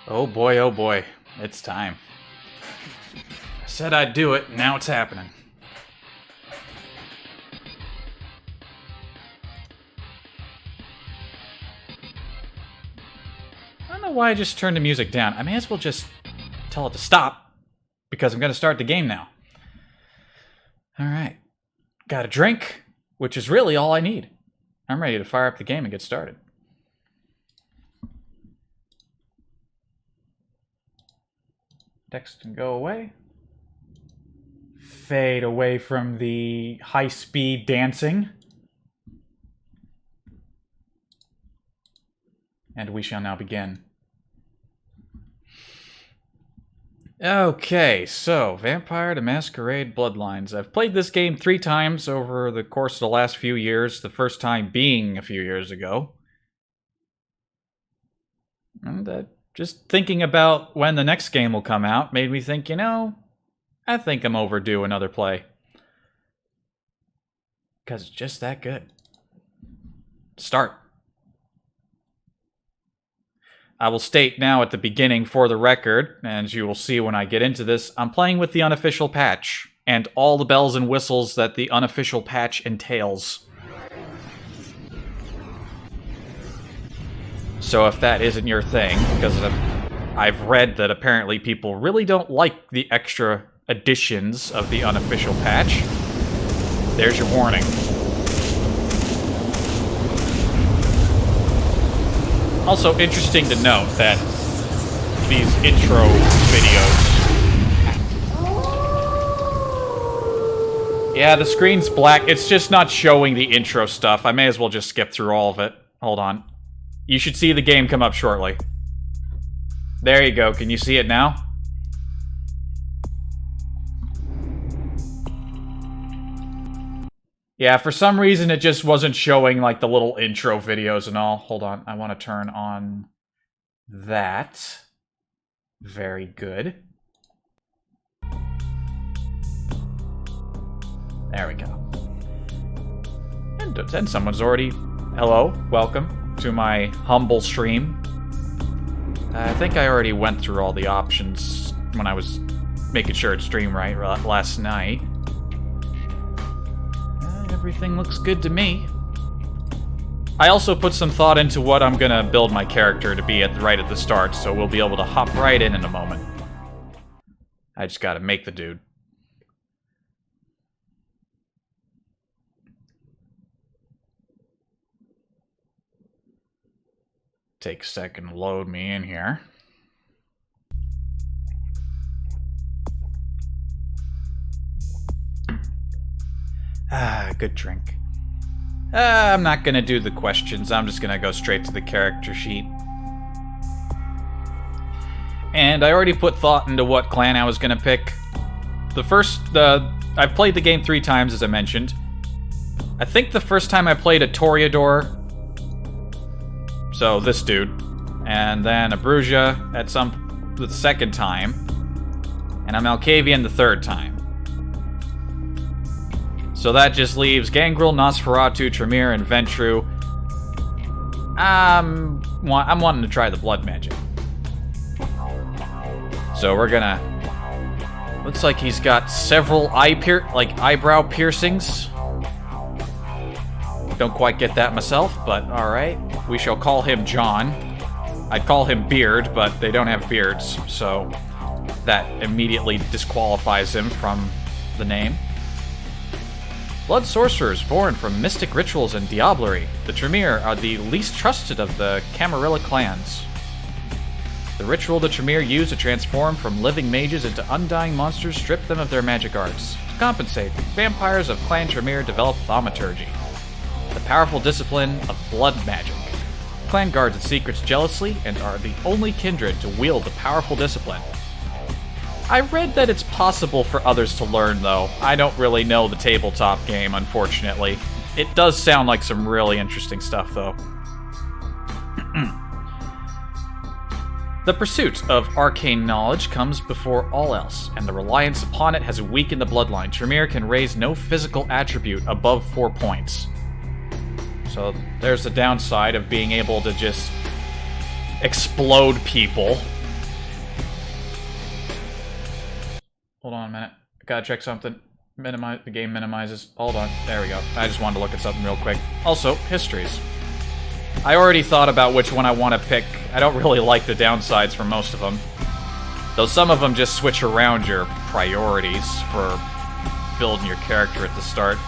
Oh boy, it's time. I said I'd do it, and now it's happening. I don't know why I just turned the music down. I may as well just tell it to stop, because I'm going to start the game now. Alright. Got a drink, which is really all I need. I'm ready to fire up the game and get started. Text can go away. Fade away from the high-speed dancing. And we shall now begin. Okay, so Vampire the Masquerade Bloodlines. I've played this game 3 times over the course of the last few years, the first time being a few years ago. And just thinking about when the next game will come out made me think, you know, I think I'm overdue another play. Because it's just that good. Start. I will state now at the beginning for the record, and as you will see when I get into this, I'm playing with the unofficial patch, and all the bells and whistles that the unofficial patch entails. So if that isn't your thing, because I've read that apparently people really don't like the extra additions of the unofficial patch, there's your warning. Also interesting to note that these intro videos... Yeah, the screen's black. It's just not showing the intro stuff. I may as well just skip through all of it. Hold on. You should see the game come up shortly. There you go. Can you see it now? Yeah, for some reason it just wasn't showing like the little intro videos and all. Hold on, I want to turn on that. Very good. There we go. And someone's already... Hello, welcome to my humble stream. I think I already went through all the options when I was making sure it streamed right last night. Everything looks good to me. I also put some thought into what I'm gonna build my character to be right at the start, so we'll be able to hop right in a moment. I just gotta make the dude. Take a second to load me in here. Good drink. I'm not gonna do the questions. I'm just gonna go straight to the character sheet. And I already put thought into what clan I was gonna pick. I've played the game 3 times, as I mentioned. I think the first time I played a Toreador, so this dude, and then a Bruja the second time, and a Malkavian the 3rd time. So that just leaves Gangrel, Nosferatu, Tremere, and Ventru. I'm wanting to try the blood magic. So we're gonna... Looks like he's got several eyebrow piercings. Don't quite get that myself, but alright. We shall call him John. I'd call him Beard, but they don't have beards, so that immediately disqualifies him from the name. Blood sorcerers born from mystic rituals and diablerie, the Tremere are the least trusted of the Camarilla clans. The ritual the Tremere use to transform from living mages into undying monsters strip them of their magic arts. To compensate, vampires of Clan Tremere develop thaumaturgy, the powerful discipline of blood magic. The clan guards its secrets jealously and are the only kindred to wield the powerful discipline. I read that it's possible for others to learn, though. I don't really know the tabletop game, unfortunately. It does sound like some really interesting stuff, though. The pursuit of arcane knowledge comes before all else, and the reliance upon it has weakened the bloodline. Tremere can raise no physical attribute above 4 points. So there's the downside of being able to just explode people Hold on a minute. Gotta check something. Minimize. The game minimizes. Hold on. There we go. I just wanted to look at something real quick. Also, histories. I already thought about which one I want to pick. I don't really like the downsides for most of them. Though some of them just switch around your priorities for building your character at the start.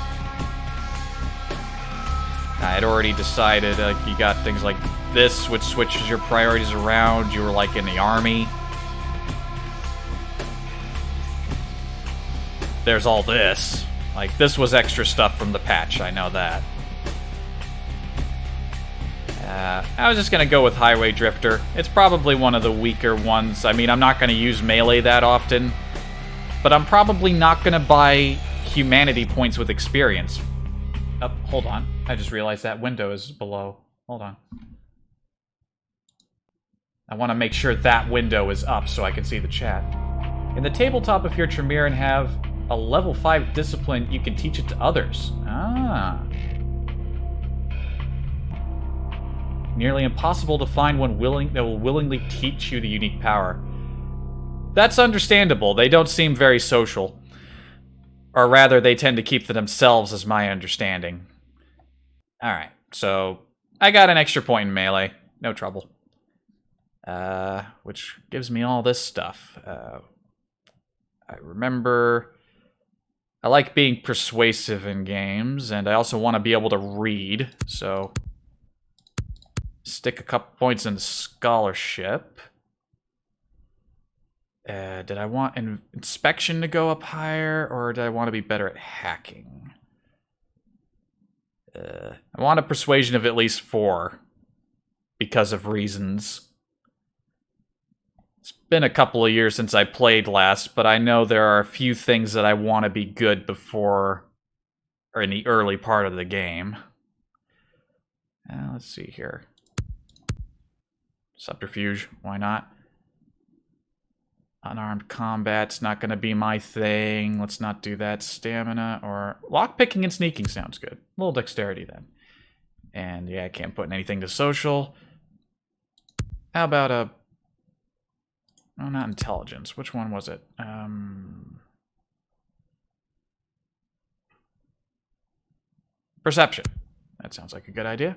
I had already decided, you got things like this, which switches your priorities around. You were like in the army. There's all this. Like, this was extra stuff from the patch, I know that. I was just gonna go with Highway Drifter. It's probably one of the weaker ones. I mean, I'm not gonna use melee that often, but I'm probably not gonna buy humanity points with experience. Oh, hold on. I just realized that window is below. Hold on. I want to make sure that window is up so I can see the chat. In the tabletop, if you're Tremere and have a level 5 discipline, you can teach it to others. Ah. Nearly impossible to find one that will willingly teach you the unique power. That's understandable. They don't seem very social. Or rather, they tend to keep to themselves, is my understanding. Alright, so I got an extra point in melee. No trouble. Which gives me all this stuff. I remember... I like being persuasive in games, and I also want to be able to read, so... Stick a couple points in scholarship. Did I want inspection to go up higher, or did I want to be better at hacking? I want a persuasion of at least 4, because of reasons. It's been a couple of years since I played last, but I know there are a few things that I want to be good before, or in the early part of the game. Let's see here. Subterfuge, why not? Unarmed combat's not going to be my thing. Let's not do that. Stamina or... Lockpicking and sneaking sounds good. A little dexterity then. And yeah, I can't put anything to social. How about a... Oh, not intelligence. Which one was it? Perception. That sounds like a good idea.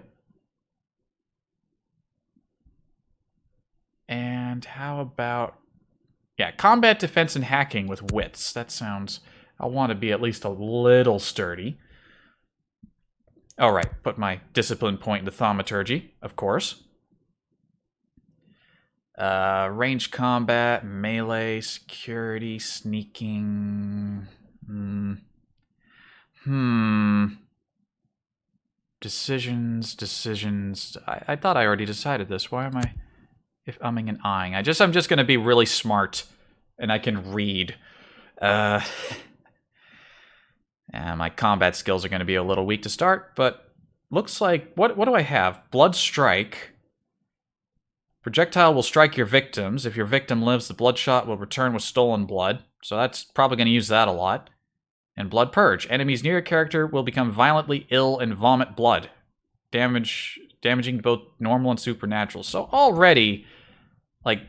And how about... Yeah, combat, defense, and hacking with wits. That sounds... I want to be at least a little sturdy. Alright, put my discipline point into thaumaturgy, of course. Range combat, melee, security, sneaking... Decisions. I thought I already decided this. Why am I... If umming and eyeing. I'm just going to be really smart, and I can read. My combat skills are going to be a little weak to start, but looks like... What do I have? Blood Strike. Projectile will strike your victims. If your victim lives, the bloodshot will return with stolen blood. So that's probably going to use that a lot. And Blood Purge. Enemies near your character will become violently ill and vomit blood. Damaging both normal and supernatural. So already, like,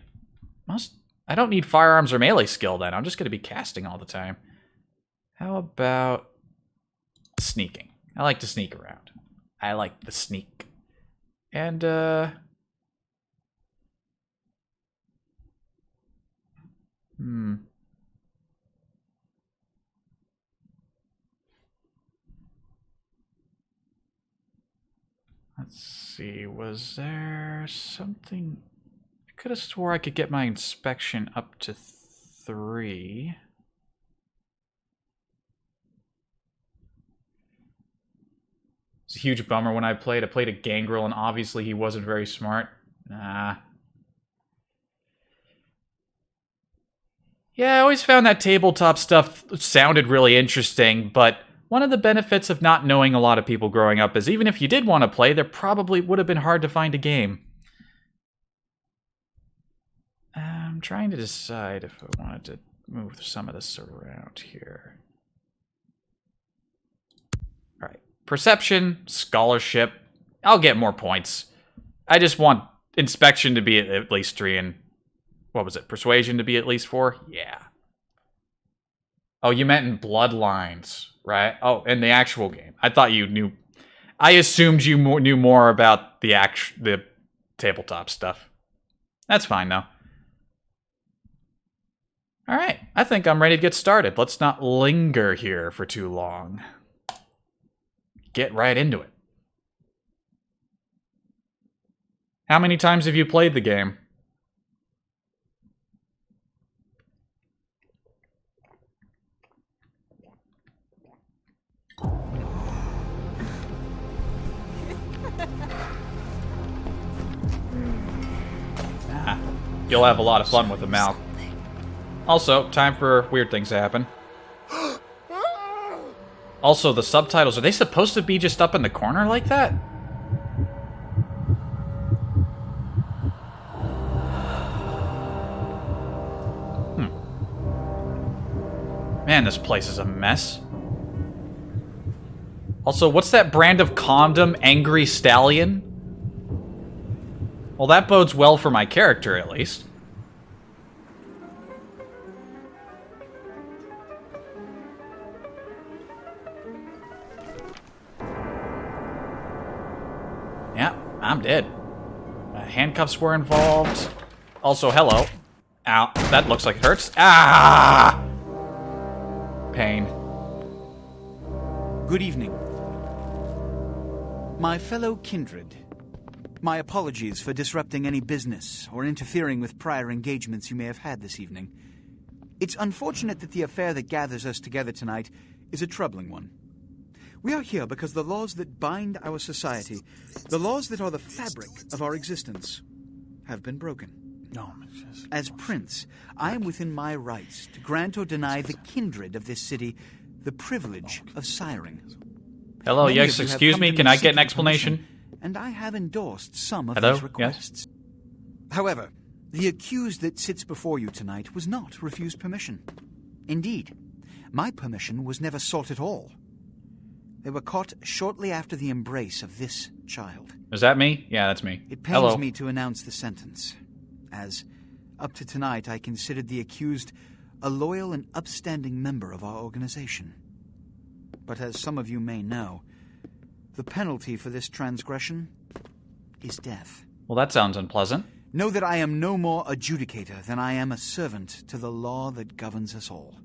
I don't need firearms or melee skill then. I'm just going to be casting all the time. How about sneaking? I like to sneak around. I like the sneak. And, Let's see, was there something... I could have swore I could get my inspection up to 3. It's a huge bummer when I played. I played a Gangrel, and obviously he wasn't very smart. Nah. Yeah, I always found that tabletop stuff sounded really interesting, but one of the benefits of not knowing a lot of people growing up is even if you did want to play, there probably would have been hard to find a game. I'm trying to decide if I wanted to move some of this around here. All right. Perception, scholarship. I'll get more points. I just want inspection to be at least 3 and... What was it? Persuasion to be at least 4? Yeah. Oh, you meant in Bloodlines, right? Oh, in the actual game. I thought you knew. I assumed you knew more about the tabletop stuff. That's fine, though. All right, I think I'm ready to get started. Let's not linger here for too long. Get right into it. How many times have you played the game? You'll have a lot of fun with the mouth. Also, time for weird things to happen. Also, the subtitles, are they supposed to be just up in the corner like that? Man, this place is a mess. Also, what's that brand of condom, Angry Stallion? Well, that bodes well for my character, at least. Yeah, I'm dead. Handcuffs were involved. Also, hello. Ow, that looks like it hurts. Ah! Pain. Good evening. My fellow kindred, my apologies for disrupting any business or interfering with prior engagements you may have had this evening. It's unfortunate that the affair that gathers us together tonight is a troubling one. We are here because the laws that bind our society, the laws that are the fabric of our existence, have been broken. As Prince, I am within my rights to grant or deny the kindred of this city the privilege of siring. Hello, yes, excuse me, can I get an explanation? And I have endorsed some of Hello? these requests. Yes. However, the accused that sits before you tonight was not refused permission. Indeed, my permission was never sought at all. They were caught shortly after the embrace of this child. Is that me? Yeah, that's me. It pains me to announce the sentence, as up to tonight I considered the accused a loyal and upstanding member of our organization. But as some of you may know, the penalty for this transgression is death. Well, that sounds unpleasant. Know that I am no more adjudicator than I am a servant to the law that governs us all.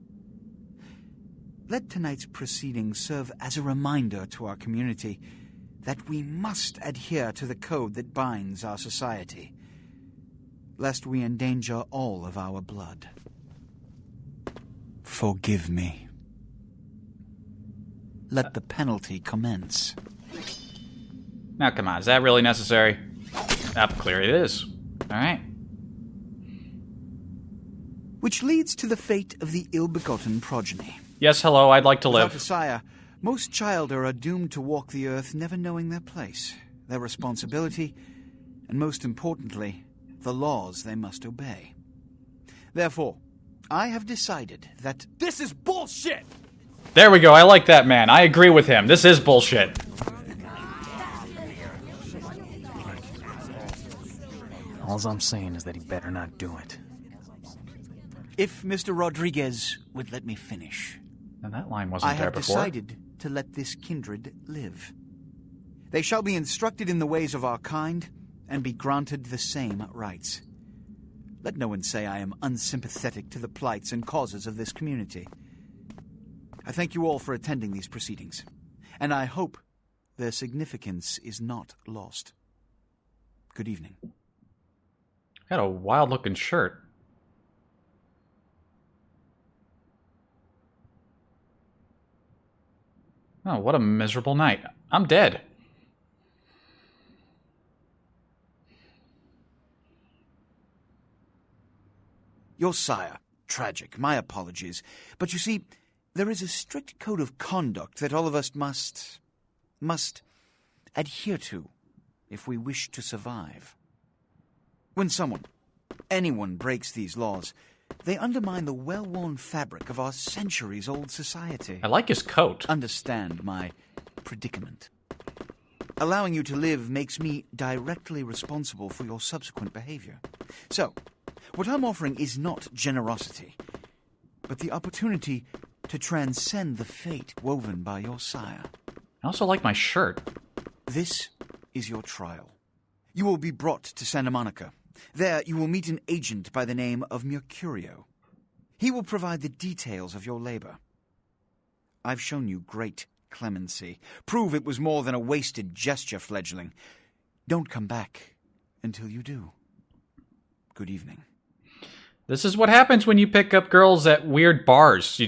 Let tonight's proceedings serve as a reminder to our community that we must adhere to the code that binds our society, lest we endanger all of our blood. Forgive me. Let the penalty commence. Now, come on, is that really necessary? Clear it is. All right. Which leads to the fate of the ill-begotten progeny. Yes, hello, I'd like to live. Without a sire, most childer are doomed to walk the earth never knowing their place, their responsibility, and most importantly, the laws they must obey. Therefore, I have decided that... This is bullshit! There we go, I like that man. I agree with him. This is bullshit. All I'm saying is that he better not do it. If Mr. Rodriguez would let me finish... And that line wasn't there before. I have decided to let this kindred live. They shall be instructed in the ways of our kind and be granted the same rights. Let no one say I am unsympathetic to the plights and causes of this community. I thank you all for attending these proceedings, and I hope their significance is not lost. Good evening. Got a wild-looking shirt. Oh, what a miserable night. I'm dead. Your sire. Tragic. My apologies. But you see, there is a strict code of conduct that all of us must adhere to if we wish to survive. When anyone breaks these laws, they undermine the well-worn fabric of our centuries-old society. I like his coat. Understand my predicament. Allowing you to live makes me directly responsible for your subsequent behavior. So, what I'm offering is not generosity, but the opportunity to transcend the fate woven by your sire. I also like my shirt. This is your trial. You will be brought to Santa Monica. There you will meet an agent by the name of Mercurio. He will provide the details of your labor. I've shown you great clemency. Prove it was more than a wasted gesture, fledgling. Don't come back until you do. Good evening. This is what happens when you pick up girls at weird bars.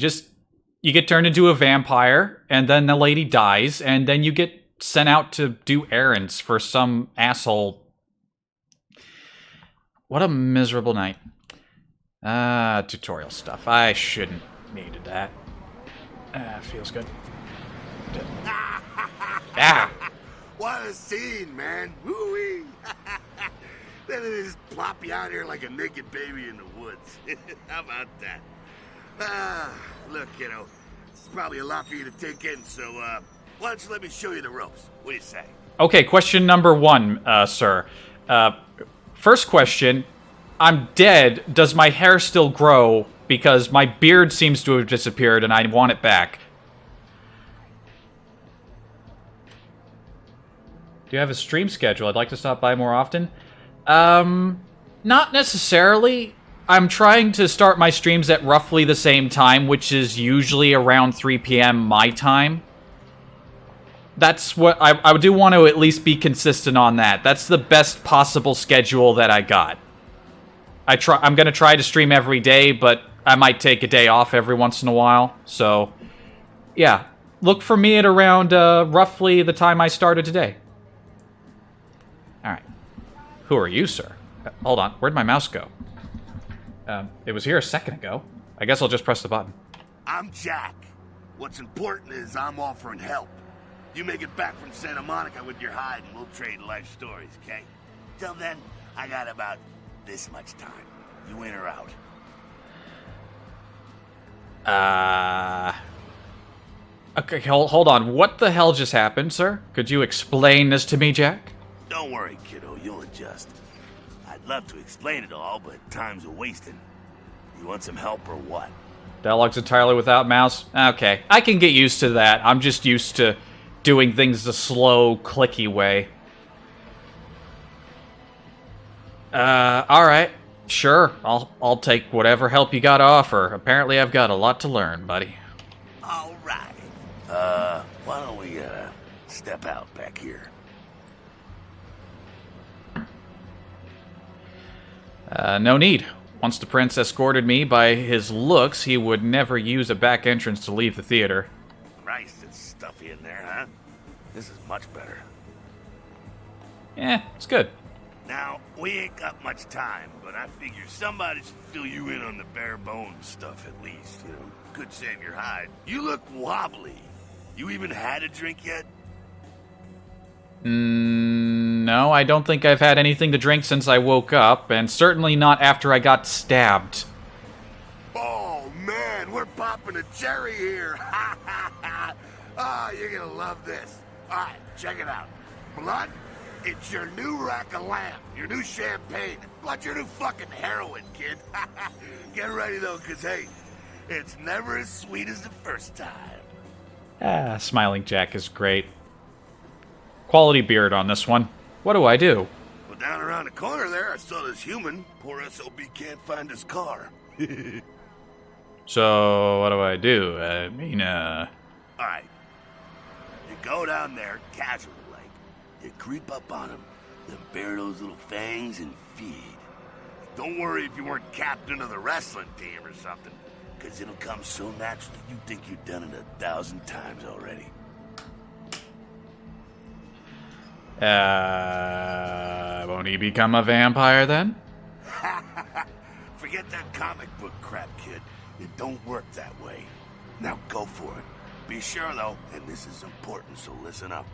You get turned into a vampire, and then the lady dies, and then you get sent out to do errands for some asshole. What a miserable night. Tutorial stuff. I shouldn't needed that. Feels good. What a scene, man. Woo-wee. Then they just plop you out here like a naked baby in the woods. How about that? Look, kiddo, it's probably a lot for you to take in, so, why don't you let me show you the ropes? What do you say? Okay, question number 1, sir. First question, I'm dead. Does my hair still grow? Because my beard seems to have disappeared and I want it back. Do you have a stream schedule? I'd like to stop by more often. Not necessarily. I'm trying to start my streams at roughly the same time, which is usually around 3 p.m. my time. That's what I do want to at least be consistent on that. That's the best possible schedule that I got. I'm going to try to stream every day, but I might take a day off every once in a while. So, yeah. Look for me at around roughly the time I started today. Alright. Who are you, sir? Hold on. Where'd my mouse go? It was here a second ago. I guess I'll just press the button. I'm Jack. What's important is I'm offering help. You make it back from Santa Monica with your hide and we'll trade life stories, okay? Till then, I got about this much time. You in or out? Okay, hold on. What the hell just happened, sir? Could you explain this to me, Jack? Don't worry, kiddo. You'll adjust. I'd love to explain it all, but time's a-wasting. You want some help or what? Dialogue's entirely without mouse? Okay, I can get used to that. I'm just used to doing things the slow, clicky way. Alright. Sure, I'll take whatever help you got to offer. Apparently I've got a lot to learn, buddy. Alright. Why don't we, step out back here? No need. Once the prince escorted me by his looks, he would never use a back entrance to leave the theater. Christ, it's stuffy in there, huh? This is much better. It's good. Now, we ain't got much time, but I figure somebody should fill you in on the bare bones stuff at least, you know. Could save your hide. You look wobbly. You even had a drink yet? No, I don't think I've had anything to drink since I woke up, and certainly not after I got stabbed. Oh, man, we're popping a cherry here. Ha, ha, ha. Oh, you're gonna love this. All right, check it out. Blood, it's your new rack of lamb, your new champagne. Blood, your new fucking heroin, kid. Get ready, though, because, hey, it's never as sweet as the first time. Smiling Jack is great. Quality beard on this one. What do I do? Well, down around the corner there, I saw this human. Poor SOB can't find his car. So, what do I do? All right. You go down there, casual like. You creep up on him, then bare those little fangs and feed. Don't worry if you weren't captain of the wrestling team or something, because it'll come so naturally you think you've done it 1,000 times already. Won't he become a vampire then? Forget that comic book crap, kid. It don't work that way. Now go for it. Be sure, though, and this is important, so listen up.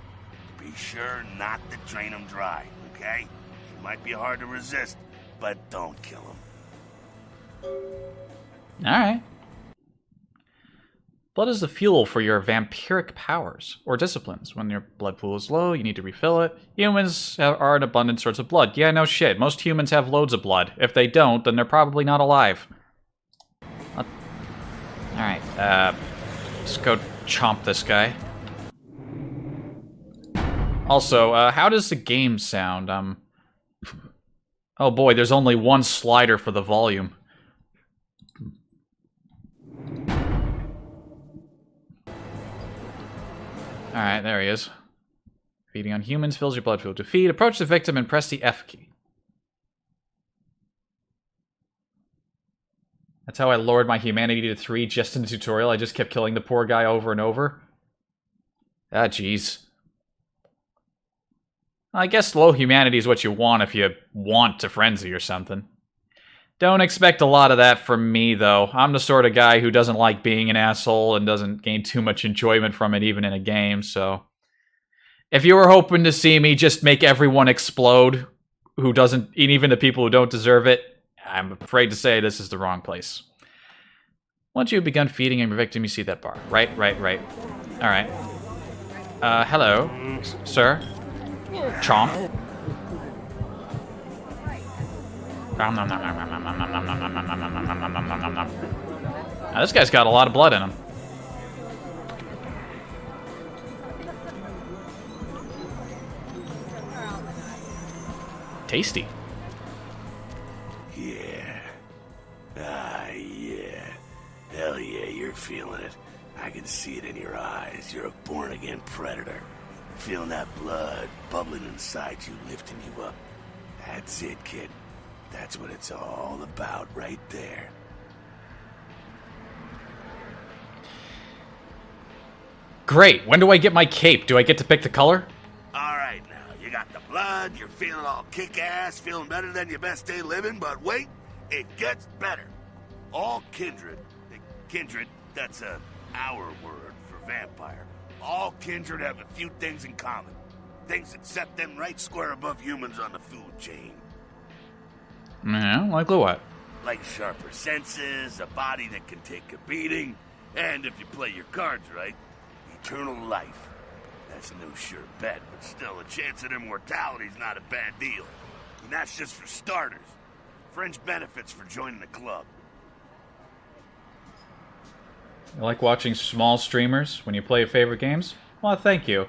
Be sure not to drain him dry, okay? It might be hard to resist, but don't kill him. Alright. Blood is the fuel for your vampiric powers, or disciplines. When your blood pool is low, you need to refill it. Humans are an abundant source of blood. Yeah, no shit. Most humans have loads of blood. If they don't, then they're probably not alive. Alright, Let's go chomp this guy. Also, how does the game sound? Oh boy, there's only one slider for the volume. Alright, there he is. Feeding on humans fills your blood field. To feed, approach the victim and press the F key. That's how I lowered my humanity to 3 just in the tutorial. I just kept killing the poor guy over and over. Ah, jeez. I guess low humanity is what you want if you want to frenzy or something. Don't expect a lot of that from me, though. I'm the sort of guy who doesn't like being an asshole and doesn't gain too much enjoyment from it even in a game, so... If you were hoping to see me just make everyone explode, who doesn't, and even the people who don't deserve it, I'm afraid to say this is the wrong place. Once you've begun feeding your victim, you see that bar. Right. Alright. Hello, sir. Chomp. Now, this guy's got a lot of blood in him. Tasty. Yeah. Ah, yeah. Hell yeah, you're feeling it. I can see it in your eyes. You're a born-again predator. Feeling that blood bubbling inside you, lifting you up. That's it, kid. That's what it's all about right there. Great. When do I get my cape? Do I get to pick the color? All right, now. You got the blood, you're feeling all kick-ass, feeling better than your best day living, but wait, it gets better. All kindred, that's our word for vampire. All kindred have a few things in common. Things that set them right square above humans on the food chain. Yeah, like what? Like sharper senses, a body that can take a beating, and if you play your cards right, eternal life. That's no sure bet, but still, a chance at immortality's not a bad deal. And that's just for starters. Fringe benefits for joining the club. You like watching small streamers when you play your favorite games? Well, thank you.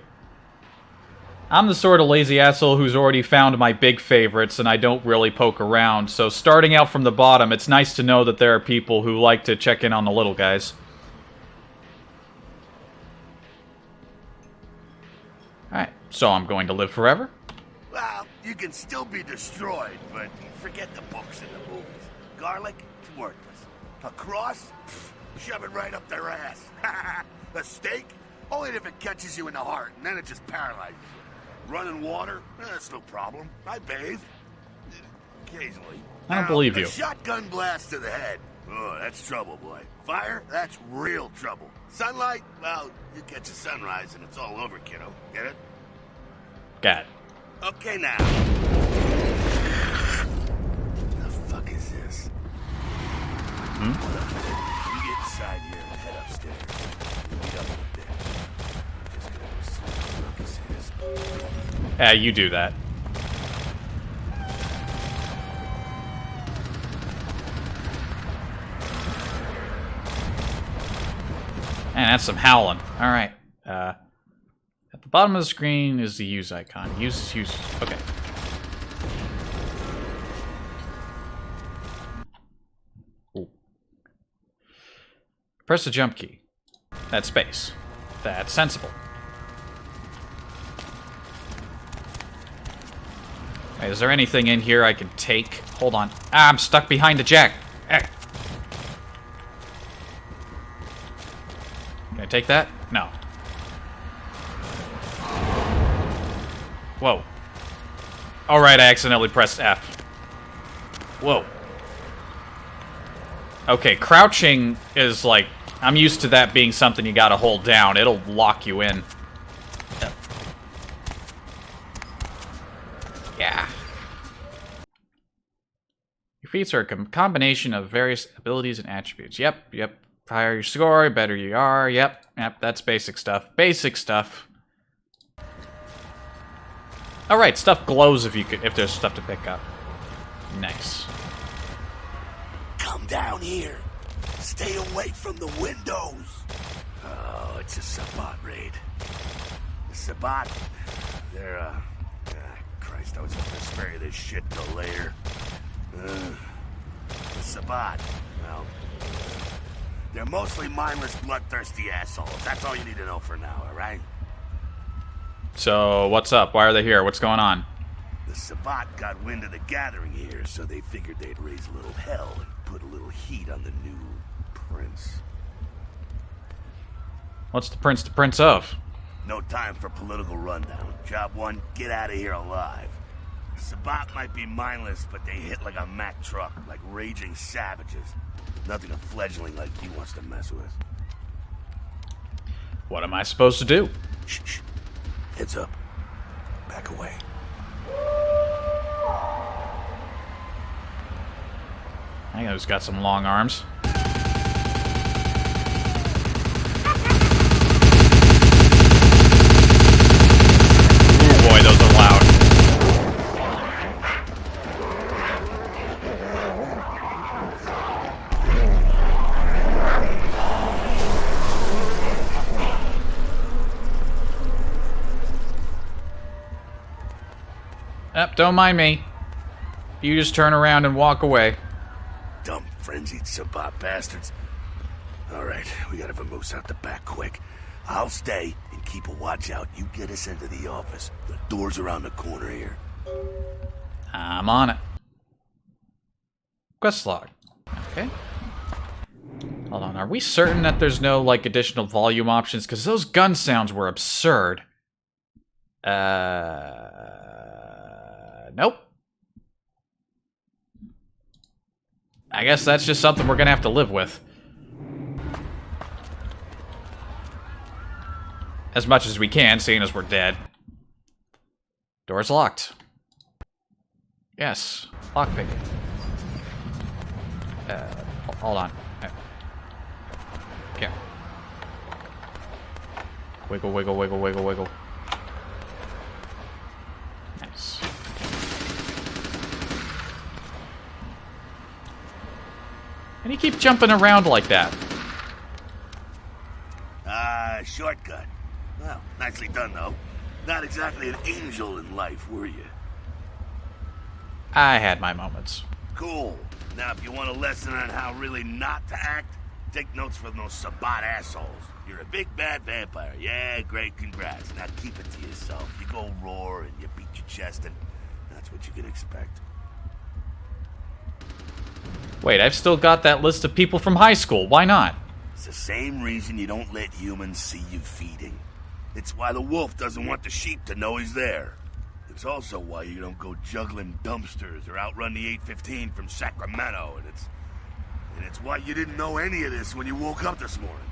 I'm the sort of lazy asshole who's already found my big favorites and I don't really poke around, so starting out from the bottom, it's nice to know that there are people who like to check in on the little guys. Alright, so I'm going to live forever? Well, you can still be destroyed, but forget the books and the movies. Garlic, it's worthless. A cross? Pfft, shove it right up their ass. A steak? Only if it catches you in the heart, and then it just paralyzes you. Running water? That's no problem. I bathe. Occasionally. I don't believe you. A shotgun blast to the head. Oh, that's trouble, boy. Fire? That's real trouble. Sunlight? Well, you catch a sunrise and it's all over, kiddo. Get it? Got it. Okay, now. The fuck is this? You get inside here and head upstairs. Meet up with them. I'm just gonna go see what the ruckus is. You do that. Man, that's some howling. Alright. At the bottom of the screen is the use icon. Use. Okay. Ooh. Press the jump key. That's space. That's sensible. Right, is there anything in here I can take? Hold on. Ah, I'm stuck behind a jack. Can I take that? No. Whoa. Alright, I accidentally pressed F. Whoa. Okay, crouching is like... I'm used to that being something you gotta hold down. It'll lock you in. Yeah. Your feats are a combination of various abilities and attributes. Yep. Higher your score, better you are. Yep, that's basic stuff. Basic stuff. Alright, stuff glows if there's stuff to pick up. Nice. Come down here. Stay away from the windows. Oh, it's a Sabbat raid. The Sabbat, they're, Christ, I was gonna spare you this shit till later. The Sabbat, well, they're mostly mindless, bloodthirsty assholes. That's all you need to know for now, alright? So, what's up? Why are they here? What's going on? The Sabbat got wind of the gathering here, so they figured they'd raise a little hell and put a little heat on the new prince. What's the prince of? No time for political rundown. Job one, get out of here alive. The Sabbat might be mindless, but they hit like a Mack truck, like raging savages. Nothing a fledgling like you wants to mess with. What am I supposed to do? Shh, shh. Heads up. Back away. I think who's got some long arms. Ooh, boy, those are loud. Don't mind me. You just turn around and walk away. Dumb, frenzied Sabbat bastards. Alright, we gotta vamoose out the back quick. I'll stay and keep a watch out. You get us into the office. The door's around the corner here. I'm on it. Quest log. Okay. Hold on, are we certain that there's no, like, additional volume options? Because those gun sounds were absurd. Nope. I guess that's just something we're gonna have to live with. As much as we can, seeing as we're dead. Door's locked. Yes. Lockpick. Hold on. Yeah. Wiggle, wiggle, wiggle, wiggle, wiggle. Nice. And you keep jumping around like that. Shortcut. Well, nicely done, though. Not exactly an angel in life, were you? I had my moments. Cool. Now, if you want a lesson on how really not to act, take notes from those Sabbat assholes. You're a big bad vampire. Yeah, great, congrats. Now keep it to yourself. You go roar and you beat your chest, and that's what you can expect. Wait, I've still got that list of people from high school. Why not? It's the same reason you don't let humans see you feeding. It's why the wolf doesn't want the sheep to know he's there. It's also why you don't go juggling dumpsters or outrun the 815 from Sacramento, and it's why you didn't know any of this when you woke up this morning.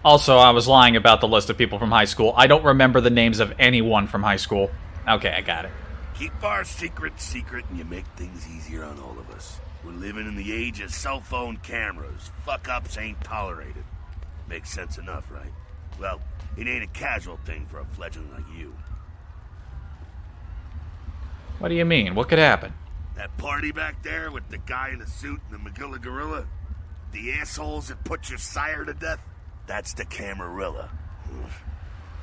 Also, I was lying about the list of people from high school. I don't remember the names of anyone from high school. Okay, I got it. Keep our secret secret, and you make things easier on all of us. We're living in the age of cell phone cameras. Fuck-ups ain't tolerated. Makes sense enough, right? Well, it ain't a casual thing for a fledgling like you. What do you mean? What could happen? That party back there with the guy in the suit and the McGilla gorilla? The assholes that put your sire to death? That's the Camarilla.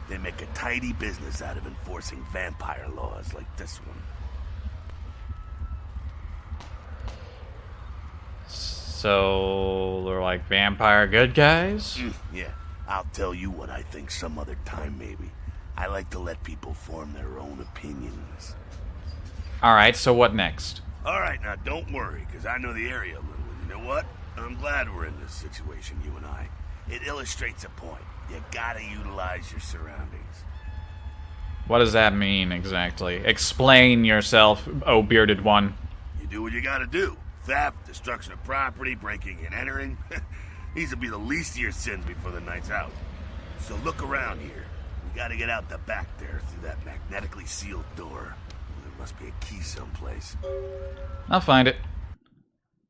They make a tidy business out of enforcing vampire laws like this one. So, they're like vampire good guys? Yeah, I'll tell you what I think some other time, maybe. I like to let people form their own opinions. Alright, so what next? Alright, now don't worry, because I know the area a little. And you know what? I'm glad we're in this situation, you and I. It illustrates a point. You gotta utilize your surroundings. What does that mean, exactly? Explain yourself, oh bearded one. You do what you gotta do. Theft, destruction of property, breaking and entering. These will be the least of your sins before the night's out. So look around here. We gotta get out the back there through that magnetically sealed door. There must be a key someplace. I'll find it.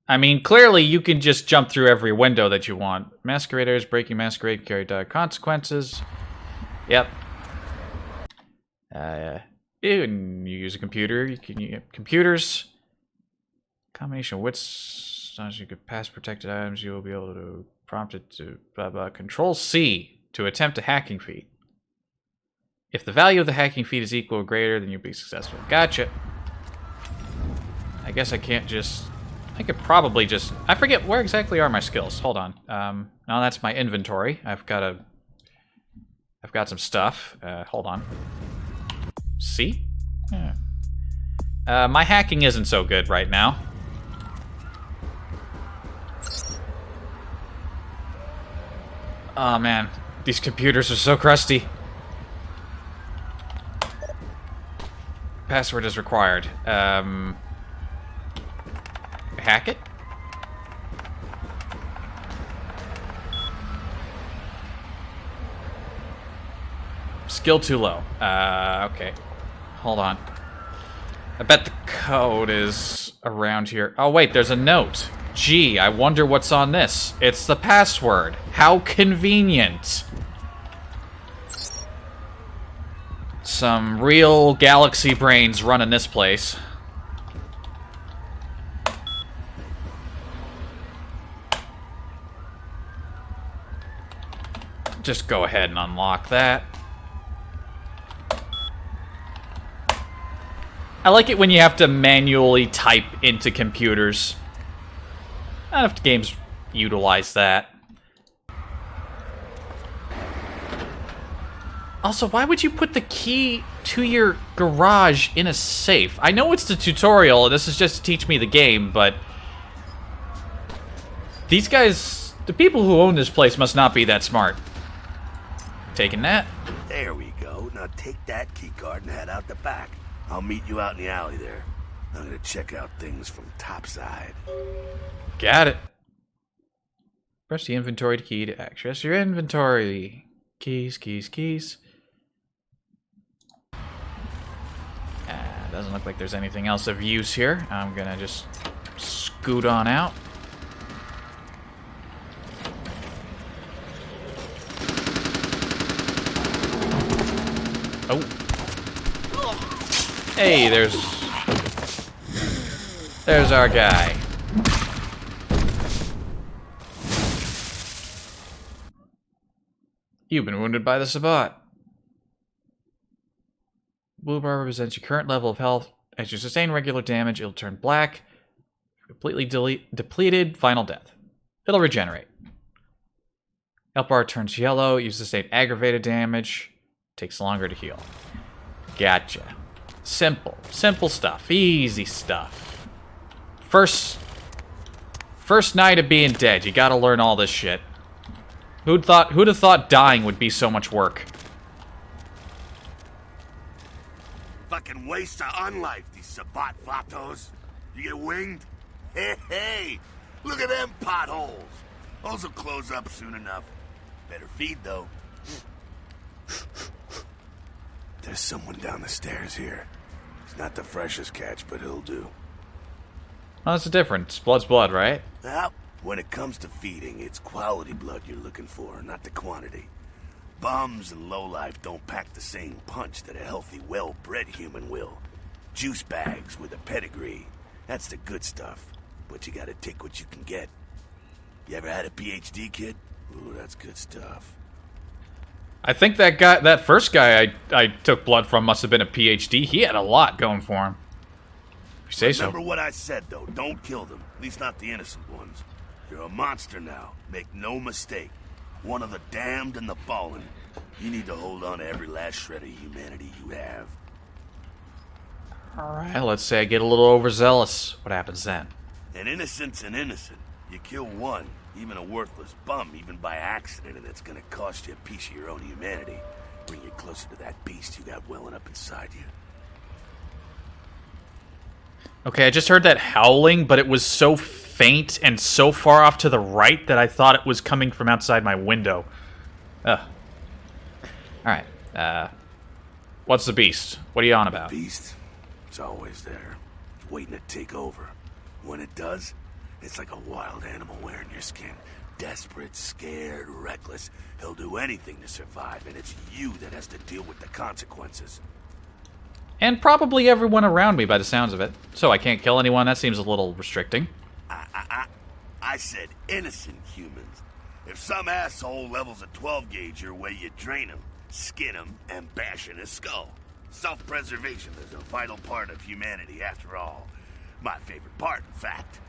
I mean, clearly you can just jump through every window that you want. Masqueraders, breaking Masquerade, carry dire consequences. Yep. You use a computer. You can use computers. Combination of wits. As long as you can pass protected items, you will be able to prompted to Control C to attempt a hacking feat. If the value of the hacking feat is equal or greater, then you'll be successful. Gotcha. I guess I can't just... I could probably just... I forget, where exactly are my skills? Hold on. Now that's my inventory. I've got some stuff. Hold on. See? Yeah. My hacking isn't so good right now. Oh man, these computers are so crusty. Password is required. Hack it? Skill too low. Okay. Hold on. I bet the code is around here. Oh wait, there's a note. Gee, I wonder what's on this. It's the password. How convenient. Some real galaxy brains running this place. Just go ahead and unlock that. I like it when you have to manually type into computers. Not if games utilize that. Also, why would you put the key to your garage in a safe? I know it's the tutorial, and this is just to teach me the game, but... These guys, the people who own this place must not be that smart. Taking that. There we go. Now take that keycard and head out the back. I'll meet you out in the alley there. I'm gonna check out things from topside. Got it. Press the inventory key to access your inventory. Keys, keys, keys. Doesn't look like there's anything else of use here. I'm gonna just scoot on out. Oh. Hey, there's our guy. You've been wounded by the Sabbat. Blue bar represents your current level of health. As you sustain regular damage, it'll turn black. Completely depleted, final death. It'll regenerate. Health bar turns yellow. You sustain aggravated damage. Takes longer to heal. Gotcha. Simple. Simple stuff. Easy stuff. First night of being dead. You gotta learn all this shit. Who'd have thought dying would be so much work? Fucking waste of unlife, these Sabbat vatos. You get winged? Hey, look at them potholes. Those will close up soon enough. Better feed, though. There's someone down the stairs here. He's not the freshest catch, but he'll do. Oh, that's the difference. Blood's blood, right? Well, when it comes to feeding, it's quality blood you're looking for, not the quantity. Bums and lowlife don't pack the same punch that a healthy, well-bred human will. Juice bags with a pedigree. That's the good stuff. But you gotta take what you can get. You ever had a PhD, kid? Ooh, that's good stuff. I think that first guy I took blood from must have been a PhD. He had a lot going for him. If you say so. Remember what I said, though. Don't kill them. At least not the innocent ones. You're a monster now. Make no mistake. One of the damned and the fallen. You need to hold on to every last shred of humanity you have. Alright, let's say I get a little overzealous. What happens then? An innocent's an innocent. You kill one, even a worthless bum, even by accident, and it's gonna cost you a piece of your own humanity. Bring you closer to that beast you got welling up inside you. Okay, I just heard that howling, but it was so faint and so far off to the right that I thought it was coming from outside my window. Ugh. Alright, what's the beast? What are you on about? The beast? It's always there. It's waiting to take over. When it does, it's like a wild animal wearing your skin. Desperate, scared, reckless. He'll do anything to survive, and it's you that has to deal with the consequences. And probably everyone around me by the sounds of it. So I can't kill anyone? That seems a little restricting. I said innocent humans. If some asshole levels a 12 gauge your way, you drain him, skin him, and bash in his skull. Self-preservation is a vital part of humanity, after all. My favorite part, in fact.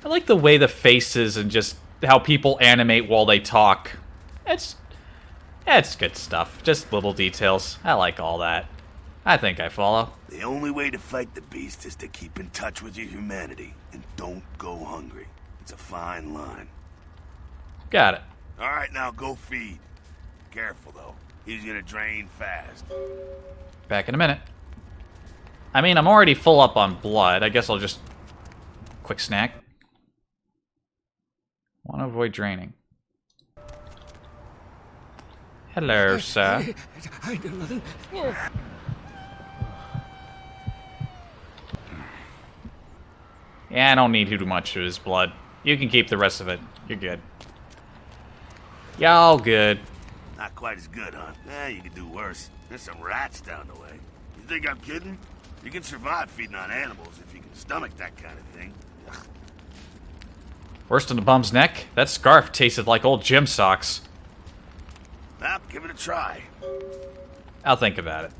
I like the way the faces and just how people animate while they talk. It's good stuff. Just little details. I like all that. I think I follow. The only way to fight the beast is to keep in touch with your humanity and don't go hungry. It's a fine line. Got it. All right, now go feed. Careful, though. He's gonna drain fast. Back in a minute. I mean, I'm already full up on blood. I guess I'll just... Quick snack. Want to avoid draining. Hello, sir. Yeah, I don't need too much of his blood. You can keep the rest of it. You're good. Y'all good. Not quite as good, huh? You could do worse. There's some rats down the way. You think I'm kidding? You can survive feeding on animals if you can stomach that kind of thing. Ugh. Worst in the bum's neck? That scarf tasted like old gym socks. Well, give it a try. I'll think about it.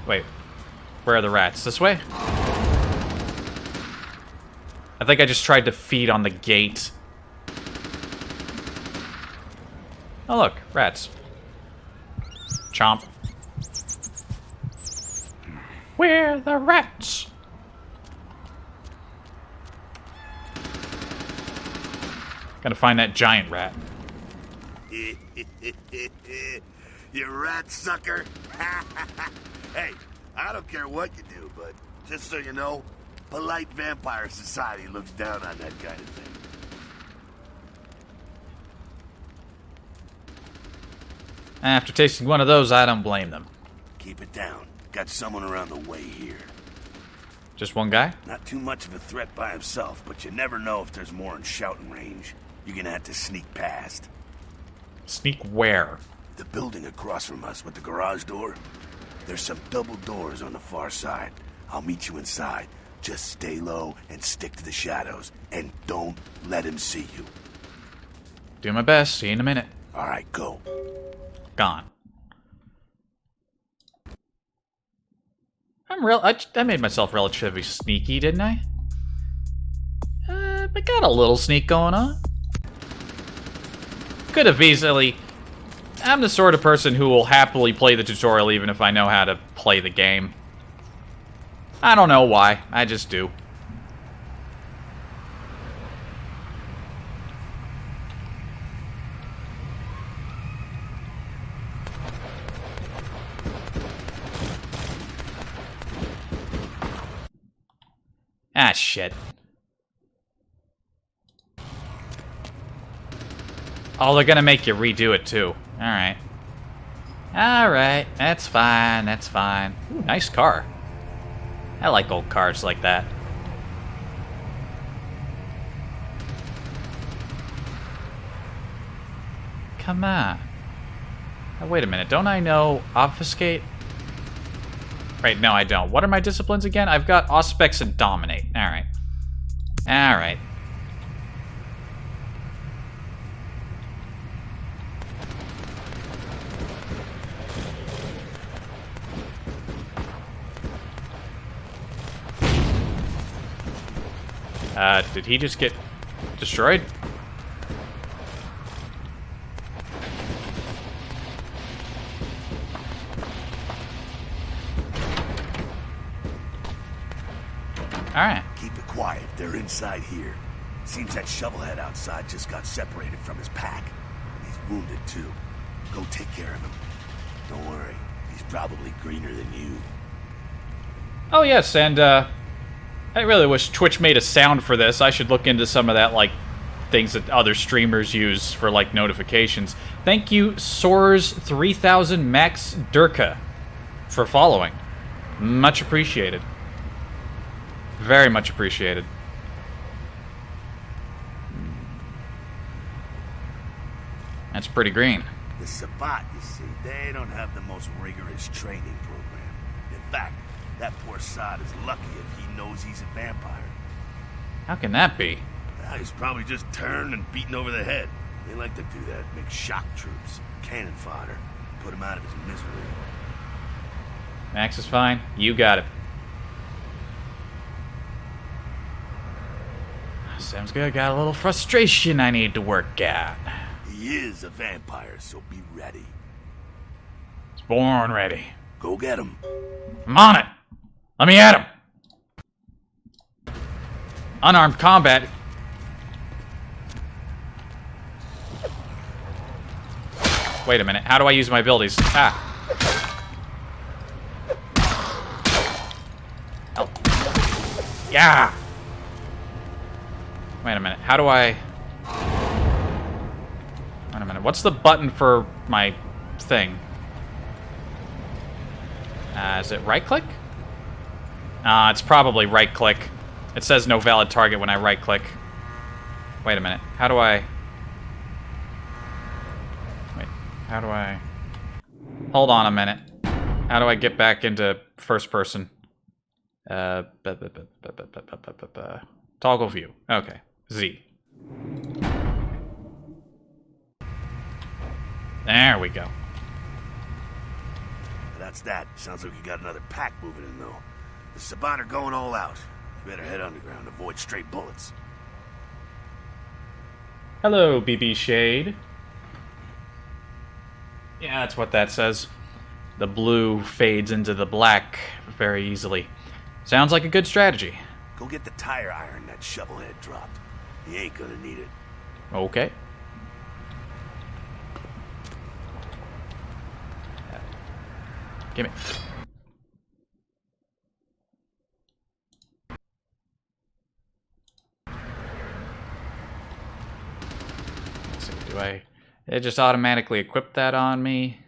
Wait. Where are the rats? This way? I think I just tried to feed on the gate. Oh look, rats. Chomp. Where are the rats? Gotta find that giant rat. You rat sucker. Hey, I don't care what you do, but just so you know, polite vampire society looks down on that kind of thing. After tasting one of those, I don't blame them. Keep it down. Got someone around the way here. Just one guy? Not too much of a threat by himself, but you never know if there's more in shouting range. You're gonna have to sneak past. Sneak where? The building across from us with the garage door. There's some double doors on the far side. I'll meet you inside. Just stay low and stick to the shadows. And don't let him see you. Do my best. See you in a minute. All right, go. Gone. I made myself relatively sneaky, didn't I? I got a little sneak going on. Could have easily... I'm the sort of person who will happily play the tutorial even if I know how to play the game. I don't know why. I just do. Ah, shit. Oh, they're gonna make you redo it, too. Alright. Alright, that's fine, that's fine. Ooh, nice car. I like old cars like that. Come on. Oh, wait a minute, don't I know Obfuscate? Right, no I don't. What are my disciplines again? I've got Auspex and Dominate. Alright. Alright. Did he just get destroyed? Alright. Keep it quiet. They're inside here. Seems that shovelhead outside just got separated from his pack. He's wounded, too. Go take care of him. Don't worry. He's probably greener than you. Oh, yes, and, I really wish Twitch made a sound for this. I should look into some of that, like, things that other streamers use for, like, notifications. Thank you, Soars3000 Max Durka, for following. Much appreciated. Very much appreciated. That's pretty green. The Sabbat, you see, they don't have the most rigorous training program. In fact, That poor sod is lucky if he knows he's a vampire. How can that be? He's probably just turned and beaten over the head. They like to do that, make shock troops, cannon fodder, put him out of his misery. Max is fine. You got it. Sounds good. Got a little frustration I need to work out. He is a vampire, so be ready. He's born ready. Go get him. I'm on it. Let me at him. Unarmed combat. Wait a minute. How do I use my abilities? Ah. Help. Yeah. Wait a minute. How do I... Wait a minute. What's the button for my thing? Is it right-click? It's probably right-click. It says no valid target when I right-click. Wait a minute. How do I... Wait. How do I... Hold on a minute. How do I get back into first person? Toggle view. Okay. Z. There we go. That's that. Sounds like you got another pack moving in, though. The Sabat are going all out. You better head underground, avoid straight bullets. Hello, BB Shade. Yeah, that's what that says. The blue fades into the black very easily. Sounds like a good strategy. Go get the tire iron that shovelhead dropped. He ain't gonna need it. Okay. Gimme. Let's see, do I... It just automatically equip that on me.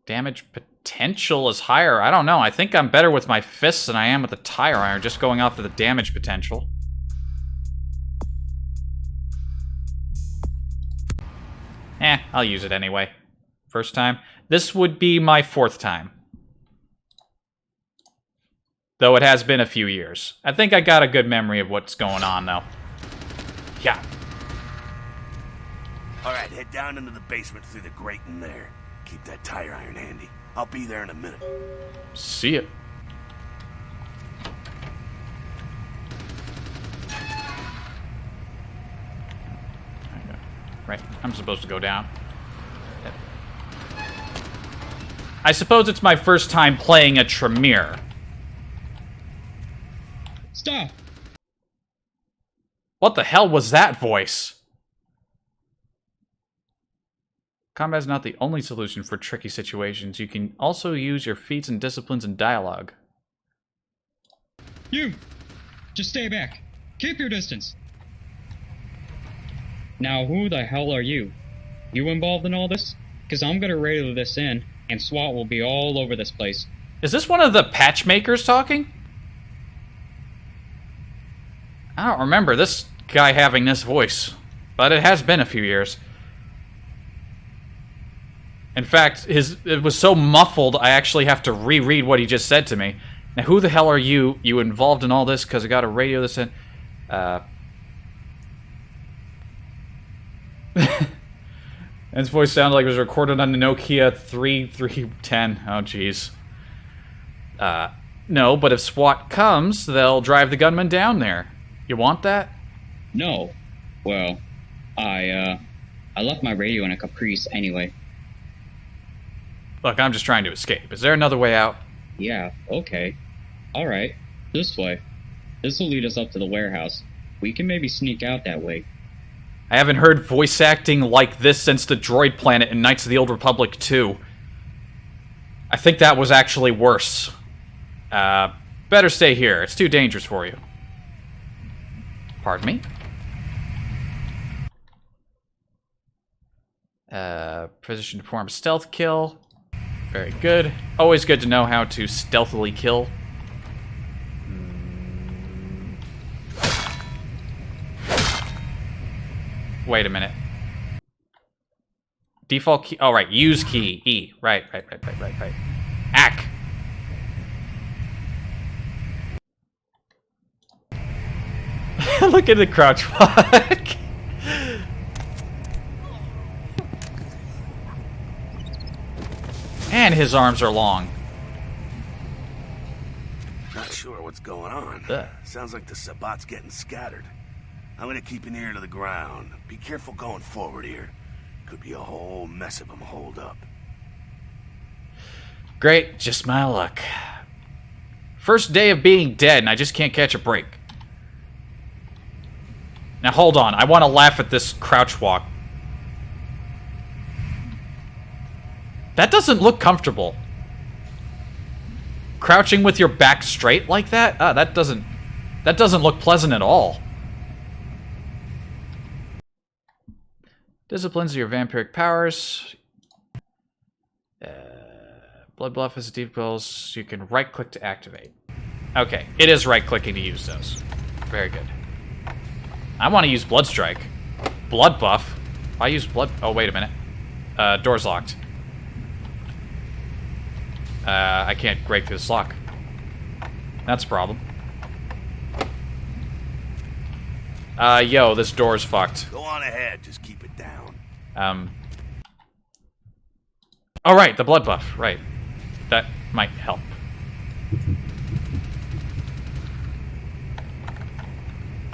Damage potential is higher. I don't know. I think I'm better with my fists than I am with the tire iron, just going off of the damage potential. I'll use it anyway. First time. This would be my 4th time. Though it has been a few years. I think I got a good memory of what's going on, though. Yeah. Alright, head down into the basement through the grate in there. Keep that tire iron handy. I'll be there in a minute. See ya. Right, I'm supposed to go down. I suppose it's my first time playing a Tremere. Stop! What the hell was that voice? Combat is not the only solution for tricky situations. You can also use your feats and disciplines in dialogue. You! Just stay back. Keep your distance. Now, who the hell are you? You involved in all this? Because I'm gonna radio this in, and SWAT will be all over this place. Is this one of the patchmakers talking? I don't remember this guy having this voice, but it has been a few years. In fact, it was so muffled, I actually have to reread what he just said to me. Now, who the hell are you? You involved in all this? Because I got to radio this in. His voice sounded like it was recorded on the Nokia 3310. Oh, jeez. No, but if SWAT comes, they'll drive the gunman down there. You want that? No. Well, I left my radio in a Caprice anyway. Look, I'm just trying to escape. Is there another way out? Yeah, okay. Alright, this way. This will lead us up to the warehouse. We can maybe sneak out that way. I haven't heard voice acting like this since the Droid Planet in Knights of the Old Republic 2. I think that was actually worse. Better stay here. It's too dangerous for you. Pardon me? Position to perform a stealth kill. Very good. Always good to know how to stealthily kill. Wait a minute. Default key. Oh, right. Use key. E. Right. Ack. Look at the crouch walk. And his arms are long. Not sure what's going on. Ugh. Sounds like the Sabbat's getting scattered. I'm gonna keep an ear to the ground. Be careful going forward here. Could be a whole mess of them holed up. Great, just my luck. First day of being dead, and I just can't catch a break. Now hold on, I want to laugh at this crouch walk. That doesn't look comfortable. Crouching with your back straight like that? That doesn't look pleasant at all. Disciplines your vampiric powers. Blood Bluff is deep goals. You can right-click to activate. Okay, it is right-clicking to use those. Very good. I want to use Blood Strike. Blood Buff. I use Blood... Oh, wait a minute. Door's locked. I can't break this lock. That's a problem. Yo, this door's fucked. Go on ahead, just keep it down. Oh, right, the blood buff, right. That might help.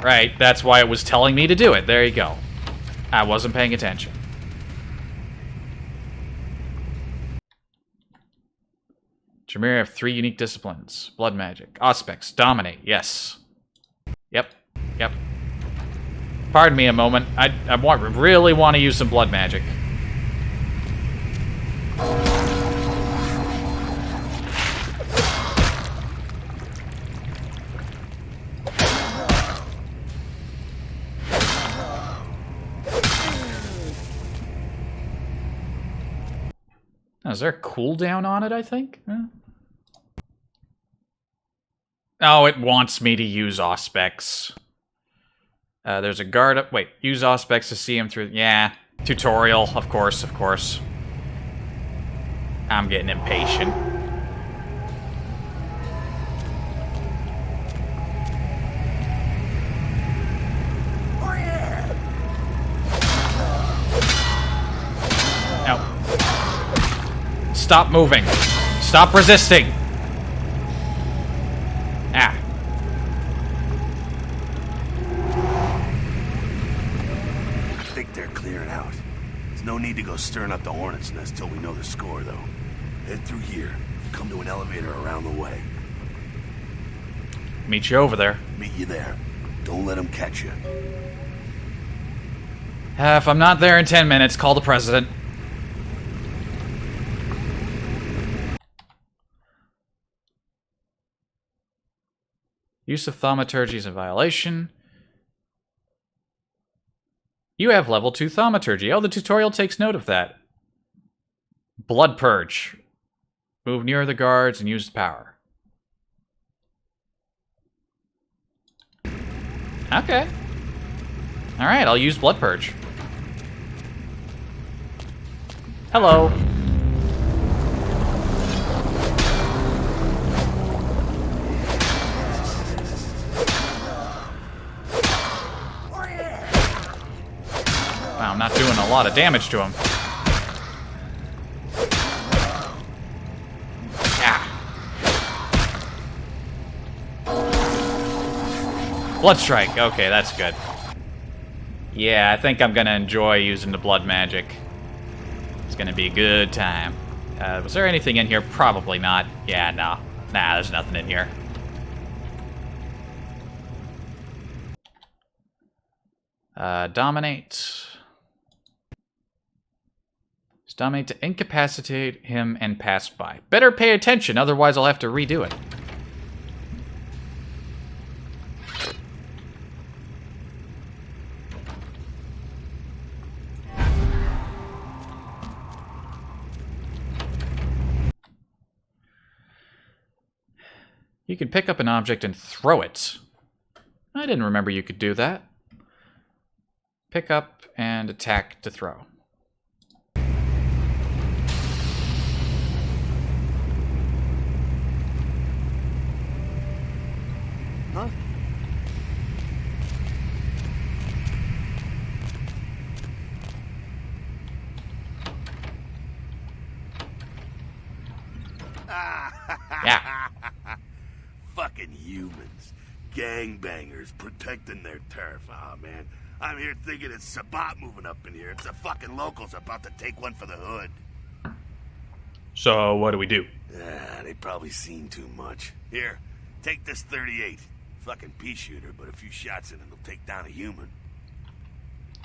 Right, that's why it was telling me to do it. There you go. I wasn't paying attention. Tremere have 3 unique disciplines. Blood magic. Auspex. Dominate. Yes. Yep. Pardon me a moment. I really want to use some blood magic. Oh, is there a cooldown on it, I think? Huh? Oh, it wants me to use Auspex. There's a guard up. Wait, use Auspex to see him through. Yeah, tutorial, of course. I'm getting impatient. No. Stop moving. Stop resisting. Ah. I think they're clearing out. There's no need to go stirring up the hornet's nest till we know the score, though. Head through here. Come to an elevator around the way. Meet you over there. Meet you there. Don't let them catch you. If I'm not there in 10 minutes, call the president. Use of thaumaturgy is a violation. You have level 2 thaumaturgy. Oh, the tutorial takes note of that. Blood purge. Move near the guards and use the power. Okay. Alright, I'll use blood purge. Hello. Wow, I'm not doing a lot of damage to him. Blood strike. Okay, that's good. Yeah, I think I'm gonna enjoy using the blood magic. It's gonna be a good time. Was there anything in here? Probably not. Yeah, no. Nah, there's nothing in here. Dominate. Just dominate to incapacitate him and pass by. Better pay attention, otherwise I'll have to redo it. You can pick up an object and throw it. I didn't remember you could do that. Pick up and attack to throw. Huh? Yeah. Fucking humans. Gangbangers protecting their turf. Oh, man. I'm here thinking it's Sabat moving up in here. It's the fucking locals about to take one for the hood. So, what do we do? They probably seen too much. Here, take this 38. Fucking pea shooter, but a few shots in it will take down a human.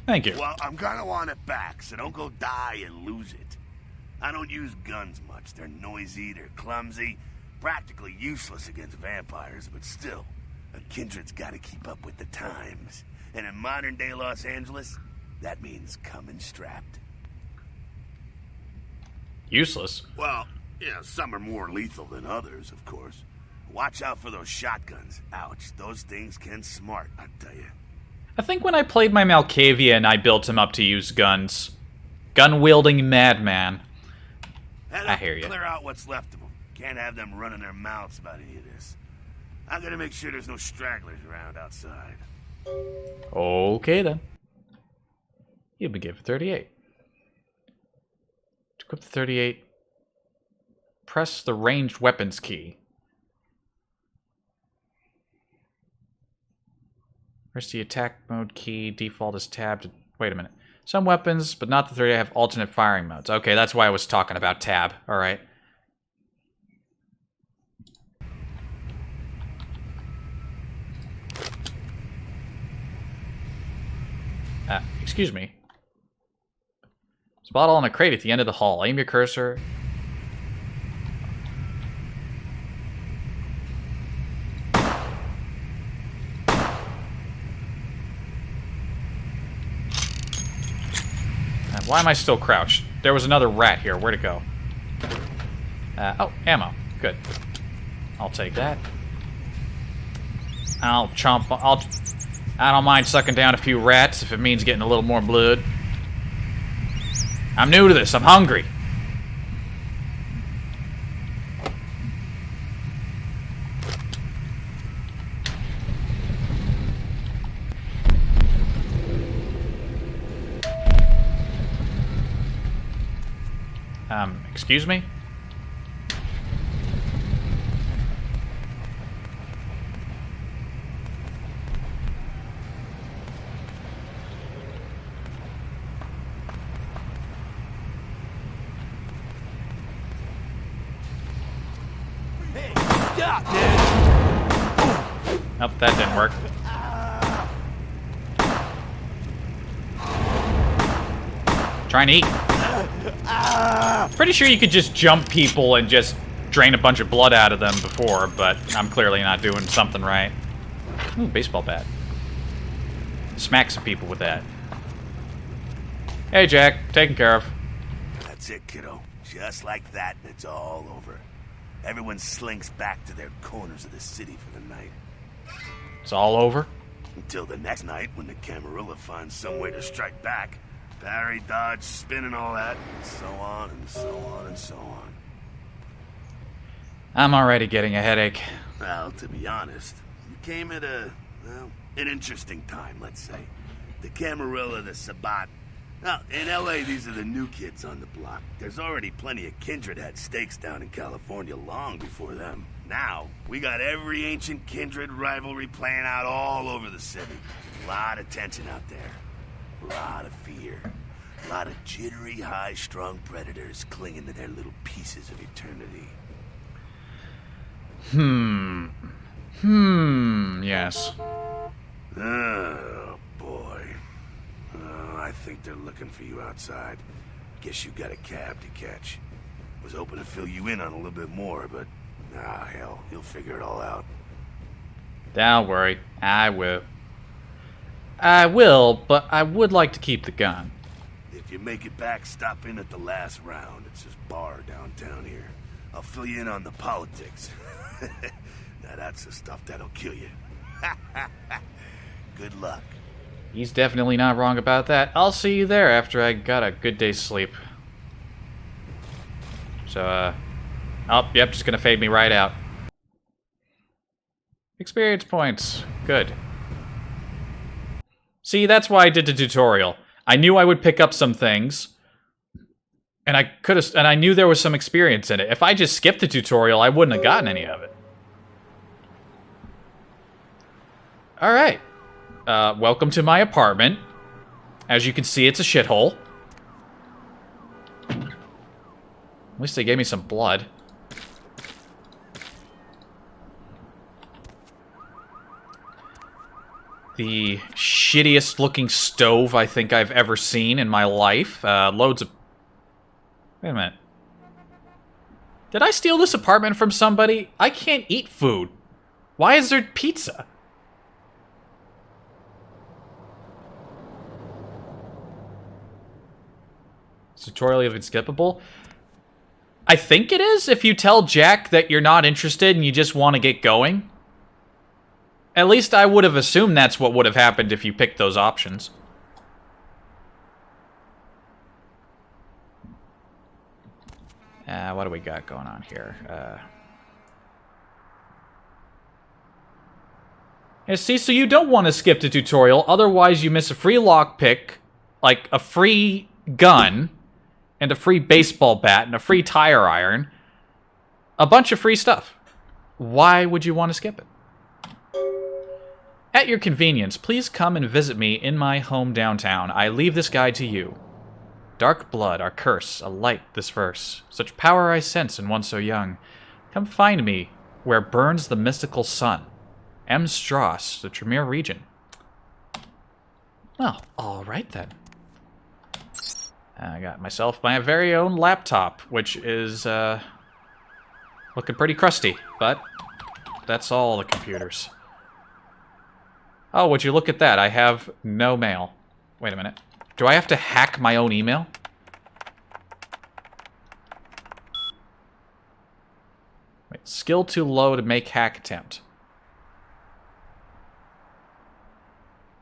Thank you. Well, I'm gonna want it back, so don't go die and lose it. I don't use guns much. They're noisy, they're clumsy, practically useless against vampires, but still, a kindred's gotta keep up with the times. And in modern-day Los Angeles, that means coming strapped. Useless? Well, yeah, some are more lethal than others, of course. Watch out for those shotguns. Ouch, those things can smart, I tell you. I think when I played my Malkavian, I built him up to use guns. Gun-wielding madman. I hear you. Clear out what's left of them. Can't have them running their mouths about any of this. I'm gonna make sure there's no stragglers around outside. Okay, then. You'll be given 38. To equip the 38, press the ranged weapons key. Where's the attack mode key? Default is tabbed. Wait a minute. Some weapons, but not the 38, have alternate firing modes. Okay, that's why I was talking about tab. Alright. Excuse me. There's a bottle on a crate at the end of the hall. Aim your cursor. Why am I still crouched? There was another rat here. Where'd it go? Oh, ammo. Good. I'll take that. I don't mind sucking down a few rats if it means getting a little more blood. I'm new to this. I'm hungry. Excuse me? Nope, that didn't work. Trying to eat. Pretty sure you could just jump people and just drain a bunch of blood out of them before, but I'm clearly not doing something right. Ooh, baseball bat. Smack some people with that. Hey, Jack. Taken care of. That's it, kiddo. Just like that, and it's all over. Everyone slinks back to their corners of the city for the night. It's all over? Until the next night, when the Camarilla finds some way to strike back. Parry, dodge, spin, and all that. And so on, and so on, and so on. I'm already getting a headache. Well, to be honest, you came at an interesting time, let's say. The Camarilla, the Sabat. Now, in LA, these are the new kids on the block. There's already plenty of Kindred had stakes down in California long before them. Now, we got every ancient Kindred rivalry playing out all over the city. A lot of tension out there. A lot of fear. A lot of jittery, high-strung predators clinging to their little pieces of eternity. Yes. Oh, boy. I think they're looking for you outside. Guess you got a cab to catch. Was hoping to fill you in on a little bit more, but... hell, you'll figure it all out. Don't worry. I will. I will, but I would like to keep the gun. If you make it back, stop in at the last round. It's this bar downtown here. I'll fill you in on the politics. Now that's the stuff that'll kill you. Good luck. He's definitely not wrong about that. I'll see you there after I got a good day's sleep. So, oh, yep, just gonna fade me right out. Experience points. Good. See, that's why I did the tutorial. I knew I would pick up some things. And I knew there was some experience in it. If I just skipped the tutorial, I wouldn't have gotten any of it. Alright. Welcome to my apartment. As you can see, it's a shithole. At least they gave me some blood. The shittiest looking stove I think I've ever seen in my life. Loads of... Wait a minute. Did I steal this apartment from somebody? I can't eat food. Why is there pizza? Is tutorial even skippable? I think it is if you tell Jack that you're not interested and you just want to get going. At least I would have assumed that's what would have happened if you picked those options. What do we got going on here? Yeah, see, so you don't want to skip the tutorial, otherwise you miss a free lockpick, like a free gun, and a free baseball bat, and a free tire iron. A bunch of free stuff. Why would you want to skip it? At your convenience, please come and visit me in my home downtown. I leave this guide to you. Dark blood, our curse, a light this verse. Such power I sense in one so young. Come find me where burns the mystical sun. M. Strauss, the Tremere region. Well, alright then. I got myself my very own laptop, which is, looking pretty crusty, but that's all the computers. Oh, would you look at that? I have no mail. Wait a minute. Do I have to hack my own email? Wait, skill too low to make hack attempt.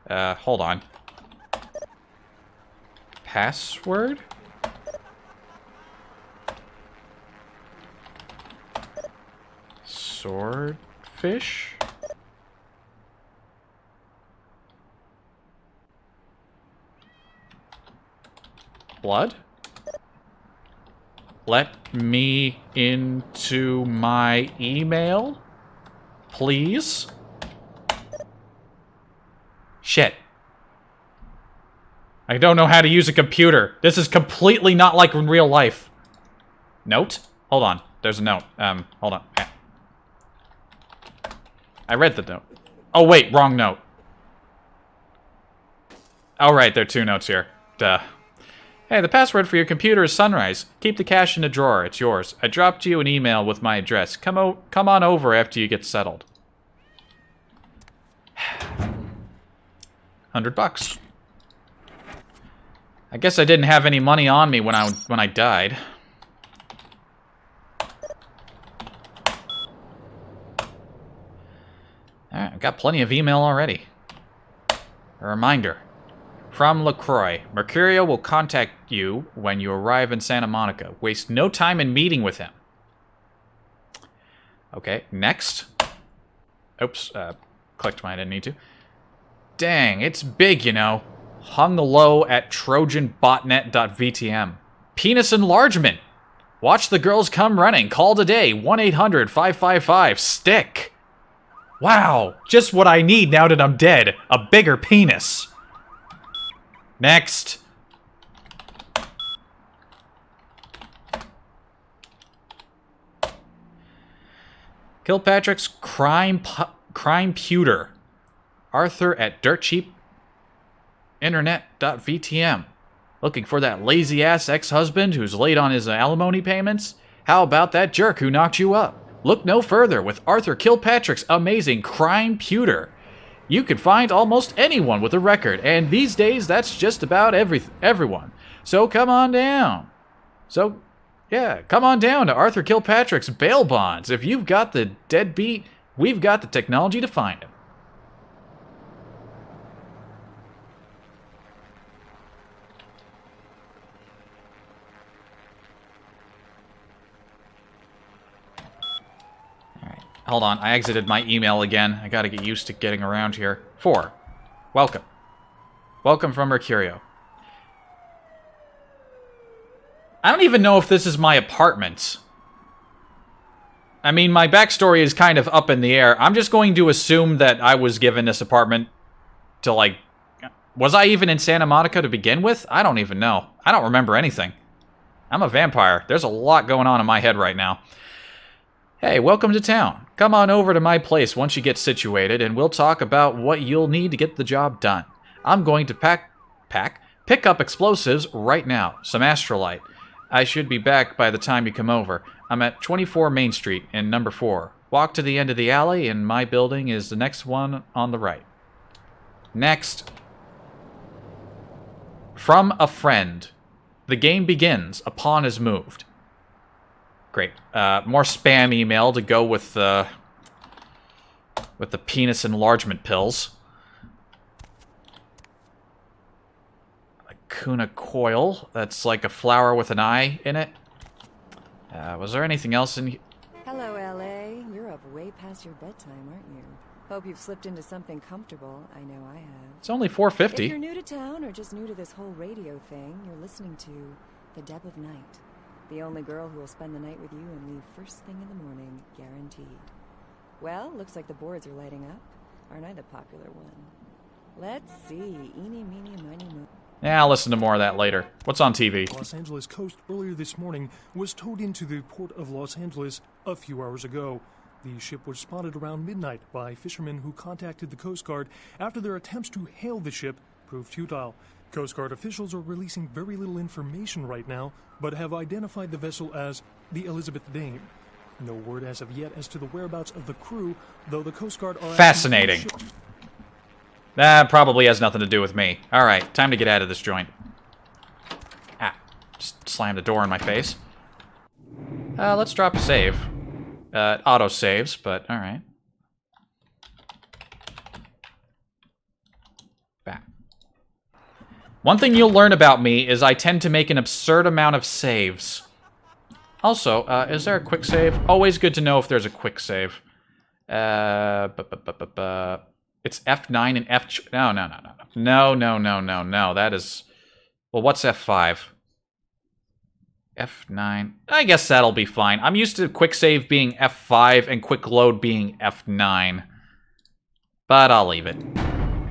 Hold on. Password? Swordfish? Blood? Let me into my email, please? Shit. I don't know how to use a computer. This is completely not like in real life. Note? Hold on. There's a note. Hold on. I read the note. Oh, wait. Wrong note. Oh, right. There are two notes here. Duh. Hey, the password for your computer is Sunrise. Keep the cash in a drawer. It's yours. I dropped you an email with my address. Come on over after you get settled. $100. I guess I didn't have any money on me when I died. Alright, I've got plenty of email already. A reminder. From LaCroix, Mercurio will contact you when you arrive in Santa Monica. Waste no time in meeting with him. Okay, next. Oops, clicked when I didn't need to. Dang, it's big, you know. Hung low at trojanbotnet.vtm. Penis enlargement. Watch the girls come running. Call today. 1-800-555-STICK. Wow, just what I need now that I'm dead. A bigger penis. Next. Kilpatrick's crime pewter. Arthur at dirtcheapinternet.vtm. Looking for that lazy-ass ex-husband who's late on his alimony payments? How about that jerk who knocked you up? Look no further with Arthur Kilpatrick's amazing crime pewter. You can find almost anyone with a record, and these days that's just about everyone. So come on down. Come on down to Arthur Kilpatrick's bail bonds. If you've got the deadbeat, we've got the technology to find him. hold on. I exited my email again. I gotta get used to getting around here. 4. Welcome. Welcome from Mercurio. I don't even know if this is my apartment. I mean, my backstory is kind of up in the air. I'm just going to assume that I was given this apartment to, like... Was I even in Santa Monica to begin with? I don't even know. I don't remember anything. I'm a vampire. There's a lot going on in my head right now. Hey, welcome to town. Come on over to my place once you get situated, and we'll talk about what you'll need to get the job done. I'm going to pick up explosives right now. Some astrolite. I should be back by the time you come over. I'm at 24 Main Street in number 4. Walk to the end of the alley, and my building is the next one on the right. Next. From a friend. The game begins. A pawn is moved. Great. More spam email to go with the penis enlargement pills. A Kuna coil. That's like a flower with an eye in it. Was there anything else in here? Hello, LA. You're up way past your bedtime, aren't you? Hope you've slipped into something comfortable. I know I have. It's only If 4:50. you're new to town or just new to this whole radio thing, you're listening to The Deb of Night. The only girl who will spend the night with you and leave first thing in the morning, guaranteed. Well, looks like the boards are lighting up. Aren't I the popular one? Let's see. Eeny, meeny, miny, mo. Yeah, I'll listen to more of that later. What's on TV? Los Angeles coast earlier this morning was towed into the port of Los Angeles a few hours ago. The ship was spotted around midnight by fishermen who contacted the Coast Guard after their attempts to hail the ship proved futile. Coast Guard officials are releasing very little information right now, but have identified the vessel as the Elizabeth Dane. No word as of yet as to the whereabouts of the crew, though the Coast Guard are... Fascinating. That probably has nothing to do with me. Alright, time to get out of this joint. Ah, just slammed the door in my face. Let's drop a save. Auto saves, but alright. Back. One thing you'll learn about me is I tend to make an absurd amount of saves. Also, is there a quick save? Always good to know if there's a quick save. It's F9 and F... No. That is... Well, what's F5? F9. I guess that'll be fine. I'm used to quick save being F5 and quick load being F9. But I'll leave it.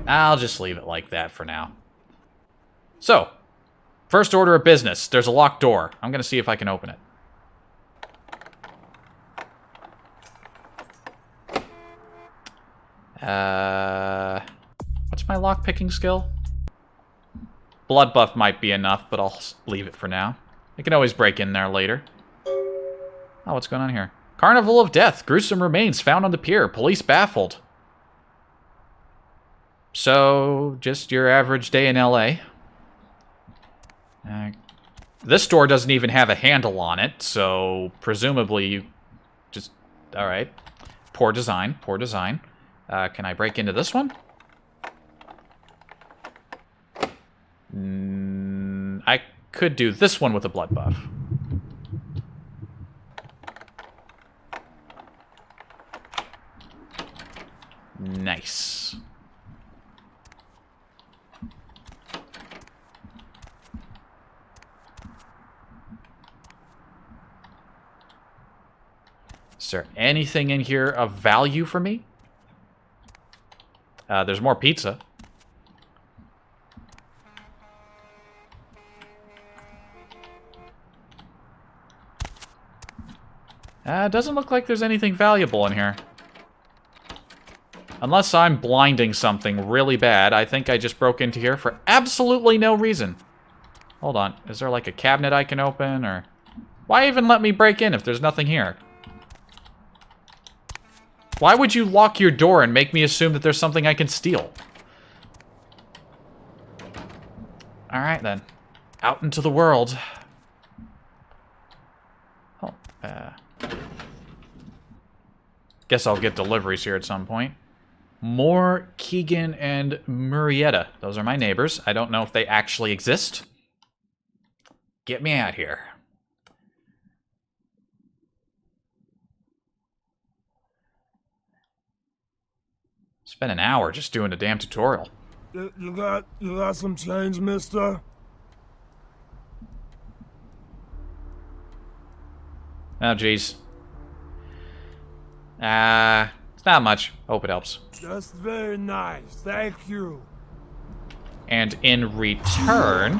I'll just leave it like that for now. So, first order of business. There's a locked door. I'm going to see if I can open it. What's my lock-picking skill? Blood buff might be enough, but I'll leave it for now. I can always break in there later. Oh, what's going on here? Carnival of Death. Gruesome remains found on the pier. Police baffled. So, just your average day in LA. This door doesn't even have a handle on it, so presumably you just... Alright. Poor design. Poor design. Can I break into this one? I could do this one with a blood buff. Nice. Is there anything in here of value for me? There's more pizza. Doesn't look like there's anything valuable in here. Unless I'm blinding something really bad. I think I just broke into here for absolutely no reason. Hold on. Is there like a cabinet I can open, or... Why even let me break in if there's nothing here? Why would you lock your door and make me assume that there's something I can steal? Alright then. Out into the world. Oh, guess I'll get deliveries here at some point. More Keegan and Murrieta. Those are my neighbors. I don't know if they actually exist. Get me out here. Spent an hour just doing a damn tutorial. You got some change, mister? Oh, jeez. It's not much. Hope it helps. That's very nice. Thank you. And in return,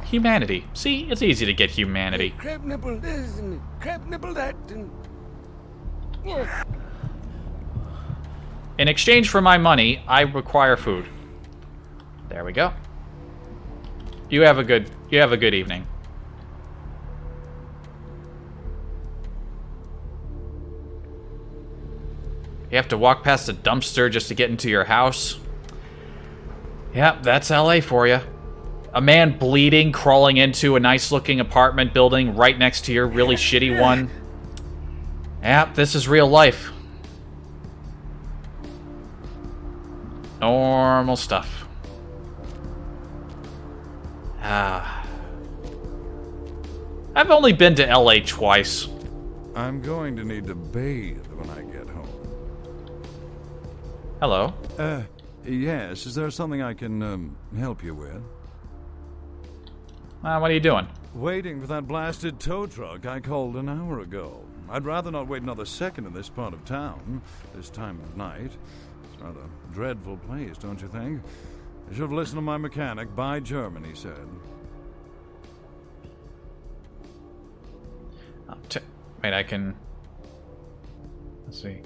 humanity. See, it's easy to get humanity. Crab nibble this and crab nibble that and... Yeah. In exchange for my money, I require food. There we go. You have a good evening. You have to walk past a dumpster just to get into your house. Yep, that's LA for you. A man bleeding, crawling into a nice-looking apartment building right next to your really shitty one. Yep, this is real life. Normal stuff. I've only been to LA twice. I'm going to need to bathe when I get home. Hello. Yes, is there something I can, help you with? What are you doing? Waiting for that blasted tow truck I called an hour ago. I'd rather not wait another second in this part of town, this time of night. It's rather a dreadful place, don't you think? I should have listened to my mechanic. Buy German, he said. Wait, I can... Let's see.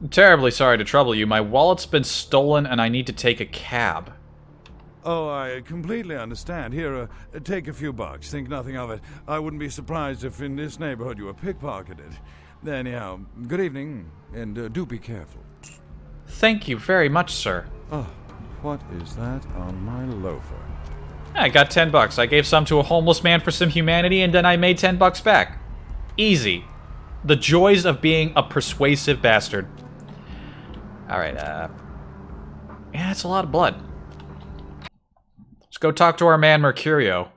I'm terribly sorry to trouble you. My wallet's been stolen and I need to take a cab. Oh, I completely understand. Here, take a few bucks. Think nothing of it. I wouldn't be surprised if in this neighborhood you were pickpocketed. Anyhow, good evening, and do be careful. Thank you very much, sir. Oh, what is that on my loafer? I got 10 bucks. I gave some to a homeless man for some humanity, and then I made 10 bucks back. Easy. The joys of being a persuasive bastard. Alright, yeah, it's a lot of blood. Let's go talk to our man Mercurio.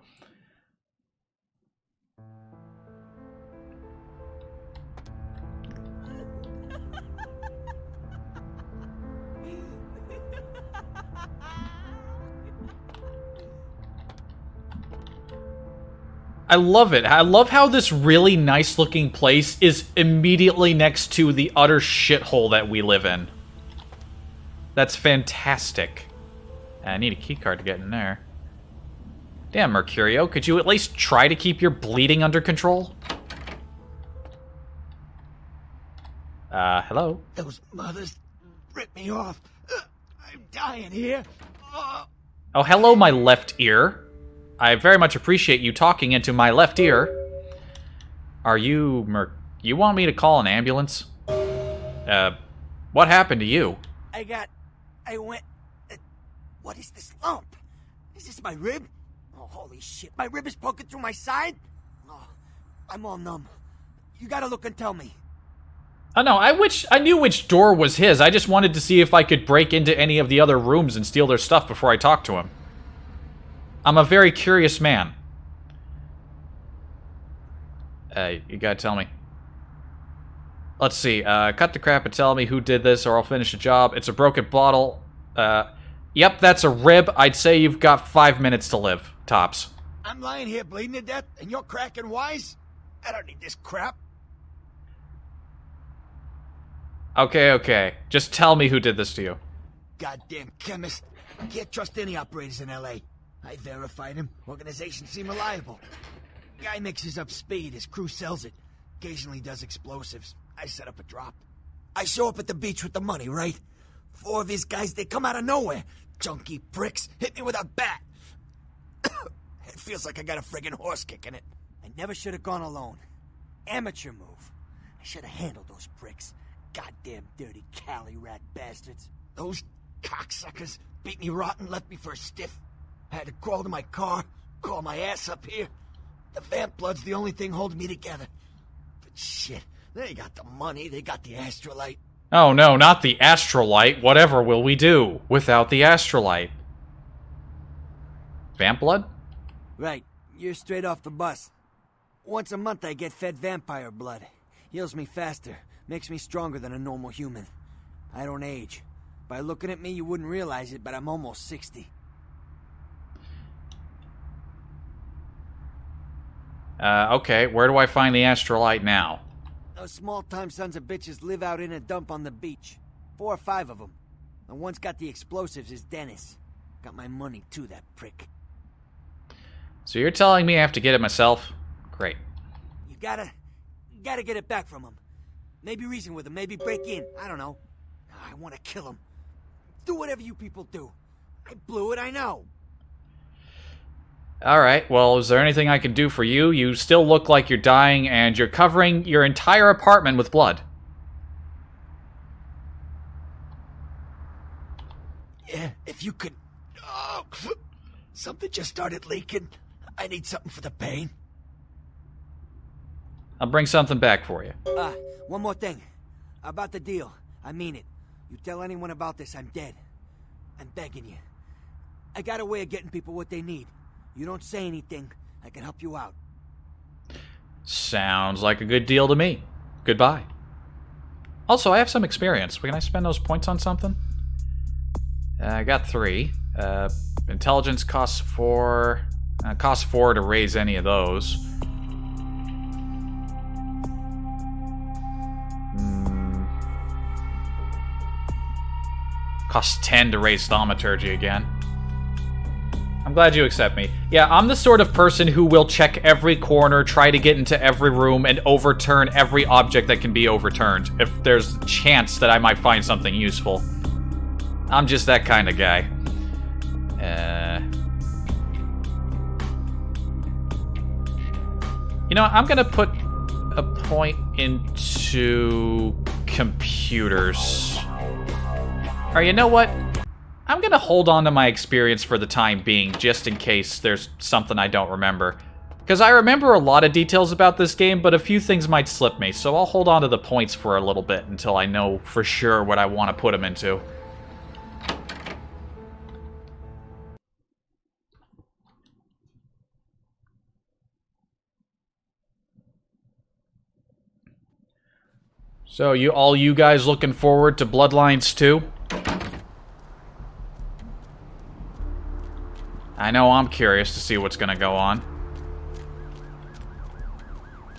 I love it. I love how this really nice looking place is immediately next to the utter shithole that we live in. That's fantastic. I need a keycard to get in there. Damn, Mercurio, could you at least try to keep your bleeding under control? Hello? Those mothers ripped me off. I'm dying here. Oh, hello, my left ear. I very much appreciate you talking into my left ear. Are you you want me to call an ambulance? What happened to you? What is this lump? Is this my rib? Oh, holy shit, my rib is poking through my side? Oh, I'm all numb. You gotta look and tell me. Oh no, I knew which door was his. I just wanted to see if I could break into any of the other rooms and steal their stuff before I talked to him. I'm a very curious man. You gotta tell me. Let's see, cut the crap and tell me who did this or I'll finish the job. It's a broken bottle. Yep, that's a rib. I'd say you've got 5 minutes to live, tops. I'm lying here bleeding to death and you're cracking wise? I don't need this crap. Okay. Just tell me who did this to you. Goddamn chemist. Can't trust any operators in LA. I verified him. Organization seem reliable. Guy mixes up speed. His crew sells it. Occasionally does explosives. I set up a drop. I show up at the beach with the money, right? 4 of his guys, they come out of nowhere. Junky pricks hit me with a bat. It feels like I got a friggin' horse kick in it. I never should have gone alone. Amateur move. I should have handled those pricks. Goddamn dirty Cali rat bastards. Those cocksuckers beat me rotten, left me for a stiff. I had to crawl to my car, crawl my ass up here. The vamp blood's the only thing holding me together. But shit, they got the money, they got the astrolite. Oh no, not the astrolite. Whatever will we do without the astrolite? Vamp blood? Right, you're straight off the bus. Once a month I get fed vampire blood. Heals me faster, makes me stronger than a normal human. I don't age. By looking at me, you wouldn't realize it, but I'm almost 60. Okay, where do I find the Astrolite now? Those small-time sons of bitches live out in a dump on the beach. 4 or 5 of them. And one's got the explosives is Dennis. Got my money too, that prick. So you're telling me I have to get it myself? Great. You gotta get it back from him. Maybe reason with him, maybe break in. I don't know. I want to kill him. Do whatever you people do. I blew it, I know. Alright, well, is there anything I can do for you? You still look like you're dying, and you're covering your entire apartment with blood. Yeah, if you could... Oh, something just started leaking. I need something for the pain. I'll bring something back for you. One more thing. About the deal. I mean it. You tell anyone about this, I'm dead. I'm begging you. I got a way of getting people what they need. You don't say anything, I can help you out. Sounds like a good deal to me. Goodbye. Also, I have some experience. Can I spend those points on something? I got 3. Intelligence costs 4. Costs 4 to raise any of those. Costs 10 to raise thaumaturgy again. I'm glad you accept me. Yeah, I'm the sort of person who will check every corner, try to get into every room, and overturn every object that can be overturned, if there's a chance that I might find something useful. I'm just that kind of guy. You know, I'm gonna put a point into computers. Alright, you know what? I'm gonna hold on to my experience for the time being, just in case there's something I don't remember. Because I remember a lot of details about this game, but a few things might slip me, so I'll hold on to the points for a little bit until I know for sure what I want to put them into. So, all you guys looking forward to Bloodlines 2? I know I'm curious to see what's gonna go on.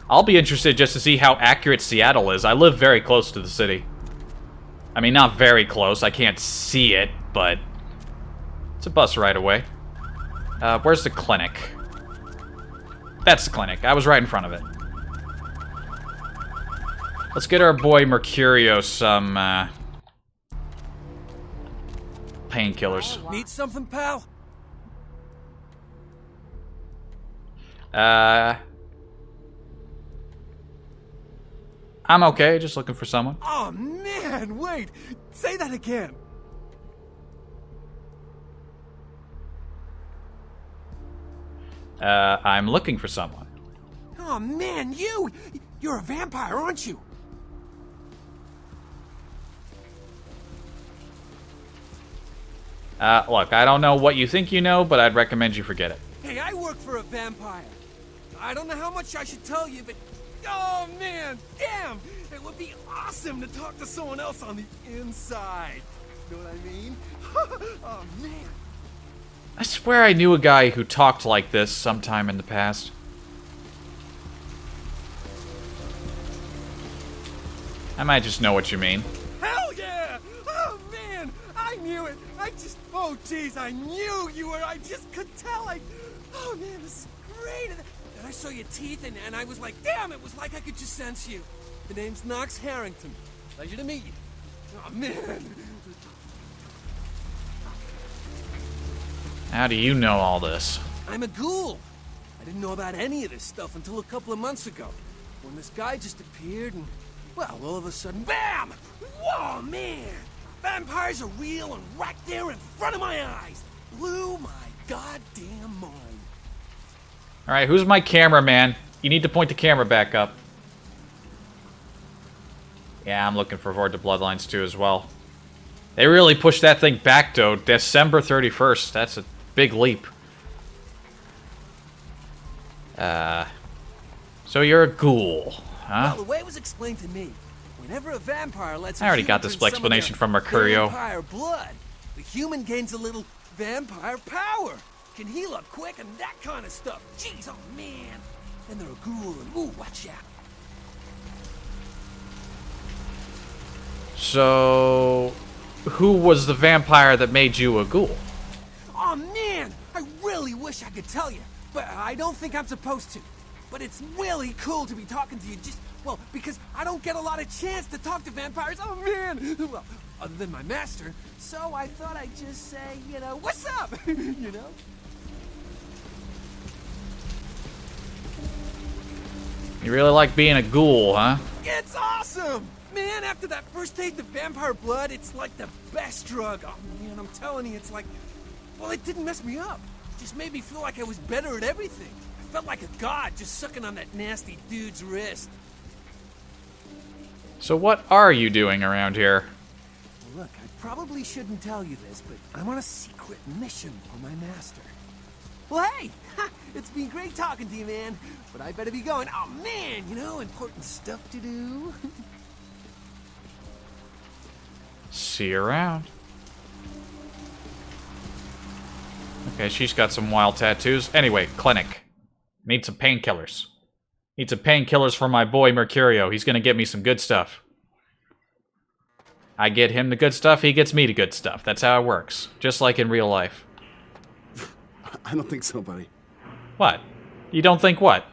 I'll be interested just to see how accurate Seattle is. I live very close to the city. I mean, not very close. I can't see it, but it's a bus ride away. Where's the clinic? That's the clinic. I was right in front of it. Let's get our boy Mercurio some painkillers. Need something, pal? I'm okay, just looking for someone. Oh man, wait! Say that again! I'm looking for someone. Oh man, you're a vampire, aren't you? Look, I don't know what you think you know, but I'd recommend you forget it. Hey, I work for a vampire. I don't know how much I should tell you, but... Oh, man! Damn! It would be awesome to talk to someone else on the inside. Know what I mean? Oh, man! I swear I knew a guy who talked like this sometime in the past. I might just know what you mean. Hell yeah! Oh, man! I knew it! Oh, jeez, I knew you were... I just could tell, Oh, man, this is great! And I saw your teeth, and I was like, damn, it was like I could just sense you. The name's Knox Harrington. Pleasure to meet you. Oh, man! How do you know all this? I'm a ghoul. I didn't know about any of this stuff until a couple of months ago. When this guy just appeared and, well, all of a sudden, BAM! Whoa, man! Vampires are real and right there in front of my eyes. Blew my goddamn mind. Alright, who's my cameraman? You need to point the camera back up. Yeah, I'm looking forward to Bloodlines 2 as well. They really pushed that thing back, though. December 31st. That's a big leap. So you're a ghoul, huh? Well, the way it was explained to me, Whenever a vampire lets I already a got human this drink some of their explanation from Mercurio. vampire blood, the human gains a little vampire power, can heal up quick and that kind of stuff. Jeez, oh man. And they're a ghoul and ooh, watch out. So, who was the vampire that made you a ghoul? Oh man, I really wish I could tell you, but I don't think I'm supposed to. But it's really cool to be talking to you just, well, because I don't get a lot of chance to talk to vampires. Oh man, well, other than my master. So I thought I'd just say, you know, what's up? You know? You really like being a ghoul, huh? It's awesome! Man, after that first taste of vampire blood, it's like the best drug. Oh man, I'm telling you, it's like, well, it didn't mess me up. It just made me feel like I was better at everything. I felt like a god just sucking on that nasty dude's wrist. So what are you doing around here? Well, look, I probably shouldn't tell you this, but I'm on a secret mission for my master. Well, hey, it's been great talking to you, man. But I better be going. Oh man, you know, important stuff to do. See you around. Okay, she's got some wild tattoos. Anyway, clinic. Need some painkillers. Need some painkillers for my boy Mercurio. He's gonna get me some good stuff. I get him the good stuff, he gets me the good stuff. That's how it works. Just like in real life. I don't think so, buddy. What? You don't think what?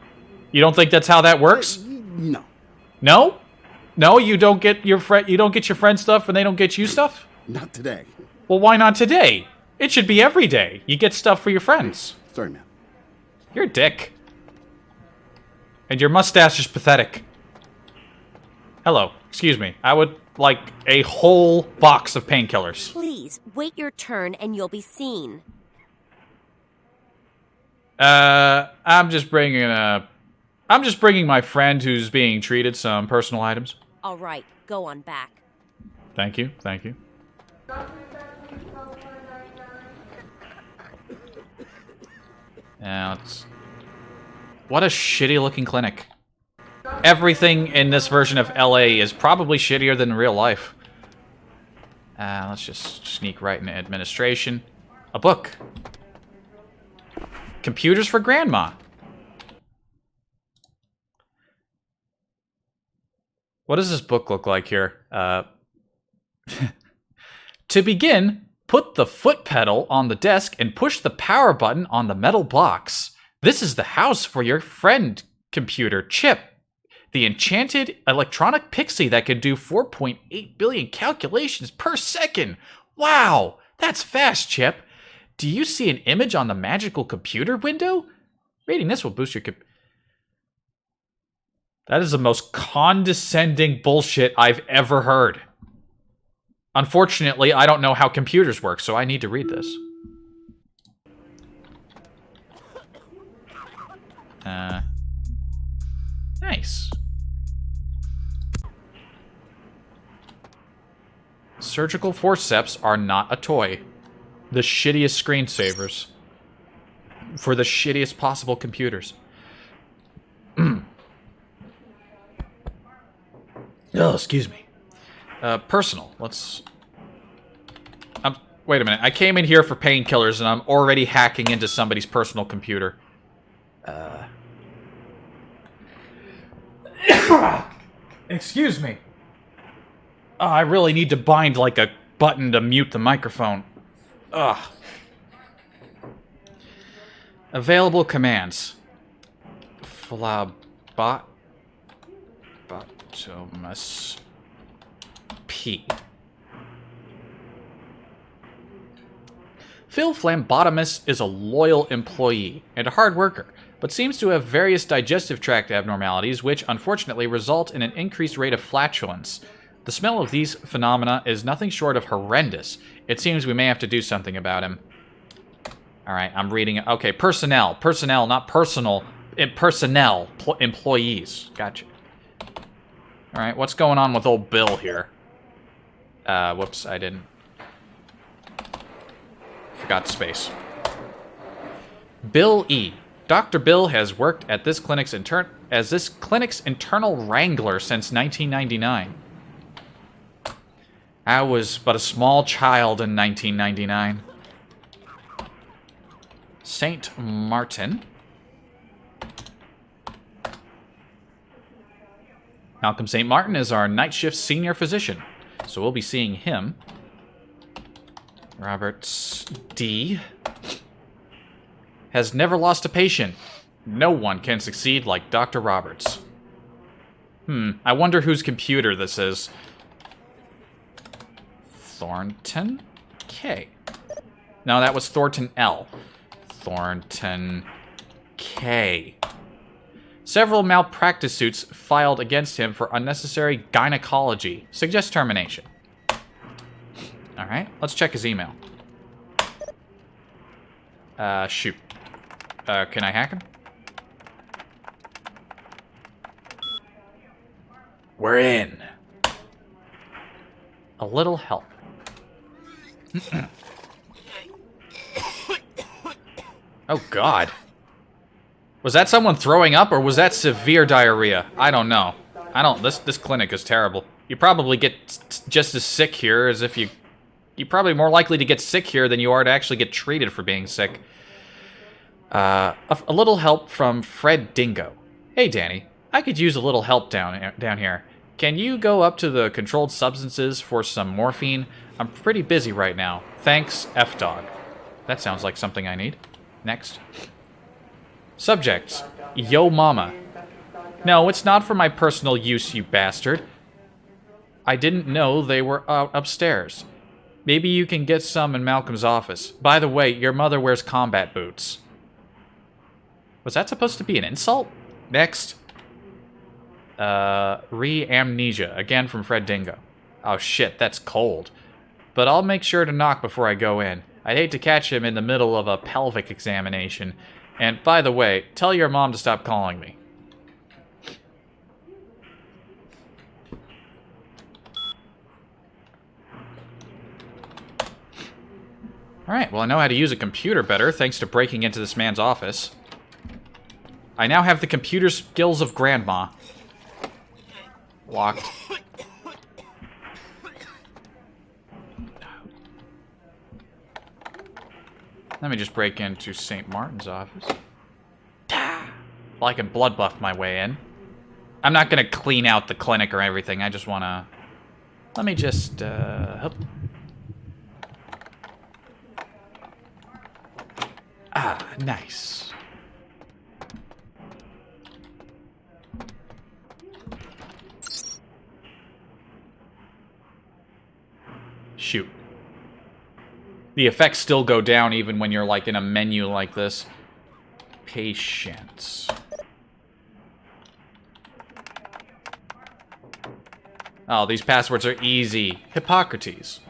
You don't think that's how that works? No. No? No, you don't get your friend stuff and they don't get you stuff? Not today. Well, why not today? It should be every day. You get stuff for your friends. Sorry, man. You're a dick. And your mustache is pathetic. Hello, excuse me. I would like a whole box of painkillers. Please, wait your turn and you'll be seen. I'm just bringing my friend who's being treated some personal items. All right, go on back. Thank you, thank you. Now, what a shitty looking clinic. Everything in this version of LA is probably shittier than real life. Let's just sneak right into administration. A book. Computers for Grandma. What does this book look like here? To begin, put the foot pedal on the desk and push the power button on the metal box. This is the house for your friend computer, Chip. The enchanted electronic pixie that can do 4.8 billion calculations per second. Wow, that's fast, Chip. Do you see an image on the magical computer window? Reading this will boost your That is the most condescending bullshit I've ever heard. Unfortunately, I don't know how computers work, so I need to read this. Nice. Surgical forceps are not a toy. The shittiest screensavers. For the shittiest possible computers. Oh, excuse me. Personal. Let's... wait a minute. I came in here for painkillers and I'm already hacking into somebody's personal computer. Excuse me. Oh, I really need to bind like a button to mute the microphone. Ugh. Available commands. Phlebotomous P. Phil Phlebotomous is a loyal employee and a hard worker, but seems to have various digestive tract abnormalities which unfortunately result in an increased rate of flatulence. The smell of these phenomena is nothing short of horrendous. It seems we may have to do something about him. Alright, I'm reading it. Okay, personnel. Personnel, not personal. Personnel. Employees. Gotcha. Alright, what's going on with old Bill here? Whoops, I didn't. Forgot space. Bill E. Dr. Bill has worked at this clinic's internal wrangler since 1999. I was but a small child in 1999. St. Martin. Malcolm St. Martin is our night shift senior physician, so we'll be seeing him. Roberts D. Has never lost a patient. No one can succeed like Dr. Roberts. I wonder whose computer this is. Thornton K. No, that was Thornton L. Thornton K. Several malpractice suits filed against him for unnecessary gynecology. Suggest termination. Alright, let's check his email. Shoot. Can I hack him? We're in. A little help. Oh, God. Was that someone throwing up, or was that severe diarrhea? I don't know. This clinic is terrible. You probably get just as sick here as if you're probably more likely to get sick here than you are to actually get treated for being sick. A little help from Fred Dingo. Hey, Danny. I could use a little help down here. Can you go up to the controlled substances for some morphine? I'm pretty busy right now. Thanks, F-Dog. That sounds like something I need. Next. Subjects. Yo mama. No, it's not for my personal use, you bastard. I didn't know they were out upstairs. Maybe you can get some in Malcolm's office. By the way, your mother wears combat boots. Was that supposed to be an insult? Next. Re-amnesia. Again from Fred Dingo. Oh shit, that's cold. But I'll make sure to knock before I go in. I'd hate to catch him in the middle of a pelvic examination. And by the way, tell your mom to stop calling me. Alright, well I know how to use a computer better thanks to breaking into this man's office. I now have the computer skills of Grandma. Locked. Let me just break into St. Martin's office. Well, I can blood buff my way in. I'm not gonna clean out the clinic or everything. I just wanna... Let me just, Ah, nice. Shoot. The effects still go down even when you're like in a menu like this. Patience. Oh, these passwords are easy. Hippocrates.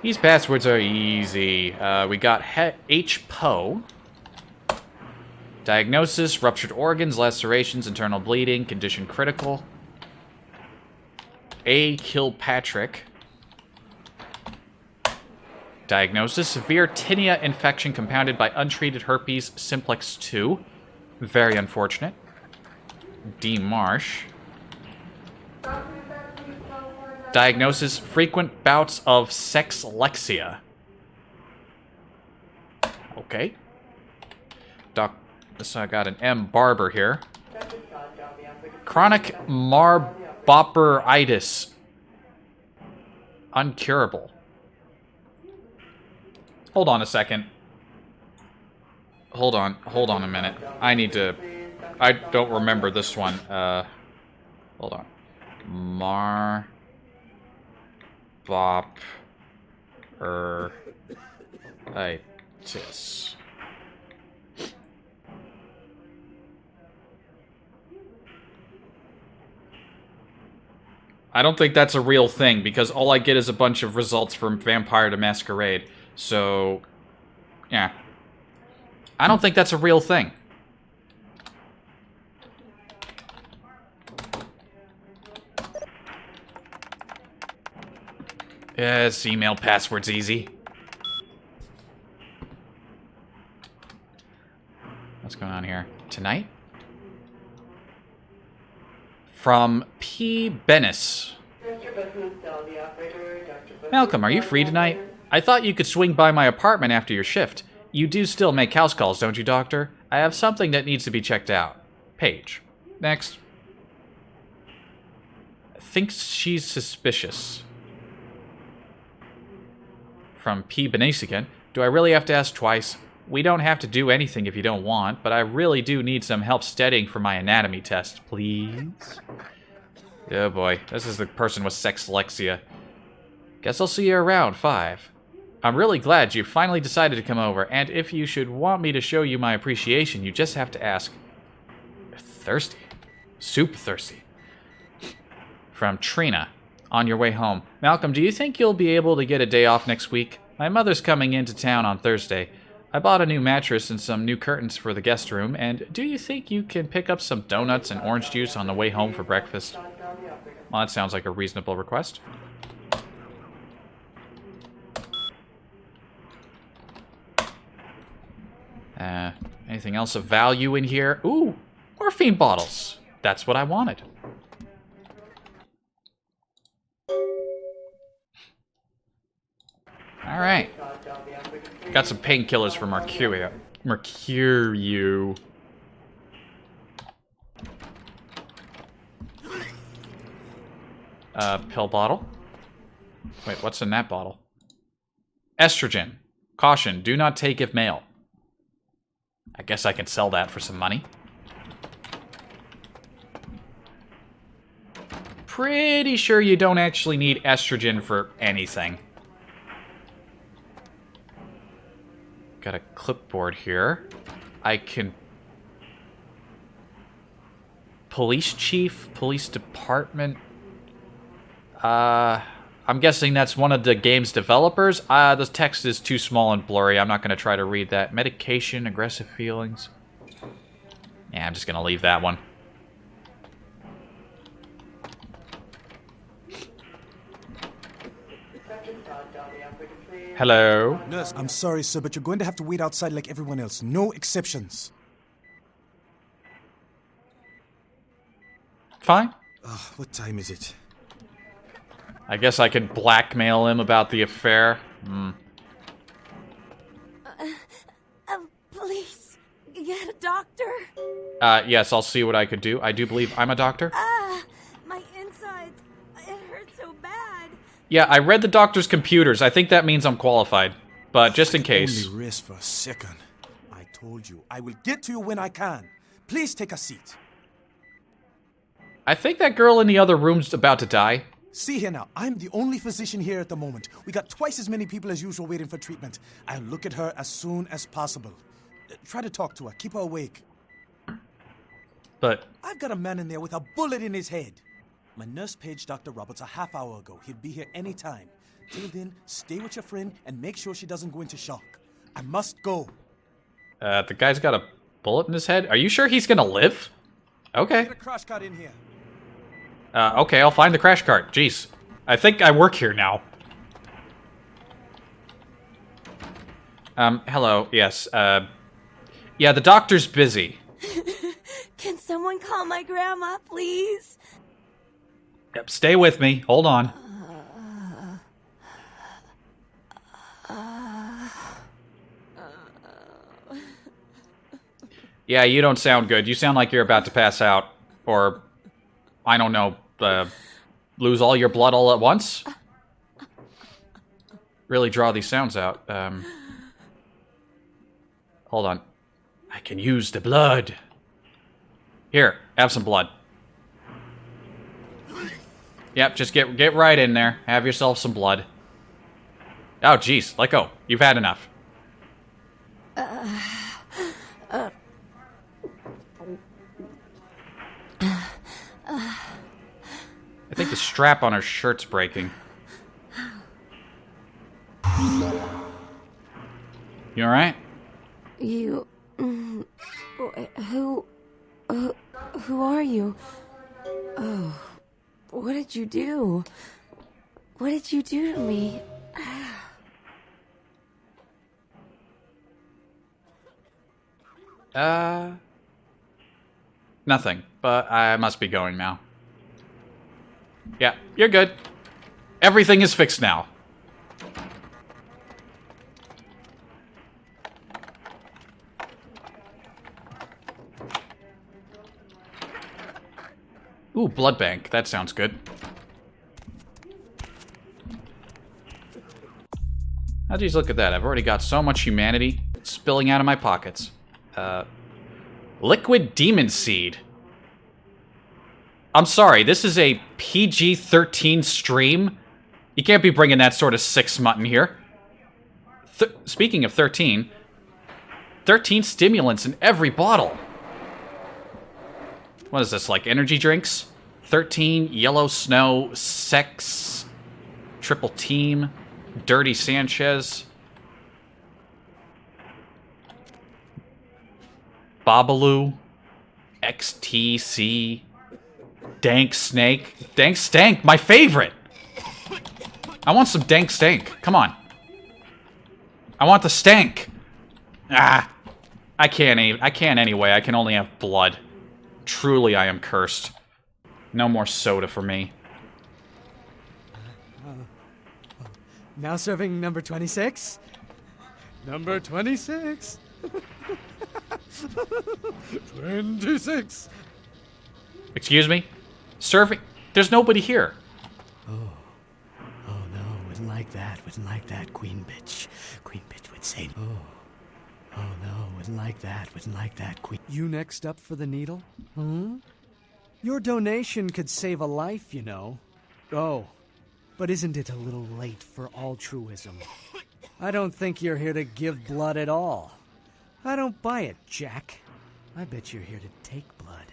These passwords are easy. We got H. Poe. Diagnosis, ruptured organs, lacerations, internal bleeding, condition critical. A. Kilpatrick. Diagnosis, severe tinea infection compounded by untreated herpes simplex 2. Very unfortunate. D. Marsh. Diagnosis, frequent bouts of sexlexia. Okay. So I got an M. Barber here. Chronic marboperitis. Uncurable. Hold on a second. Hold on a minute. I don't remember this one. Hold on. Marboperitis. I don't think that's a real thing, because all I get is a bunch of results from Vampire to Masquerade. So, yeah. I don't think that's a real thing. Yes, email password's easy. What's going on here? Tonight? From P. Bennis. Malcolm, are you free tonight? I thought you could swing by my apartment after your shift. You do still make house calls, don't you, Doctor? I have something that needs to be checked out. Paige. Next. Thinks she's suspicious. From P. Benasican. Do I really have to ask twice? We don't have to do anything if you don't want, but I really do need some help studying for my anatomy test, please. Oh boy, this is the person with sexlexia. Guess I'll see you around 5. I'm really glad you finally decided to come over, and if you should want me to show you my appreciation, you just have to ask. Thirsty. Super thirsty. From Trina. On your way home. Malcolm, do you think you'll be able to get a day off next week? My mother's coming into town on Thursday. I bought a new mattress and some new curtains for the guest room, and do you think you can pick up some donuts and orange juice on the way home for breakfast? Well, that sounds like a reasonable request. Anything else of value in here? Ooh, morphine bottles. That's what I wanted. All right. Got some painkillers for Mercurio. Pill bottle. Wait, what's in that bottle? Estrogen. Caution, do not take if male. I guess I can sell that for some money. Pretty sure you don't actually need estrogen for anything. Got a clipboard here. I can... Police chief, police department. I'm guessing that's one of the game's developers. The text is too small and blurry. I'm not going to try to read that. Medication, aggressive feelings. Yeah, I'm just going to leave that one. Hello? Nurse, I'm sorry, sir, but you're going to have to wait outside like everyone else. No exceptions. Fine. What time is it? I guess I can blackmail him about the affair. Please, get a doctor. Yes, I'll see what I could do. I do believe I'm a doctor. My insides, it hurts so bad. Yeah, I read the doctor's computers. I think that means I'm qualified. But just in case. Only rest for a second. I told you, I will get to you when I can. Please take a seat. I think that girl in the other room's about to die. See here now, I'm the only physician here at the moment. We got twice as many people as usual waiting for treatment. I'll look at her as soon as possible. Try to talk to her, keep her awake. But... I've got a man in there with a bullet in his head. My nurse paged Dr. Roberts a half hour ago. He'll be here any time. Till then, stay with your friend and make sure she doesn't go into shock. I must go. The guy's got a bullet in his head? Are you sure he's gonna live? Okay. Get a crash cart in here. Okay, I'll find the crash cart. Jeez. I think I work here now. Hello, yes, yeah, the doctor's busy. Can someone call my grandma, please? Yep, stay with me. Hold on. Yeah, you don't sound good. You sound like you're about to pass out. Or, I don't know, lose all your blood all at once? Really draw these sounds out. Hold on. I can use the blood. Here, have some blood. Yep, just get right in there. Have yourself some blood. Oh, jeez, let go. You've had enough. I think the strap on her shirt's breaking. You alright? You... Who are you? Oh, what did you do? What did you do to me? Nothing, but I must be going now. Yeah, you're good. Everything is fixed now. Ooh, blood bank. That sounds good. Oh, geez, look at that. I've already got so much humanity spilling out of my pockets. Liquid demon seed. I'm sorry, this is a PG-13 stream? You can't be bringing that sort of sick smut in here. Speaking of 13, 13 stimulants in every bottle. What is this, like energy drinks? 13, Yellow Snow, Sex, Triple Team, Dirty Sanchez, Babalu, XTC, Dank Snake. Dank Stank, my favorite! I want some Dank Stank, come on. I want the stank. Ah, I can't anyway, I can only have blood. Truly, I am cursed. No more soda for me. Now serving number 26? Number 26. 26. Excuse me? Serving? There's nobody here. Oh no, wouldn't like that, queen bitch. Queen bitch would say, oh no, wouldn't like that, queen. You next up for the needle? Your donation could save a life, you know. Oh, but isn't it a little late for altruism? I don't think you're here to give blood at all. I don't buy it, Jack. I bet you're here to take blood.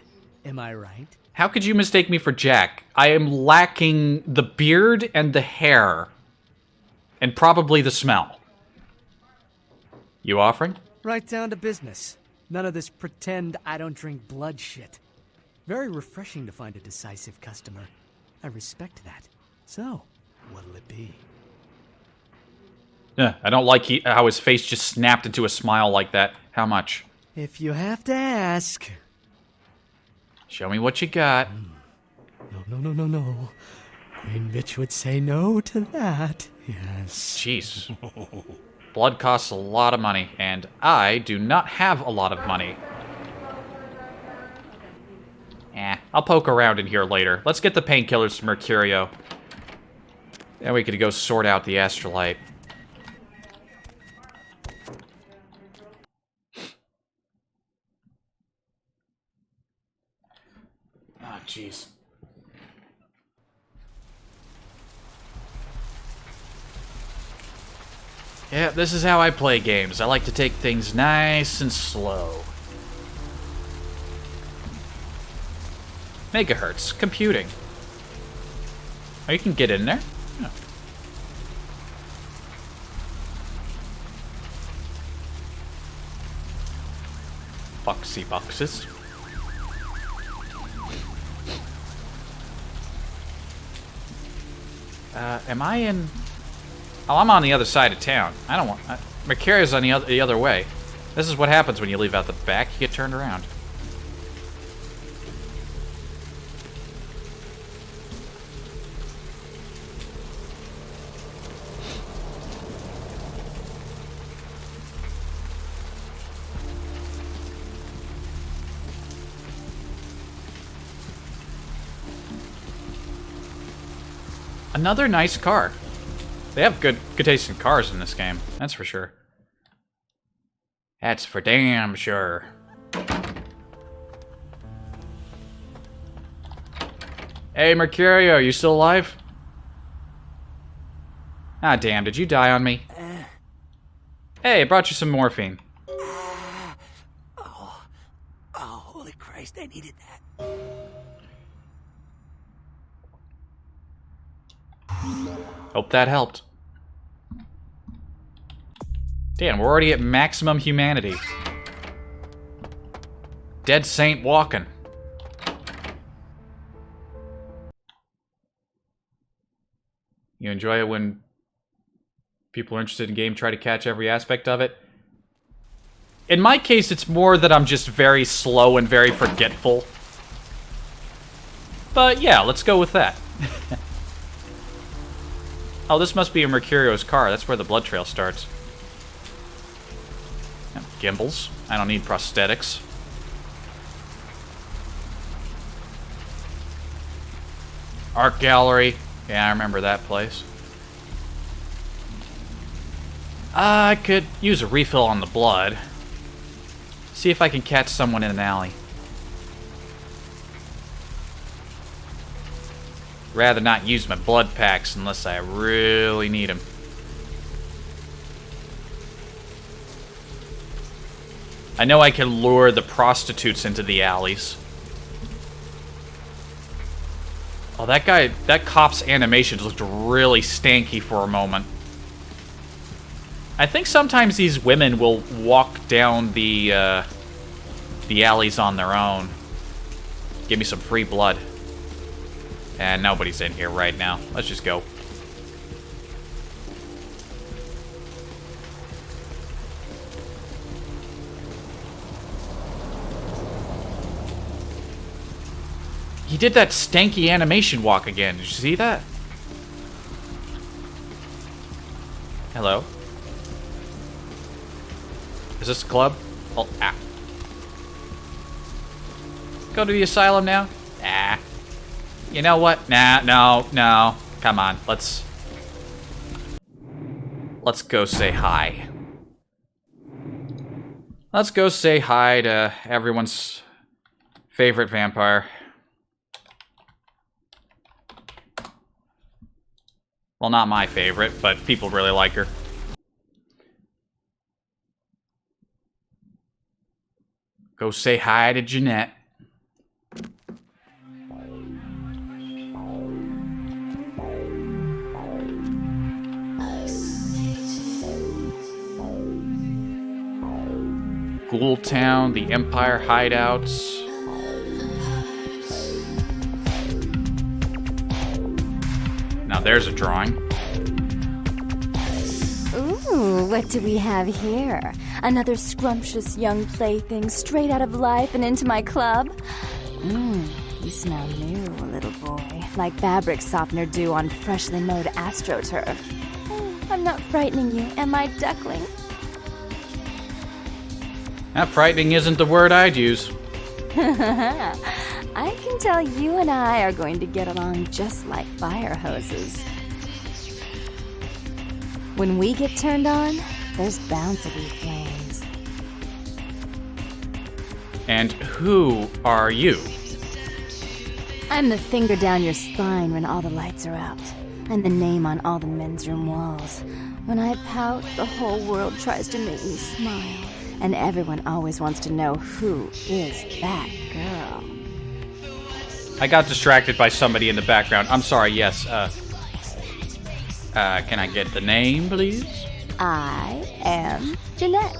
Am I right? How could you mistake me for Jack? I am lacking the beard and the hair. And probably the smell. You offering? Right down to business. None of this pretend I don't drink blood shit. Very refreshing to find a decisive customer. I respect that. So, what'll it be? Yeah, I don't like how his face just snapped into a smile like that. How much? If you have to ask. Show me what you got. No. Queen bitch would say no to that. Yes. Jeez. Blood costs a lot of money, and I do not have a lot of money. I'll poke around in here later. Let's get the painkillers to Mercurio. Then we could go sort out the astrolite. Ah, jeez. Yeah, this is how I play games. I like to take things nice and slow. Megahertz, computing. Oh, you can get in there? Oh. Foxy boxes. Am I in... Oh, I'm on the other side of town. I don't want... Mercurio's on the other way. This is what happens when you leave out the back. You get turned around. Another nice car. They have good taste in cars in this game. That's for sure. That's for damn sure. Hey, Mercurio, you still alive? Ah, damn, did you die on me? Hey, I brought you some morphine. Oh, holy Christ, I needed that. Hope that helped. Damn, we're already at maximum humanity. Dead Saint walking. You enjoy it when people are interested in game, try to catch every aspect of it? In my case, it's more that I'm just very slow and very forgetful. But yeah, let's go with that. Oh, this must be a Mercurio's car. That's where the blood trail starts. Yeah, gimbals. I don't need prosthetics. Art gallery. Yeah, I remember that place. I could use a refill on the blood. See if I can catch someone in an alley. Rather not use my blood packs unless I really need them. I know I can lure the prostitutes into the alleys. Oh, that cop's animations looked really stanky for a moment. I think sometimes these women will walk down the alleys on their own. Give me some free blood. And nobody's in here right now. Let's just go. He did that stanky animation walk again. Did you see that? Hello? Is this a club? Oh, ah. Go to the asylum now? Ah. You know what? Nah, no. Come on, let's go say hi. Let's go say hi to everyone's favorite vampire. Well, not my favorite, but people really like her. Go say hi to Jeanette. Ghoul Town, the Empire hideouts. Now there's a drawing. Ooh, what do we have here? Another scrumptious young plaything straight out of life and into my club? You smell new, little boy. Like fabric softener dew on freshly mowed astroturf. I'm not frightening you, am I, duckling? That frightening isn't the word I'd use. I can tell you and I are going to get along just like fire hoses. When we get turned on, there's bound to be flames. And who are you? I'm the finger down your spine when all the lights are out, and the name on all the men's room walls. When I pout, the whole world tries to make me smile, and everyone always wants to know who is that girl. I got distracted by somebody in the background. I'm sorry, yes, can I get the name, please? I am Jeanette.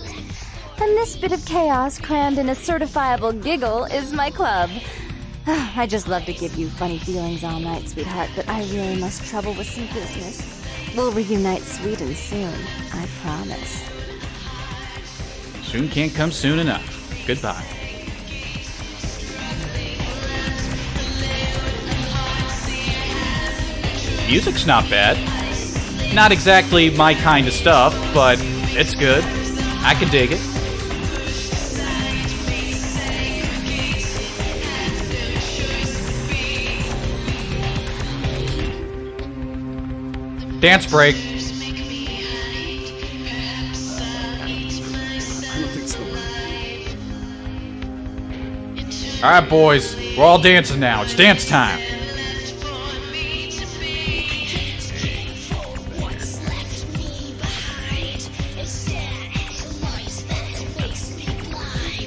And this bit of chaos crammed in a certifiable giggle is my club. I just love to give you funny feelings all night, sweetheart, but I really must trouble with some business. We'll reunite sweet and soon, I promise. Soon can't come soon enough. Goodbye. Music's not bad. Not exactly my kind of stuff, but it's good. I can dig it. Dance break. I don't think so. Alright, boys. We're all dancing now. It's dance time.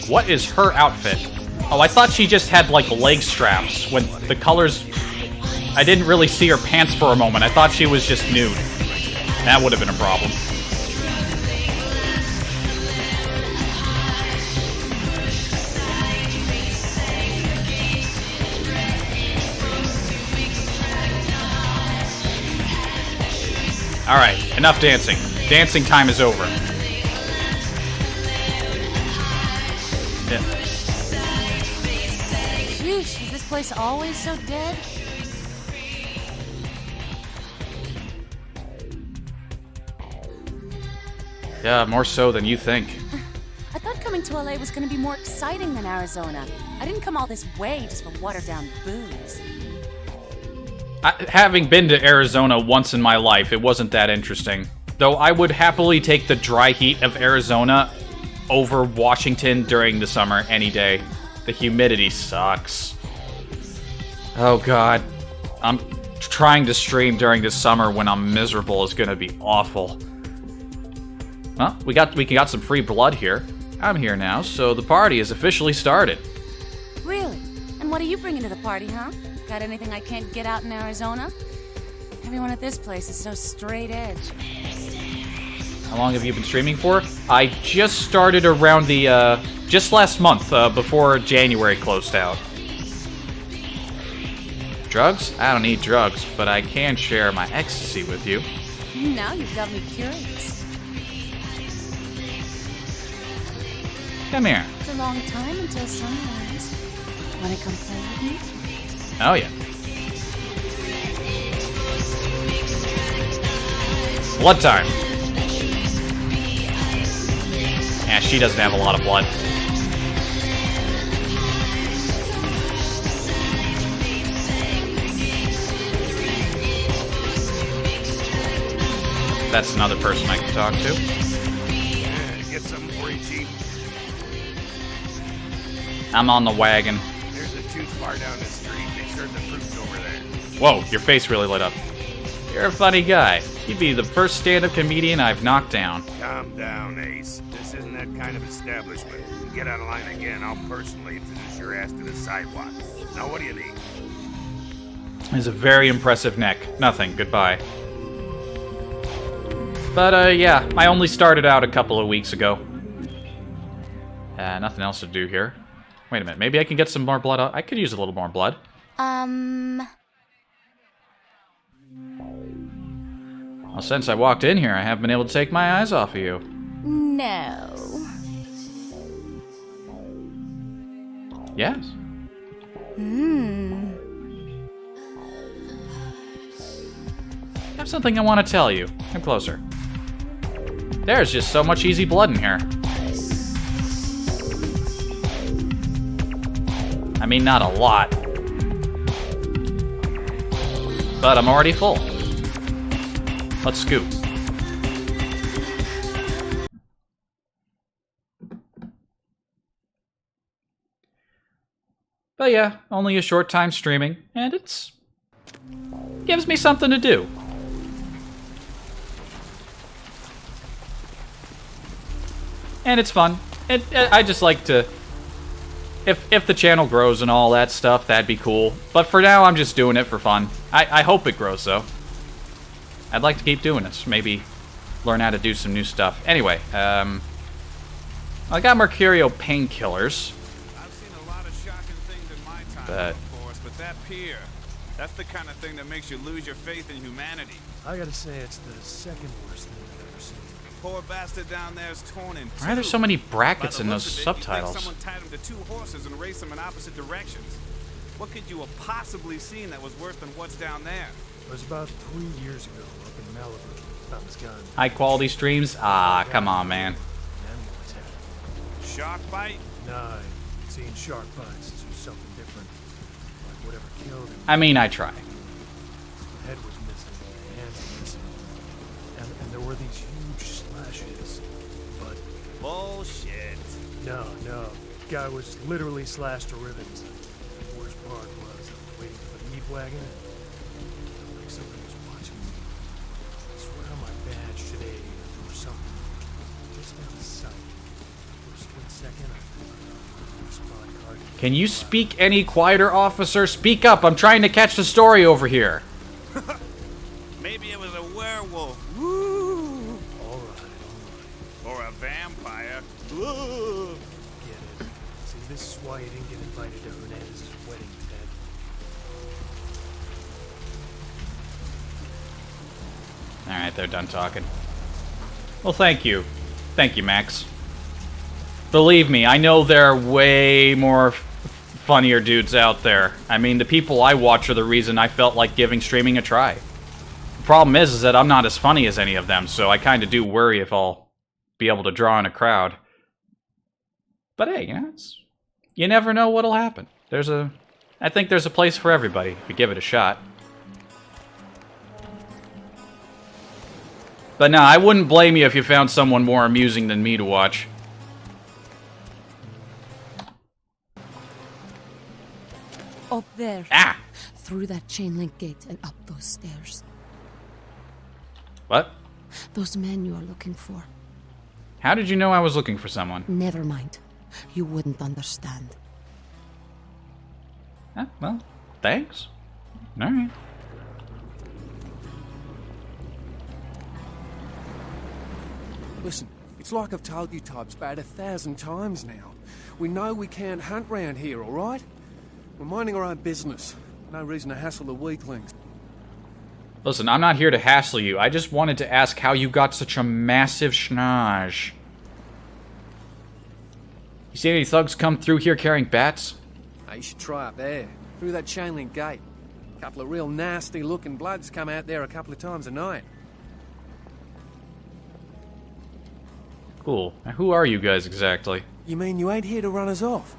What is her outfit? Oh, I thought she just had, like, leg straps. When the colors... I didn't really see her pants for a moment. I thought she was just nude. That would have been a problem. Alright, enough dancing. Dancing time is over. Yeah. Sheesh, is this place always so dead? Yeah, more so than you think. I thought coming to LA was going to be more exciting than Arizona. I didn't come all this way just for watered-down booze. Having been to Arizona once in my life, it wasn't that interesting. Though I would happily take the dry heat of Arizona over Washington during the summer any day. The humidity sucks. Oh god. I'm trying to stream during the summer when I'm miserable is gonna be awful. Well, we got some free blood here. I'm here now, so the party is officially started. Really? And what are you bringing to the party, huh? Got anything I can't get out in Arizona? Everyone at this place is so straight edge. How long have you been streaming for? I just started around the, just last month, before January closed out. Drugs? I don't need drugs, but I can share my ecstasy with you. Now you've got me curious. Come here. It's a long time until sunrise. Wanna come play with me? Oh, yeah. Blood time. Yeah, she doesn't have a lot of blood. That's another person I can talk to. Get something for you, Chief. I'm on the wagon. There's a tooth bar down the street. Make sure the fruit's over there. Whoa, your face really lit up. You're a funny guy. You'd be the first stand-up comedian I've knocked down. Calm down, Ace. This isn't that kind of establishment. You get out of line again, I'll personally introduce your ass to the sidewalk. Now, what do you need? It's a very impressive neck. Nothing. Goodbye. But, yeah, I only started out a couple of weeks ago. Nothing else to do here. Wait a minute, maybe I can get some more blood. I could use a little more blood. Well, since I walked in here, I haven't been able to take my eyes off of you. No. Yes. I have something I want to tell you. Come closer. There's just so much easy blood in here. I mean, not a lot. But I'm already full. Let's scoop. But yeah, only a short time streaming, and it's... gives me something to do. And it's fun. I just like to... If the channel grows and all that stuff, that'd be cool. But for now, I'm just doing it for fun. I hope it grows, though. I'd like to keep doing this. Maybe learn how to do some new stuff. Anyway, I got Mercurio painkillers. I've seen a lot of shocking things in my time, of course, but that pier, that's the kind of thing that makes you lose your faith in humanity. I gotta say, it's the second worst thing I've ever seen. Poor bastard down there is torn in two. Why are there so many brackets in those subtitles? Someone tied him to two horses and raced them in opposite directions. What could you have possibly seen that was worse than what's down there? It was about 3 years ago up in Malibu. Found this gun. High quality streams? Ah, come on, man. Shark bite? Nah, I've seen shark bites. This was something different. Like whatever killed him. I mean, I try. The head was missing, the hands were missing. And there were these huge slashes. But... bullshit. No. Guy was literally slashed to ribbons. The worst part was I was waiting for the meat wagon. Like somebody was watching me. I swear on my badge today, there was something just out of sight. For a split second, I squad car. Can you speak any quieter, officer? Speak up. I'm trying to catch the story over here. Maybe it was a werewolf. Woo! All right. Or a vampire. Get it. See, this is why you didn't get invited to Hernandez's wedding, Ted. Alright, they're done talking. Well, thank you. Thank you, Max. Believe me, I know there are way more funnier dudes out there. I mean, the people I watch are the reason I felt like giving streaming a try. The problem is that I'm not as funny as any of them, so I kind of do worry if I'll be able to draw in a crowd. But hey, you never know what'll happen. I think there's a place for everybody if you give it a shot. But no, I wouldn't blame you if you found someone more amusing than me to watch. Up there. Ah! Through that chain link gate and up those stairs. What? Those men you are looking for. How did you know I was looking for someone? Never mind. You wouldn't understand. Well, thanks. Alright. Listen, it's like I've told you types about 1,000 times now. We know we can't hunt round here, alright? We're minding our own business. No reason to hassle the weaklings. Listen, I'm not here to hassle you. I just wanted to ask how you got such a massive schnoz. You see any thugs come through here carrying bats? Hey, you should try up there, through that chain link gate. A couple of real nasty-looking bloods come out there a couple of times a night. Cool. Now, who are you guys exactly? You mean you ain't here to run us off?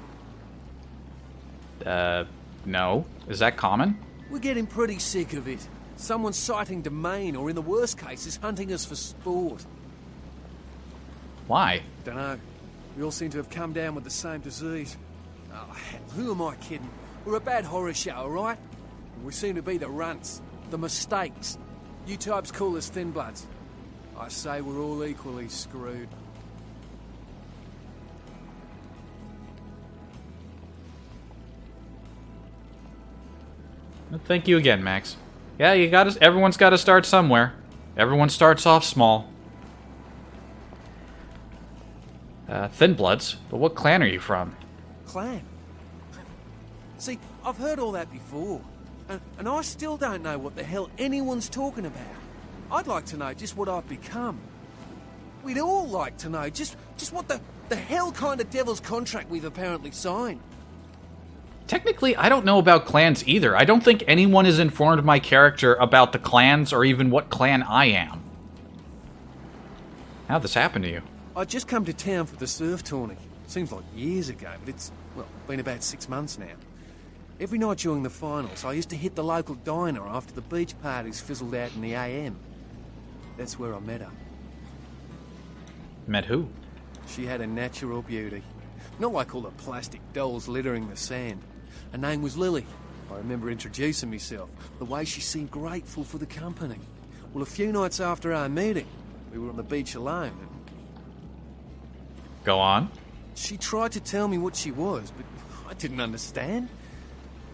No. Is that common? We're getting pretty sick of it. Someone citing domain, or in the worst cases, hunting us for sport. Why? Dunno. We all seem to have come down with the same disease. Oh, hell, who am I kidding? We're a bad horror show, alright? We seem to be the runts, the mistakes. You types call us thin bloods. I say we're all equally screwed. Well, thank you again, Max. Yeah, everyone's gotta start somewhere. Everyone starts off small. Thin Bloods? But what clan are you from? Clan? See, I've heard all that before. And I still don't know what the hell anyone's talking about. I'd like to know just what I've become. We'd all like to know just what the hell kind of devil's contract we've apparently signed. Technically, I don't know about clans either. I don't think anyone has informed my character about the clans or even what clan I am. How'd this happen to you? I'd just come to town for the surf tourney. Seems like years ago, but it's, well, been about 6 months now. Every night during the finals, I used to hit the local diner after the beach parties fizzled out in the AM. That's where I met her. Met who? She had a natural beauty. Not like all the plastic dolls littering the sand. Her name was Lily. I remember introducing myself, the way she seemed grateful for the company. Well, a few nights after our meeting, we were on the beach alone. And go on. She tried to tell me what she was, but I didn't understand.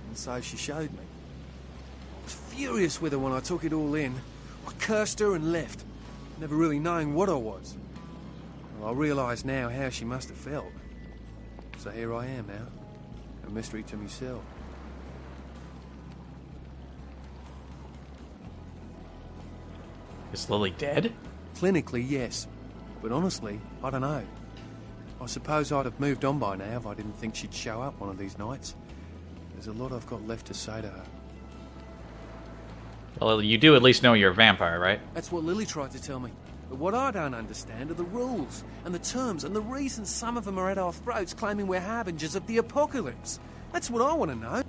And so she showed me. I was furious with her when I took it all in. I cursed her and left, never really knowing what I was. Well, I realise now how she must have felt. So here I am now, a mystery to myself. Is Lily dead? Clinically, yes. But honestly, I don't know. I suppose I'd have moved on by now if I didn't think she'd show up one of these nights. There's a lot I've got left to say to her. Well, you do at least know you're a vampire, right? That's what Lily tried to tell me. But what I don't understand are the rules, and the terms, and the reasons some of them are at our throats claiming we're harbingers of the apocalypse. That's what I want to know.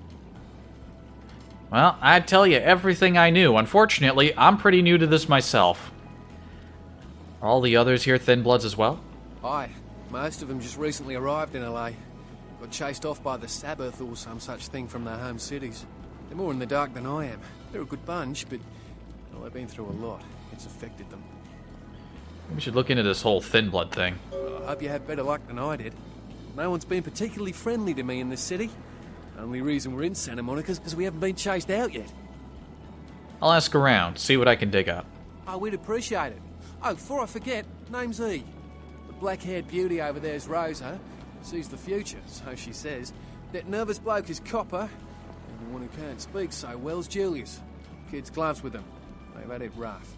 Well, I'd tell you everything I knew. Unfortunately, I'm pretty new to this myself. Are all the others here Thin Bloods as well? Aye. Most of them just recently arrived in LA. Got chased off by the Sabbath or some such thing from their home cities. They're more in the dark than I am. They're a good bunch, but well, they've been through a lot. It's affected them. We should look into this whole Thin Blood thing. Well, I hope you have better luck than I did. No one's been particularly friendly to me in this city. Only reason we're in Santa Monica is because we haven't been chased out yet. I'll ask around, see what I can dig up. Oh, we'd appreciate it. Oh, before I forget, name's E. The black-haired beauty over there's Rosa. Sees the future, so she says. That nervous bloke is Copper. And the one who can't speak so well's Julius. Kids' gloves with them. They've had it rough.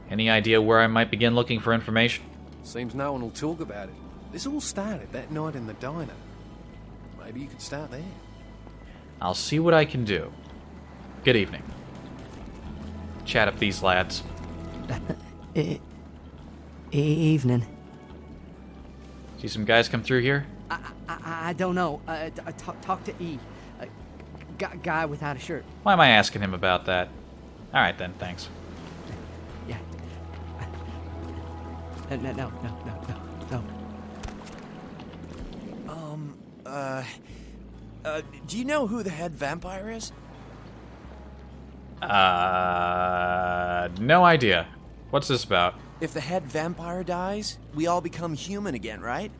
Any idea where I might begin looking for information? Seems no one will talk about it. This all started that night in the diner. Maybe you could start there. I'll see what I can do. Good evening. Chat up these lads. Evening. See some guys come through here? I don't know. Talk to E. Guy without a shirt. Why am I asking him about that? Alright then, thanks. Yeah. No. Do you know who the head vampire is? No idea. What's this about? If the head vampire dies, we all become human again, right?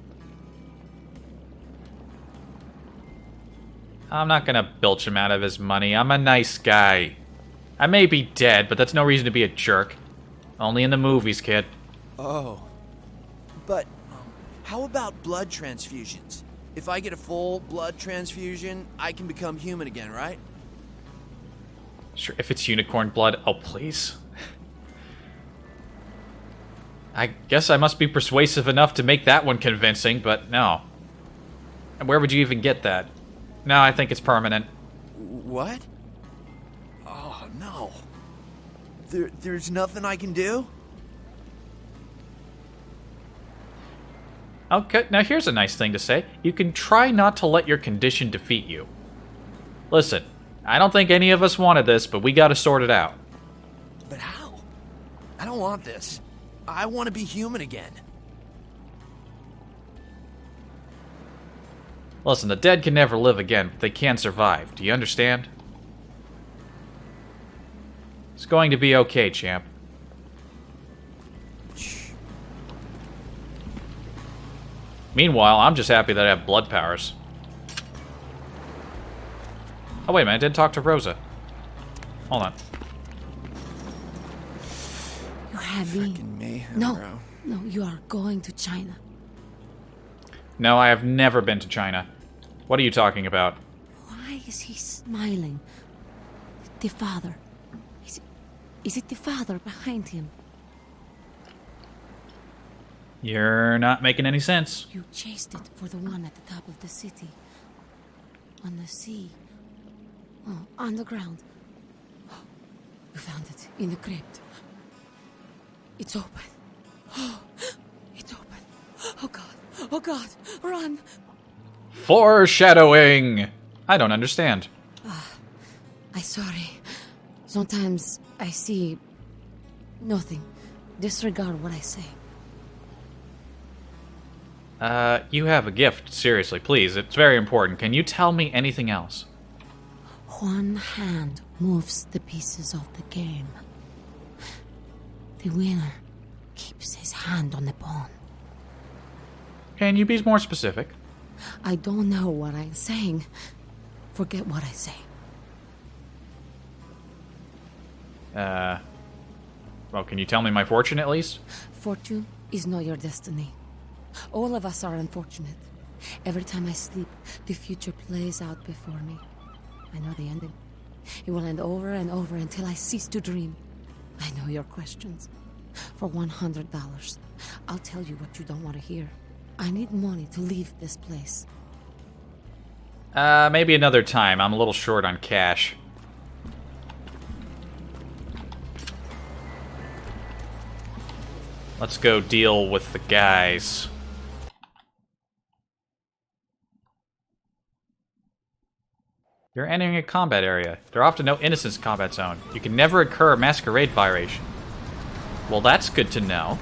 I'm not gonna bilch him out of his money. I'm a nice guy. I may be dead, but that's no reason to be a jerk. Only in the movies, kid. Oh. But how about blood transfusions? If I get a full blood transfusion, I can become human again, right? Sure, if it's unicorn blood, oh please. I guess I must be persuasive enough to make that one convincing, but no. And where would you even get that? No, I think it's permanent. What? Oh, no. There's nothing I can do? Okay, now here's a nice thing to say. You can try not to let your condition defeat you. Listen, I don't think any of us wanted this, but we gotta sort it out. But how? I don't want this. I want to be human again. Listen, the dead can never live again, but they can survive. Do you understand? It's going to be okay, champ. Meanwhile, I'm just happy that I have blood powers. Oh, wait a minute, I did talk to Rosa. Hold on. You have me. No, you are going to China. No, I have never been to China. What are you talking about? Why is he smiling? The father. Is it the father behind him? You're not making any sense. You chased it for the one at the top of the city. On the sea. Oh, on the ground. You found it in the crypt. It's open. Oh, it's open. Oh God. Oh God. Run. Foreshadowing! I don't understand. I'm sorry. Sometimes I see nothing. Disregard what I say. You have a gift. Seriously, please. It's very important. Can you tell me anything else? One hand moves the pieces of the game. The winner keeps his hand on the pawn. Can you be more specific? I don't know what I'm saying. Forget what I say. Well, can you tell me my fortune at least? Fortune is not your destiny. All of us are unfortunate. Every time I sleep, the future plays out before me. I know the ending. It will end over and over until I cease to dream. I know your questions. For $100, I'll tell you what you don't want to hear. I need money to leave this place. Maybe another time. I'm a little short on cash. Let's go deal with the guys. You're entering a combat area. There are often no innocence combat zone. You can never incur a Masquerade violation. Well, that's good to know.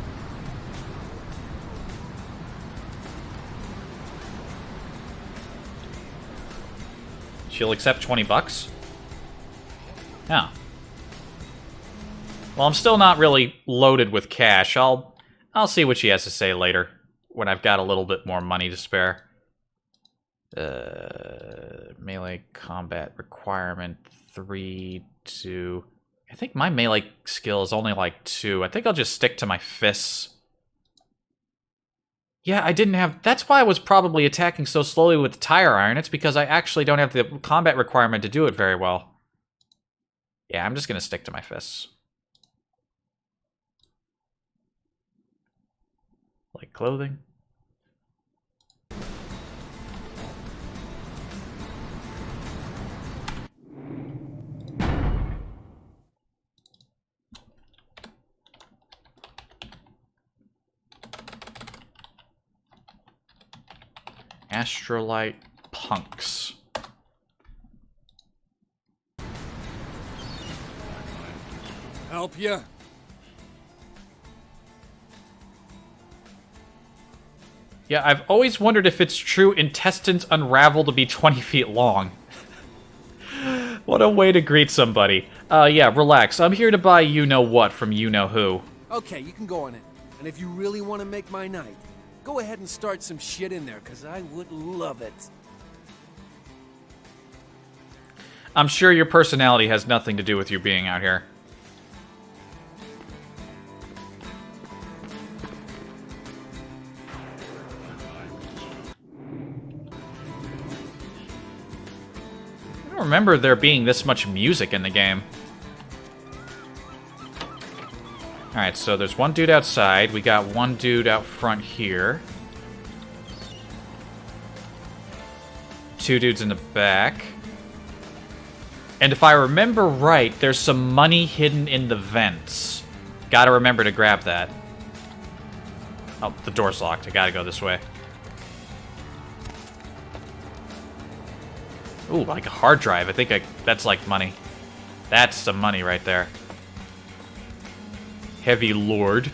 She'll accept 20 bucks? Yeah. Well, I'm still not really loaded with cash. I'll see what she has to say later, when I've got a little bit more money to spare. Melee combat requirement 3, 2. I think my melee skill is only like 2. I think I'll just stick to my fists. Yeah, I didn't have... That's why I was probably attacking so slowly with the tire iron. It's because I actually don't have the combat requirement to do it very well. Yeah, I'm just gonna stick to my fists. Like clothing. Astrolite punks. Help ya? Yeah, I've always wondered if it's true intestines unravel to be 20 feet long. What a way to greet somebody. Yeah, relax. I'm here to buy you-know-what from you-know-who. Okay, you can go on it. And if you really want to make my night, go ahead and start some shit in there, because I would love it. I'm sure your personality has nothing to do with you being out here. I don't remember there being this much music in the game. Alright, so there's one dude outside. We got one dude out front here. Two dudes in the back. And if I remember right, there's some money hidden in the vents. Gotta remember to grab that. Oh, the door's locked. I gotta go this way. Ooh, like a hard drive. I think that's like money. That's some money right there. Heavy Lord.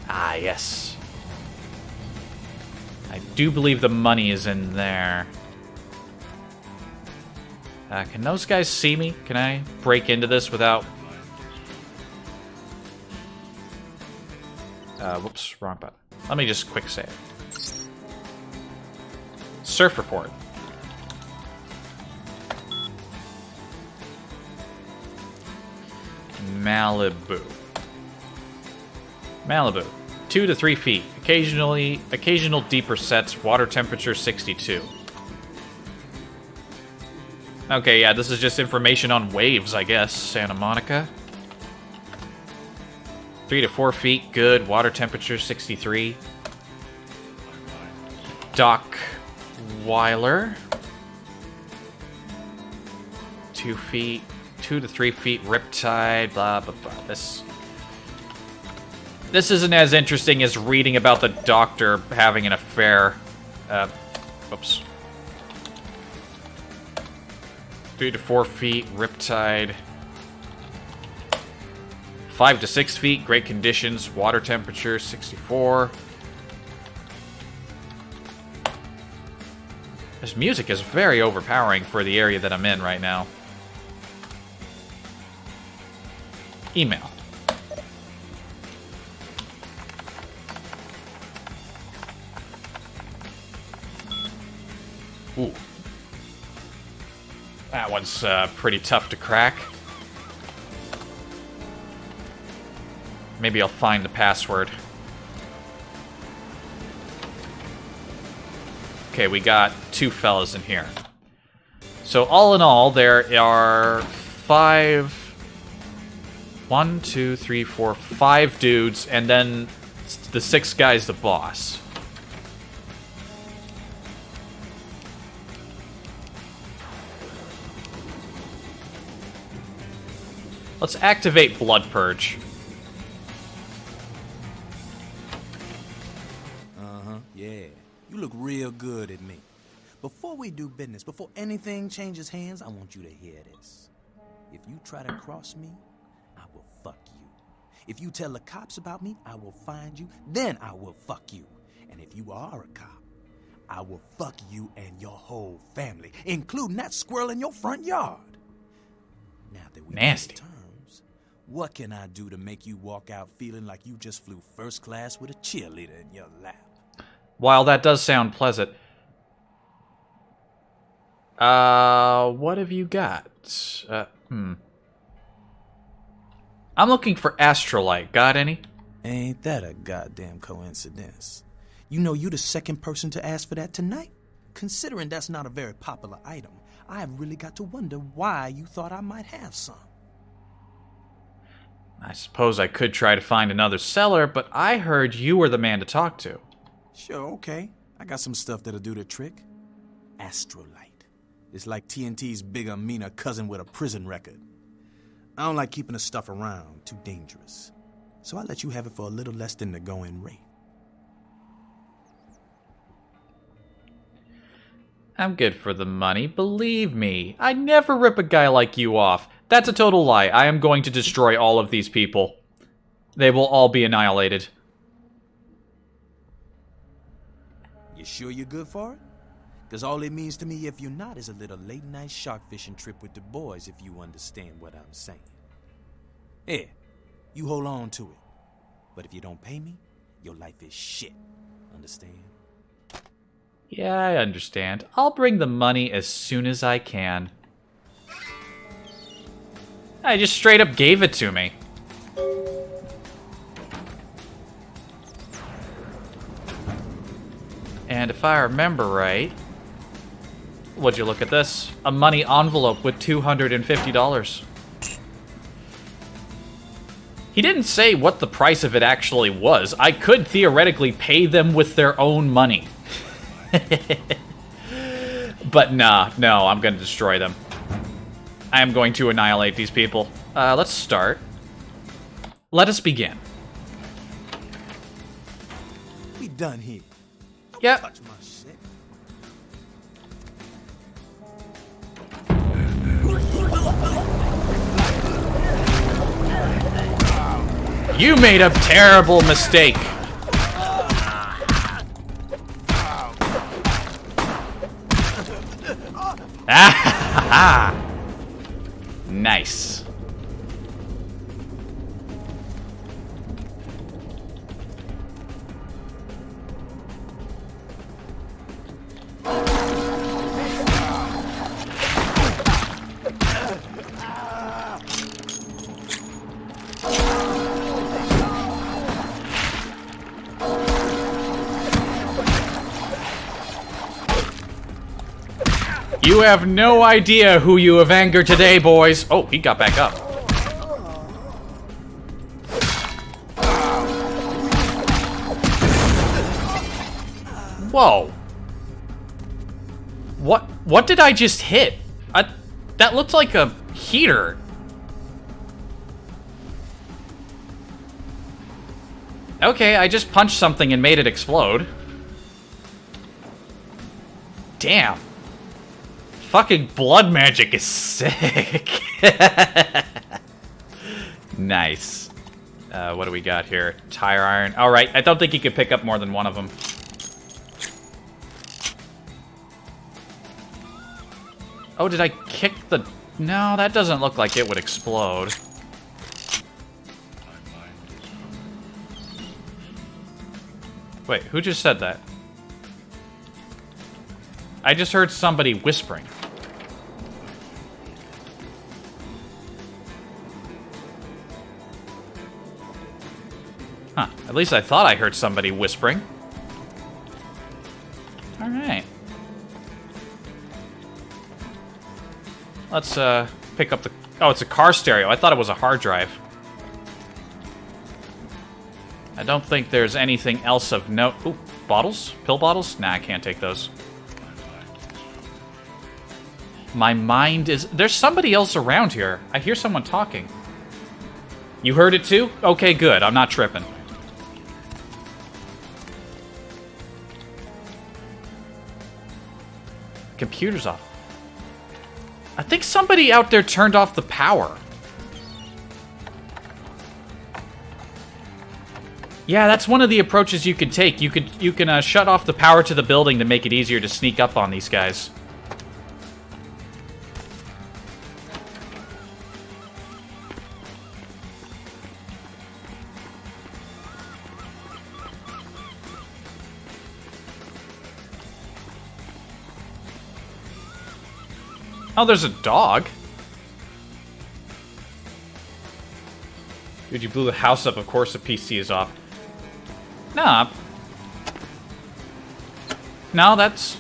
Ah, yes. I do believe the money is in there. Can those guys see me? Can I break into this without... whoops, wrong button. Let me just quick save. Surf report. Malibu. Malibu. 2 to 3 feet. Occasional deeper sets. Water temperature 62. Okay, yeah, this is just information on waves, I guess. Santa Monica. 3 to 4 feet, good. Water temperature 63. Dock Weiler. 2 feet, 2 to 3 feet, Riptide, blah, blah, blah. This isn't as interesting as reading about the doctor having an affair. Oops. 3 to 4 feet, Riptide. 5 to 6 feet, great conditions, water temperature 64. This music is very overpowering for the area that I'm in right now. Email. Ooh. That one's pretty tough to crack. Maybe I'll find the password. Okay, we got 2 fellas in here. So all in all, there are 5... 1, 2, 3, 4, 5 dudes, and then the 6th guy's the boss. Let's activate Blood Purge. Yeah, you look real good at me. Before we do business, before anything changes hands, I want you to hear this. If you try to cross me, I will fuck you. If you tell the cops about me, I will find you, then I will fuck you. And if you are a cop, I will fuck you and your whole family, including that squirrel in your front yard. Now that we nasty. Terms, what can I do to make you walk out feeling like you just flew first class with a cheerleader in your lap? While that does sound pleasant. What have you got? I'm looking for Astrolite. Got any? Ain't that a goddamn coincidence? You know you the second person to ask for that tonight? Considering that's not a very popular item, I have really got to wonder why you thought I might have some. I suppose I could try to find another seller, but I heard you were the man to talk to. Sure, okay. I got some stuff that'll do the trick. Astrolite. It's like TNT's bigger, meaner cousin with a prison record. I don't like keeping the stuff around, too dangerous. So I let you have it for a little less than the going rate. I'm good for the money, believe me. I never rip a guy like you off. That's a total lie. I am going to destroy all of these people. They will all be annihilated. You sure you're good for it? Because all it means to me if you're not is a little late-night shark fishing trip with the boys, if you understand what I'm saying. Here, you hold on to it. But if you don't pay me, your life is shit. Understand? Yeah, I understand. I'll bring the money as soon as I can. I just straight up gave it to me. And if I remember right... Would you look at this? A money envelope with $250. He didn't say what the price of it actually was. I could theoretically pay them with their own money. But no, I'm going to destroy them. I am going to annihilate these people. Let's start. Let us begin. We done here. Yep. Touch my shit. You made a terrible mistake. Ah, nice. You have no idea who you have angered today, boys. Oh, he got back up. Whoa. What did I just hit? That looked like a heater. Okay, I just punched something and made it explode. Damn. Fucking blood magic is sick. Nice. What do we got here? Tire iron. All right, I don't think you could pick up more than one of them. Oh, did I kick the... No, that doesn't look like it would explode. Wait, who just said that? I just heard somebody whispering. Huh, at least I thought I heard somebody whispering. Alright. Let's, pick up the... Oh, it's a car stereo. I thought it was a hard drive. I don't think there's anything else of note. Ooh, bottles? Pill bottles? Nah, I can't take those. My mind is... There's somebody else around here. I hear someone talking. You heard it too? Okay, good. I'm not tripping. Computer's off. I think somebody out there turned off the power. Yeah, that's one of the approaches you could take. You can shut off the power to the building to make it easier to sneak up on these guys. Oh, there's a dog. Dude, you blew the house up. Of course the PC is off. Nah. No, that's...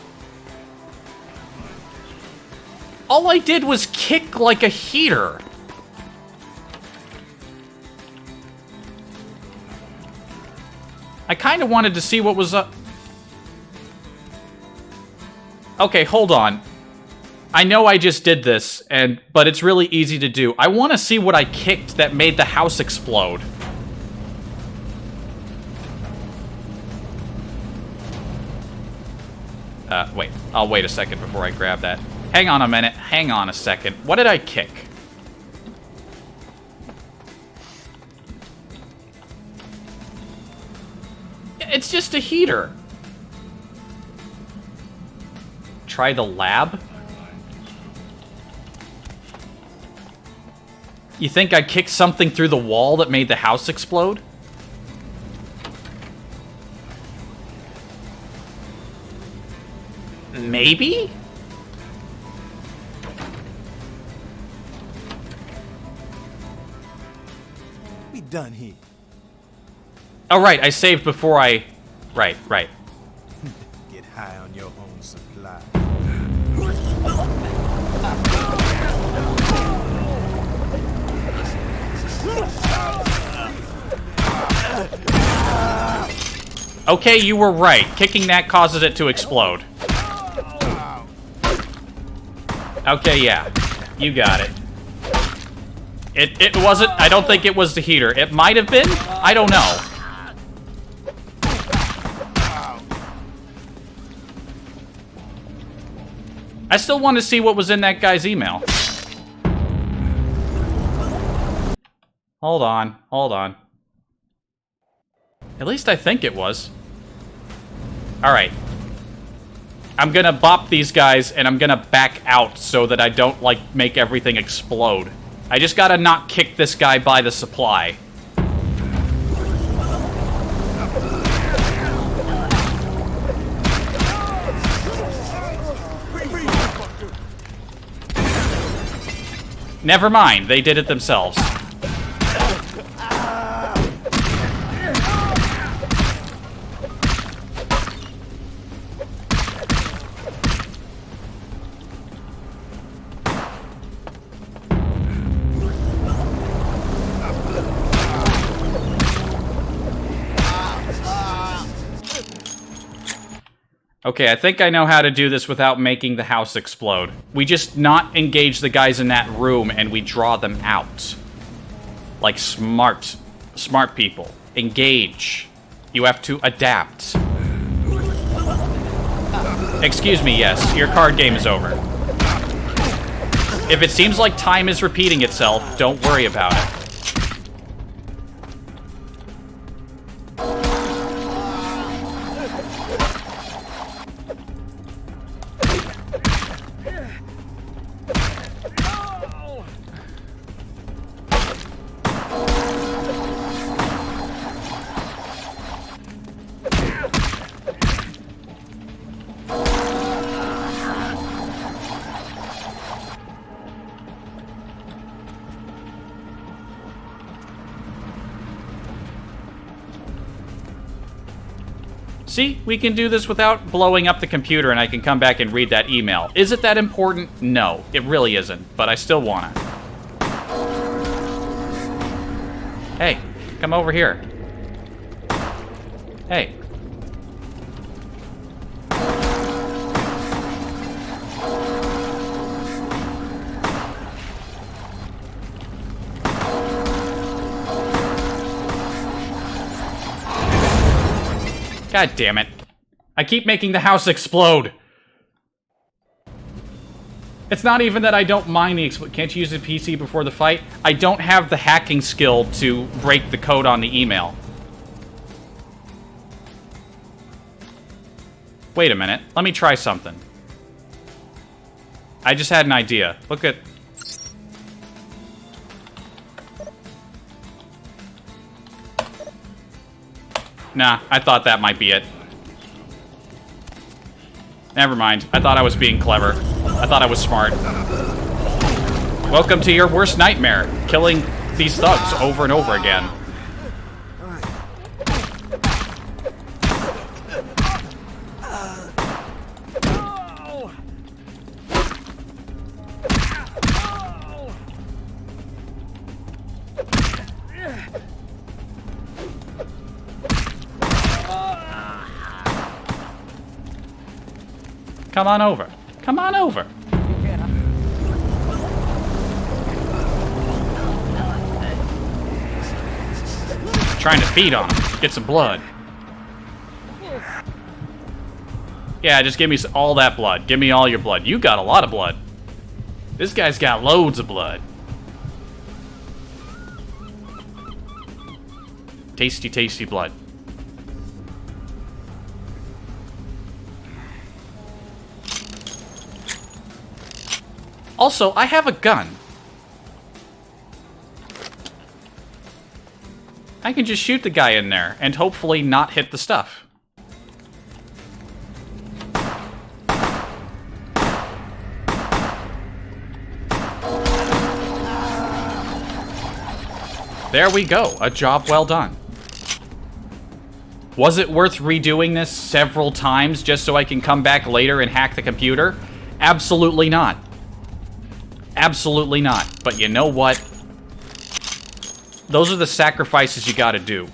All I did was kick like a heater. I kind of wanted to see what was up. Okay, hold on. I know I just did this, but it's really easy to do. I want to see what I kicked that made the house explode. Wait. I'll wait a second before I grab that. Hang on a minute. Hang on a second. What did I kick? It's just a heater. Try the lab? You think I kicked something through the wall that made the house explode? Maybe? We done here. Oh, right, I saved before I... Right. Get high on your own supply. Okay, you were right. Kicking that causes it to explode. Okay, yeah. You got it. It wasn't... I don't think it was the heater. It might have been? I don't know. I still want to see what was in that guy's email. Hold on. At least I think it was. Alright. I'm gonna bop these guys, and I'm gonna back out so that I don't, like, make everything explode. I just gotta not kick this guy by the supply. Never mind, they did it themselves. Okay, I think I know how to do this without making the house explode. We just not engage the guys in that room and we draw them out. Like smart people. Engage. You have to adapt. Excuse me, yes, your card game is over. If it seems like time is repeating itself, don't worry about it. See, we can do this without blowing up the computer and I can come back and read that email. Is it that important? No, it really isn't, but I still wanna. Hey, come over here. Hey. God damn it. I keep making the house explode. It's not even that I don't mind the explosion. Can't you use a PC before the fight? I don't have the hacking skill to break the code on the email. Wait a minute. Let me try something. I just had an idea. Look at... Nah, I thought that might be it. Never mind. I thought I was being clever. I thought I was smart. Welcome to your worst nightmare. Killing these thugs over and over again. Come on over. Come on over. Trying to feed on him. Get some blood. Yeah, just give me all that blood. Give me all your blood. You got a lot of blood. This guy's got loads of blood. Tasty, tasty blood. Also, I have a gun. I can just shoot the guy in there and hopefully not hit the stuff. There we go. A job well done. Was it worth redoing this several times just so I can come back later and hack the computer? Absolutely not. Absolutely not. But you know what? Those are the sacrifices you gotta do.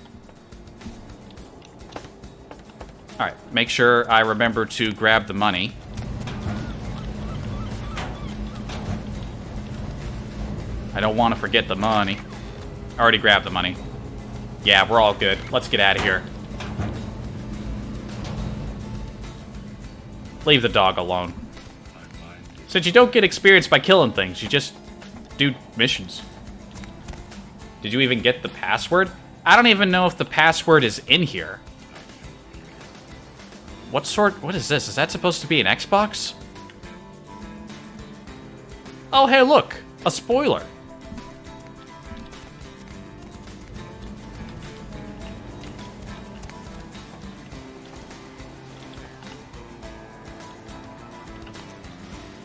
Alright, make sure I remember to grab the money. I don't want to forget the money. I already grabbed the money. Yeah, we're all good. Let's get out of here. Leave the dog alone. Since you don't get experience by killing things, you just do missions. Did you even get the password? I don't even know if the password is in here. What is this? Is that supposed to be an Xbox? Oh, hey, look! A spoiler.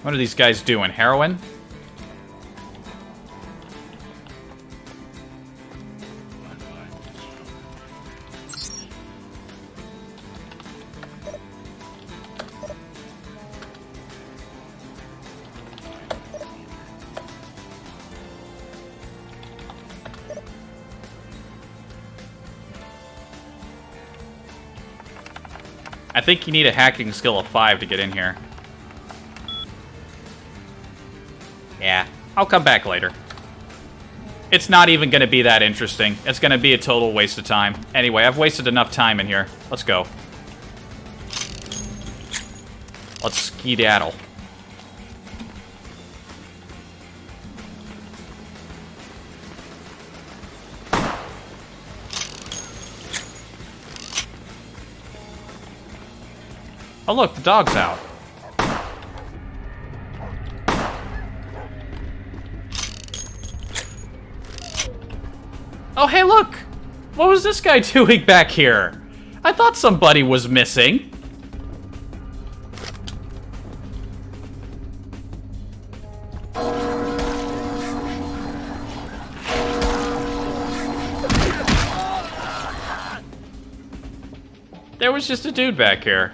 What are these guys doing? Heroin? I think you need a hacking skill of 5 to get in here. Yeah, I'll come back later. It's not even going to be that interesting. It's going to be a total waste of time. Anyway, I've wasted enough time in here. Let's go. Let's skedaddle. Oh look, the dog's out. Oh hey look! What was this guy doing back here? I thought somebody was missing. There was just a dude back here.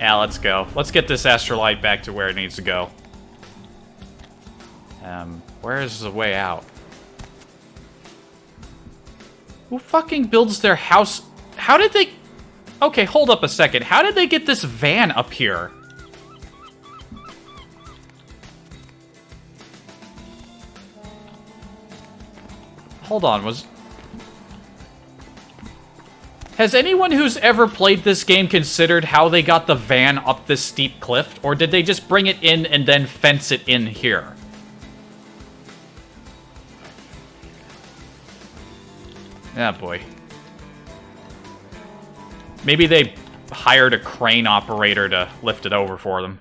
Yeah, let's go. Let's get this astrolite back to where it needs to go. Where is the way out? Who fucking builds their house? How did they... Okay, hold up a second. How did they get this van up here? Hold on, Has anyone who's ever played this game considered how they got the van up this steep cliff? Or did they just bring it in and then fence it in here? Ah, boy. Maybe they hired a crane operator to lift it over for them.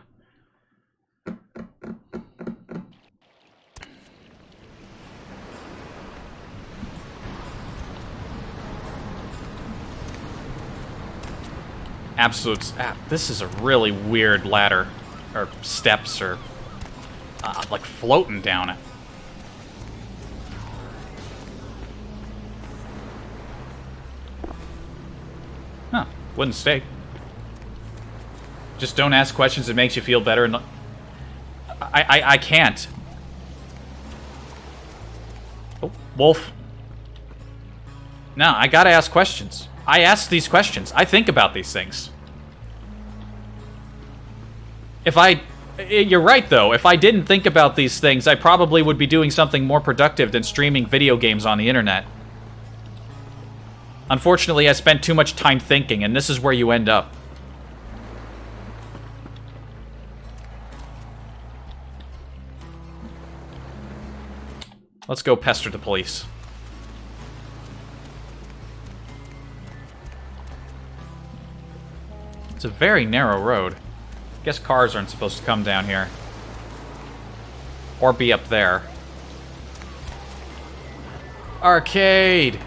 This is a really weird ladder, or steps, or like floating down it. Huh, wooden stake. Just don't ask questions, it makes you feel better. And I can't. Oh, wolf. No, I gotta ask questions. I ask these questions. I think about these things. You're right, though. If I didn't think about these things, I probably would be doing something more productive than streaming video games on the internet. Unfortunately, I spent too much time thinking, and this is where you end up. Let's go pester the police. It's a very narrow road. Guess cars aren't supposed to come down here. Or be up there. Arcade!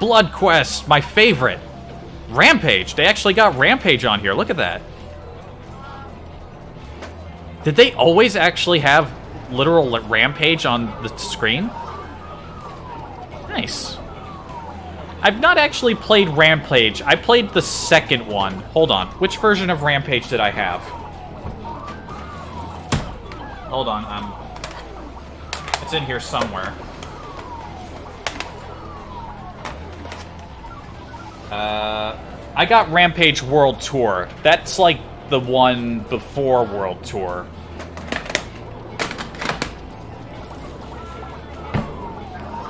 Blood Quest, my favorite. Rampage, they actually got Rampage on here, look at that. Did they always actually have literal Rampage on the screen? Nice. I've not actually played Rampage. I played the second one. Hold on. Which version of Rampage did I have? Hold on. It's in here somewhere. I got Rampage World Tour. That's like the one before World Tour.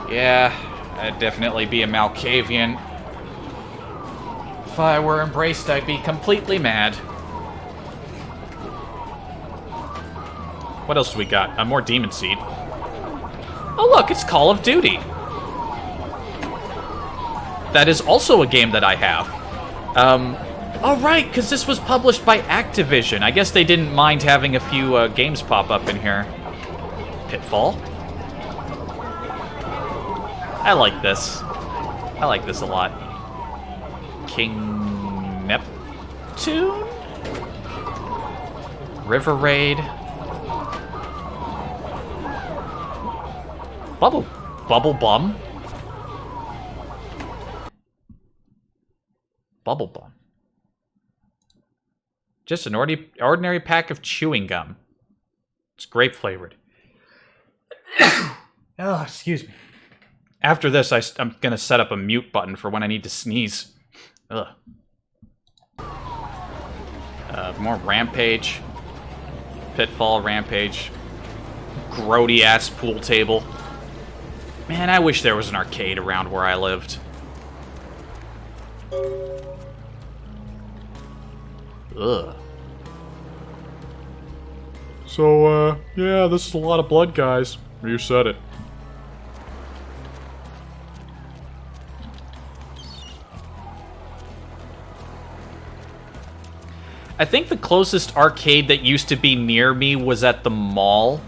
Yeah. I'd definitely be a Malkavian. If I were embraced, I'd be completely mad. What else do we got? More Demon Seed. Oh look, it's Call of Duty. That is also a game that I have. Oh right, because this was published by Activision. I guess they didn't mind having a few games pop up in here. Pitfall. I like this. I like this a lot. King Neptune? River Raid. Bubble Bum? Bubble Bum. Just an ordinary pack of chewing gum. It's grape flavored. Oh, excuse me. After this, I'm gonna set up a mute button for when I need to sneeze. Ugh. More Rampage. Pitfall, Rampage. Grody-ass pool table. Man, I wish there was an arcade around where I lived. Ugh. So, yeah, this is a lot of blood, guys. You said it. I think the closest arcade that used to be near me was at the mall.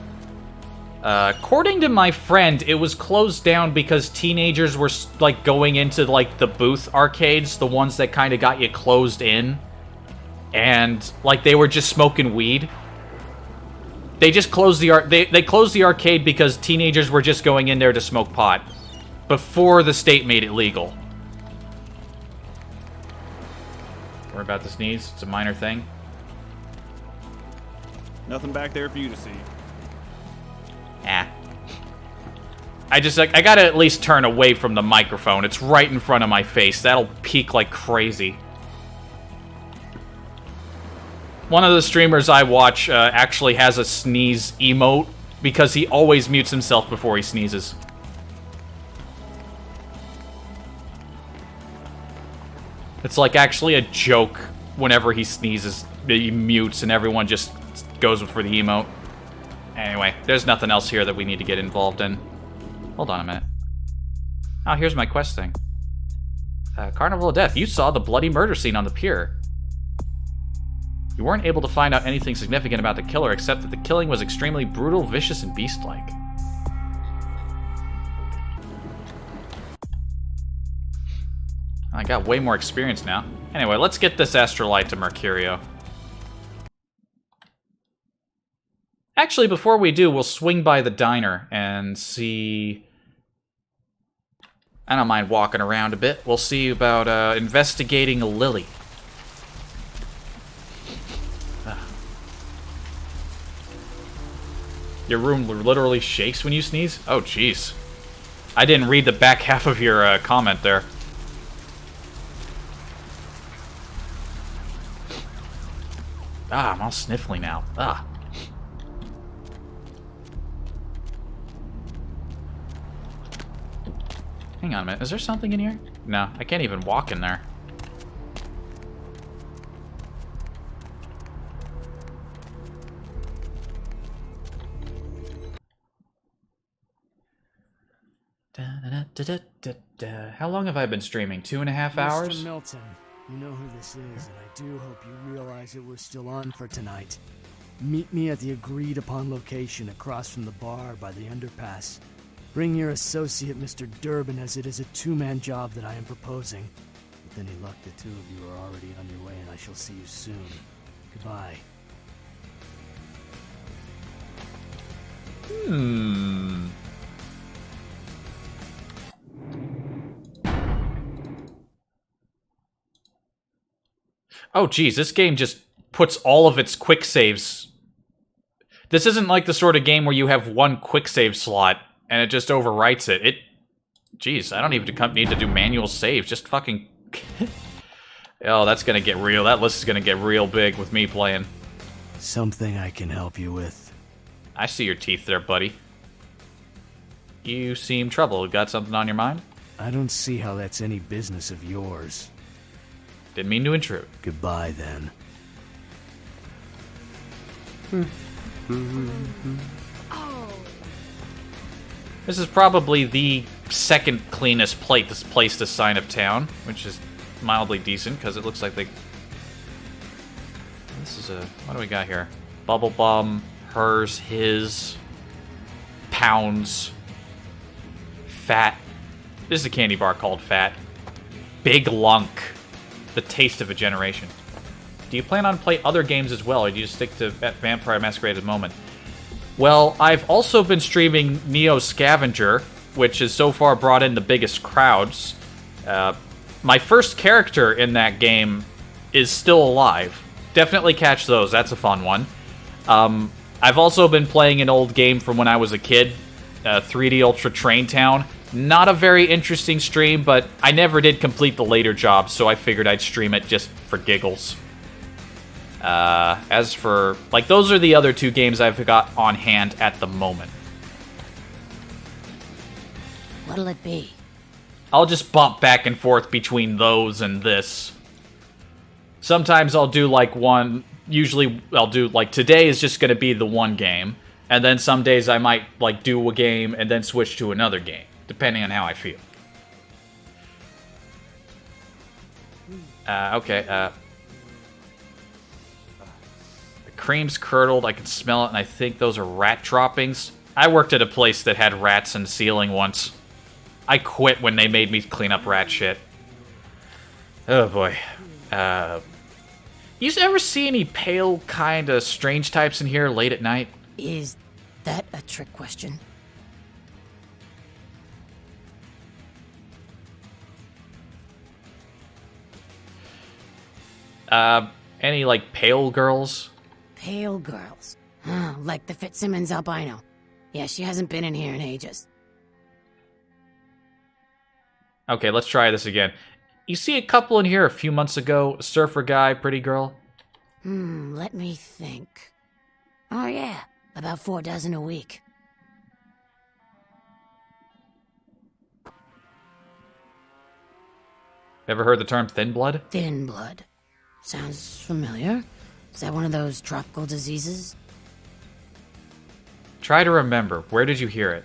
According to my friend, it was closed down because teenagers were, like, going into, like, the booth arcades, the ones that kind of got you closed in. And, like, they were just smoking weed. They just closed the they closed the arcade because teenagers were just going in there to smoke pot. Before the state made it legal. Worry about the sneeze. It's a minor thing. Nothing back there for you to see. Ah. I gotta at least turn away from the microphone. It's right in front of my face. That'll peak like crazy. One of the streamers I watch actually has a sneeze emote because he always mutes himself before he sneezes. It's like actually a joke whenever he sneezes. He mutes and everyone just goes for the emote. Anyway, there's nothing else here that we need to get involved in. Hold on a minute. Oh, here's my quest thing. Carnival of Death. You saw the bloody murder scene on the pier. You weren't able to find out anything significant about the killer except that the killing was extremely brutal, vicious, and beast-like. I got way more experience now. Anyway, let's get this Astrolite to Mercurio. Actually, before we do, we'll swing by the diner and see... I don't mind walking around a bit. We'll see about investigating Lily. Your room literally shakes when you sneeze? Oh, jeez. I didn't read the back half of your comment there. Ah, I'm all sniffly now. Ah. Hang on a minute. Is there something in here? No, I can't even walk in there. How long have I been streaming? 2.5 hours? Mr. Milton, you know who this is, and I do hope you realize that we're still on for tonight. Meet me at the agreed-upon location across from the bar by the underpass. Bring your associate, Mr. Durbin, as it is a two-man job that I am proposing. With any luck, the two of you are already on your way, and I shall see you soon. Goodbye. Oh, geez, this game just puts all of its quick saves. This isn't like the sort of game where you have one quick save slot and it just overwrites it. Geez, I don't even need to do manual saves. Just fucking... Oh, that's gonna get real. That list is gonna get real big with me playing. Something I can help you with. I see your teeth there, buddy. You seem troubled. Got something on your mind? I don't see how that's any business of yours. Didn't mean to intrude. Goodbye, then. This is probably the second cleanest place this sign of town, which is mildly decent because it looks like they... This is a... What do we got here? Bubble Bum, hers, his, pounds, fat. This is a candy bar called Fat. Big Lunk. The taste of a generation. Do you plan on playing other games as well, or do you just stick to Vampire Masquerade at the moment? Well, I've also been streaming Neo Scavenger, which has so far brought in the biggest crowds. My first character in that game is still alive. Definitely catch those, that's a fun one. I've also been playing an old game from when I was a kid, 3D Ultra Train Town. Not a very interesting stream, but I never did complete the later jobs, so I figured I'd stream it just for giggles. As for... Like, those are the other two games I've got on hand at the moment. What'll it be? I'll just bump back and forth between those and this. Sometimes I'll do, like, one... Usually, I'll do, like, today is just going to be the one game. And then some days I might, like, do a game and then switch to another game. Depending on how I feel. Okay, the cream's curdled, I can smell it, and I think those are rat droppings. I worked at a place that had rats in the ceiling once. I quit when they made me clean up rat shit. Oh boy. You ever see any pale, kinda strange types in here late at night? Is that a trick question? Any, like, pale girls? Pale girls. Like the Fitzsimmons albino. Yeah, she hasn't been in here in ages. Okay, let's try this again. You see a couple in here a few months ago? Surfer guy, pretty girl? Let me think. Oh yeah, about 4 dozen a week. Ever heard the term thin blood? Thin blood. Sounds familiar. Is that one of those tropical diseases? Try to remember. Where did you hear it?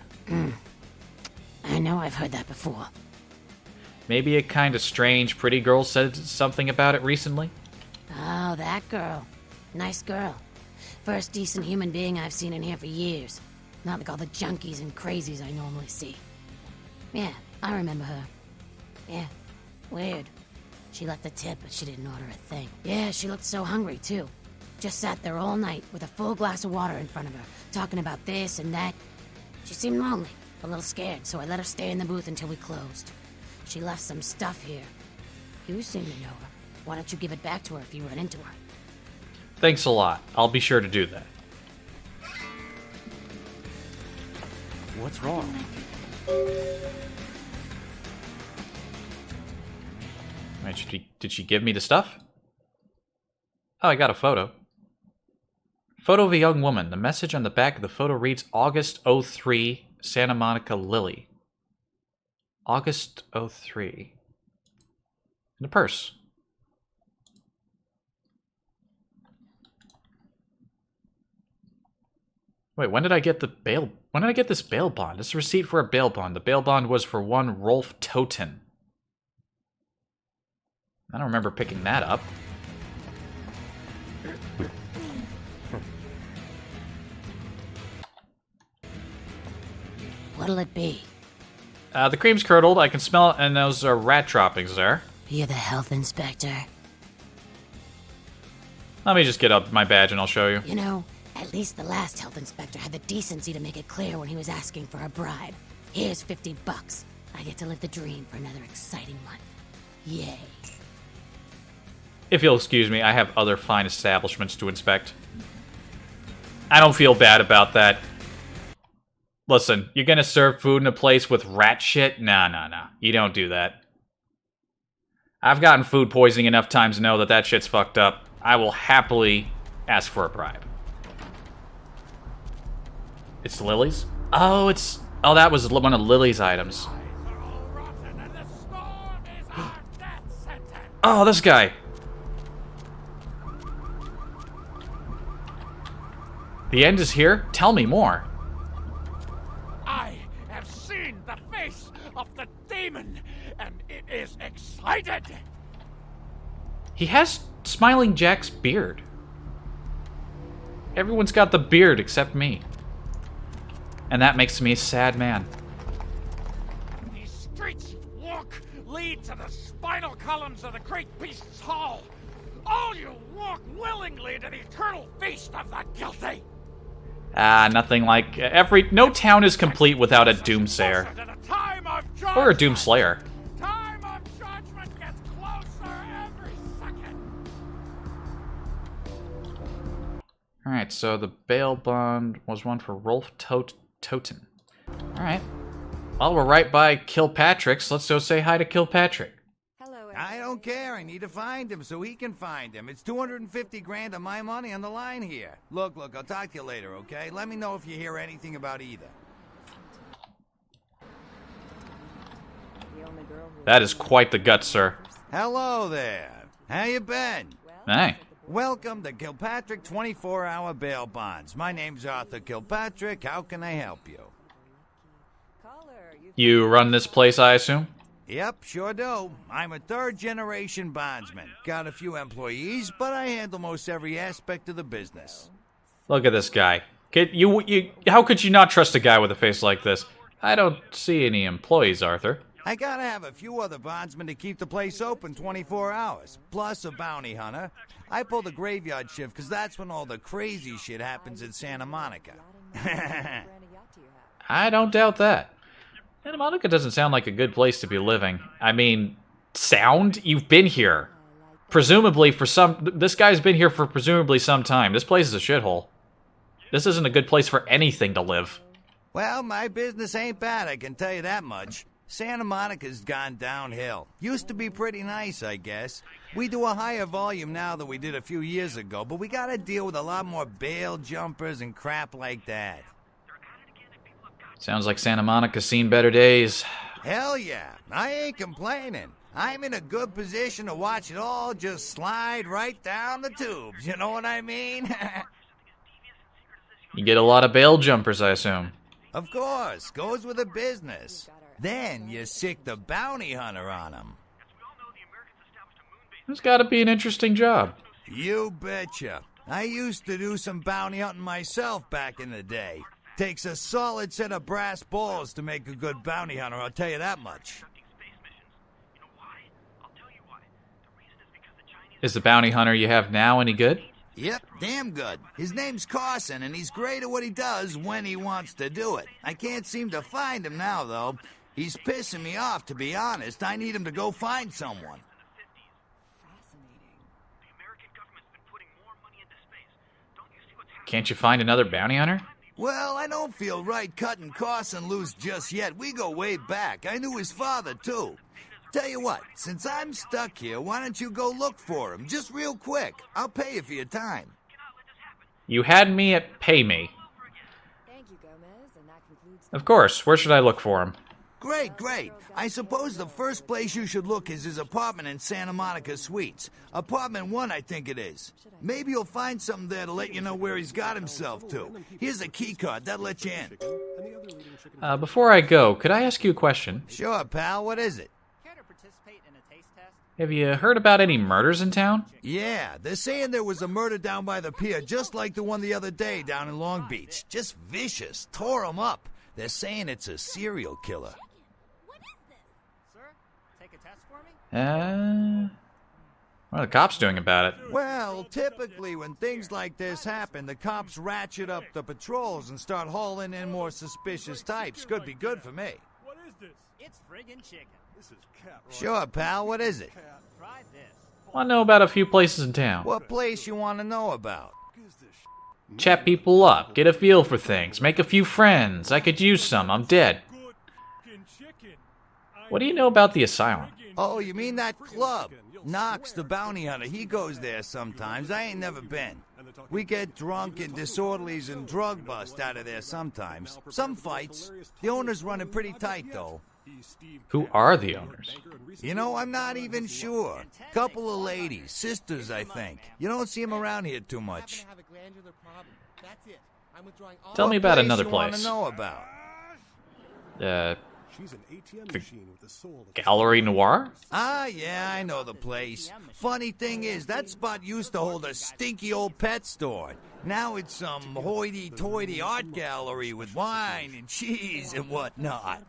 I know I've heard that before. Maybe a kind of strange pretty girl said something about it recently? Oh, that girl. Nice girl. First decent human being I've seen in here for years. Not like all the junkies and crazies I normally see. Yeah, I remember her. Yeah, weird. She left a tip, but she didn't order a thing. Yeah, she looked so hungry, too. Just sat there all night with a full glass of water in front of her, talking about this and that. She seemed lonely, a little scared, so I let her stay in the booth until we closed. She left some stuff here. You seem to know her. Why don't you give it back to her if you run into her? Thanks a lot. I'll be sure to do that. What's wrong? Right, did she give me the stuff? Oh, I got a photo. Photo of a young woman. The message on the back of the photo reads August 03, Santa Monica Lily. August 03. In a purse. Wait, when did I get the bail? When did I get this bail bond? This is a receipt for a bail bond. The bail bond was for one Rolf Toten. I don't remember picking that up. What'll it be? The cream's curdled. I can smell it, and those are rat droppings there. You're the health inspector. Let me just get up my badge and I'll show you. You know, at least the last health inspector had the decency to make it clear when he was asking for a bribe. Here's $50. I get to live the dream for another exciting month. Yay. If you'll excuse me, I have other fine establishments to inspect. I don't feel bad about that. Listen, you're gonna serve food in a place with rat shit? Nah. You don't do that. I've gotten food poisoning enough times to know that that shit's fucked up. I will happily ask for a bribe. It's Lily's? Oh, that was one of Lily's items. Oh, this guy. The end is here? Tell me more. I have seen the face of the demon, and it is excited. He has Smiling Jack's beard. Everyone's got the beard except me. And that makes me a sad man. These streets lead to the spinal columns of the great beast's hall. All you walk willingly to the eternal feast of the guilty. Nothing like no town is complete without a doomsayer. Or a doomslayer. Time of judgment gets closer every second. Alright, so the bail bond was one for Rolf Toten. Alright. Well, we're right by Kilpatrick's. Let's go say hi to Kilpatrick. I don't care. I need to find him so he can find him. It's 250 grand of my money on the line here. Look, I'll talk to you later, okay? Let me know if you hear anything about either. That is quite the gut, sir. Hello there. How you been? Hey. Welcome to Kilpatrick 24-hour bail bonds. My name's Arthur Kilpatrick. How can I help you? You run this place, I assume? Yep, sure do. I'm a third-generation bondsman. Got a few employees, but I handle most every aspect of the business. Look at this guy. How could you not trust a guy with a face like this? I don't see any employees, Arthur. I gotta have a few other bondsmen to keep the place open 24 hours, plus a bounty hunter. I pull the graveyard shift because that's when all the crazy shit happens in Santa Monica. I don't doubt that. Santa Monica doesn't sound like a good place to be living. I mean, sound? You've been here. Presumably this guy's been here for presumably some time. This place is a shithole. This isn't a good place for anything to live. Well, my business ain't bad, I can tell you that much. Santa Monica's gone downhill. Used to be pretty nice, I guess. We do a higher volume now than we did a few years ago, but we gotta deal with a lot more bail jumpers and crap like that. Sounds like Santa Monica's seen better days. Hell yeah, I ain't complaining. I'm in a good position to watch it all just slide right down the tubes, you know what I mean? You get a lot of bail jumpers, I assume. Of course, goes with the business. Then you sick the bounty hunter on them. It's gotta be an interesting job. You betcha. I used to do some bounty hunting myself back in the day. Takes a solid set of brass balls to make a good bounty hunter, I'll tell you that much. Is the bounty hunter you have now any good? Yep, damn good. His name's Carson, and he's great at what he does when he wants to do it. I can't seem to find him now, though. He's pissing me off, to be honest. I need him to go find someone. Can't you find another bounty hunter? Well, I don't feel right cutting Carson loose just yet. We go way back. I knew his father, too. Tell you what, since I'm stuck here, why don't you go look for him? Just real quick. I'll pay you for your time. You had me at pay me. Of course, where should I look for him? Great, great. I suppose the first place you should look is his apartment in Santa Monica Suites. Apartment 1, I think it is. Maybe you'll find something there to let you know where he's got himself to. Here's a key card, that'll let you in. Before I go, could I ask you a question? Sure, pal, what is it? Have you heard about any murders in town? Yeah, they're saying there was a murder down by the pier, just like the one the other day down in Long Beach. Just vicious, tore 'em up. They're saying it's a serial killer. What are the cops doing about it? Well, typically when things like this happen, the cops ratchet up the patrols and start hauling in more suspicious types. Could be good for me. What is this? It's friggin' chicken. This is cat. Sure, pal, what is it? Try this. Want to know about a few places in town. What place you want to know about? Chat people up, get a feel for things, make a few friends. I could use some, I'm dead. What do you know about the asylum? Oh, you mean that club? Knox, the bounty hunter, he goes there sometimes. I ain't never been. We get drunk and disorderlies and drug bust out of there sometimes. Some fights. The owner's running pretty tight, though. Who are the owners? You know, I'm not even sure. Couple of ladies, sisters, I think. You don't see them around here too much. Tell me about another You want place. to know about? The Gallery Noir? Ah, yeah, I know the place. Funny thing is, that spot used to hold a stinky old pet store. Now it's some hoity-toity art gallery with wine and cheese and whatnot.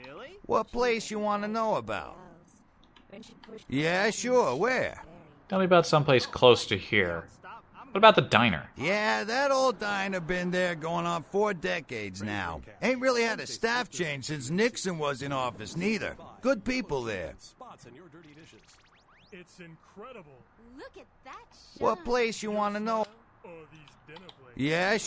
Really? What place you want to know about? Yeah, sure, where? Tell me about someplace close to here. What about the diner? Yeah, that old diner been there going on 4 decades now. Ain't really had a staff change since Nixon was in office, neither. Good people there. It's incredible. Look at that shot. What place you want to know? Yeah,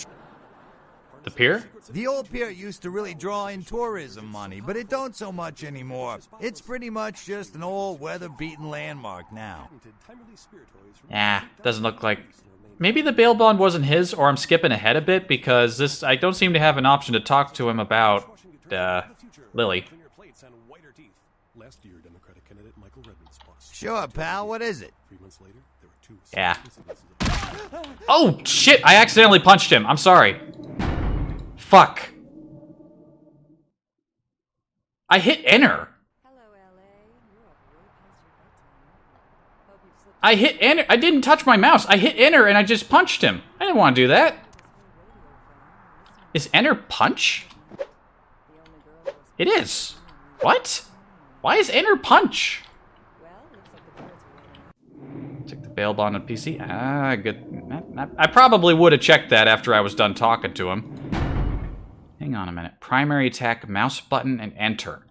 The pier? The old pier used to really draw in tourism money, but it don't so much anymore. It's pretty much just an old weather-beaten landmark now. Doesn't look like... Maybe the bail bond wasn't his, or I'm skipping ahead a bit, because I don't seem to have an option to talk to him about, Lily. Sure, pal, what is it? Yeah. Oh, shit! I accidentally punched him. I'm sorry. Fuck. I hit enter. I hit enter. I didn't touch my mouse. I hit enter and I just punched him. I didn't want to do that. Is enter punch? It is. What? Why is enter punch? Check the bail bond on PC. Ah, good. I probably would have checked that after I was done talking to him. Hang on a minute. Primary attack, mouse button, and enter.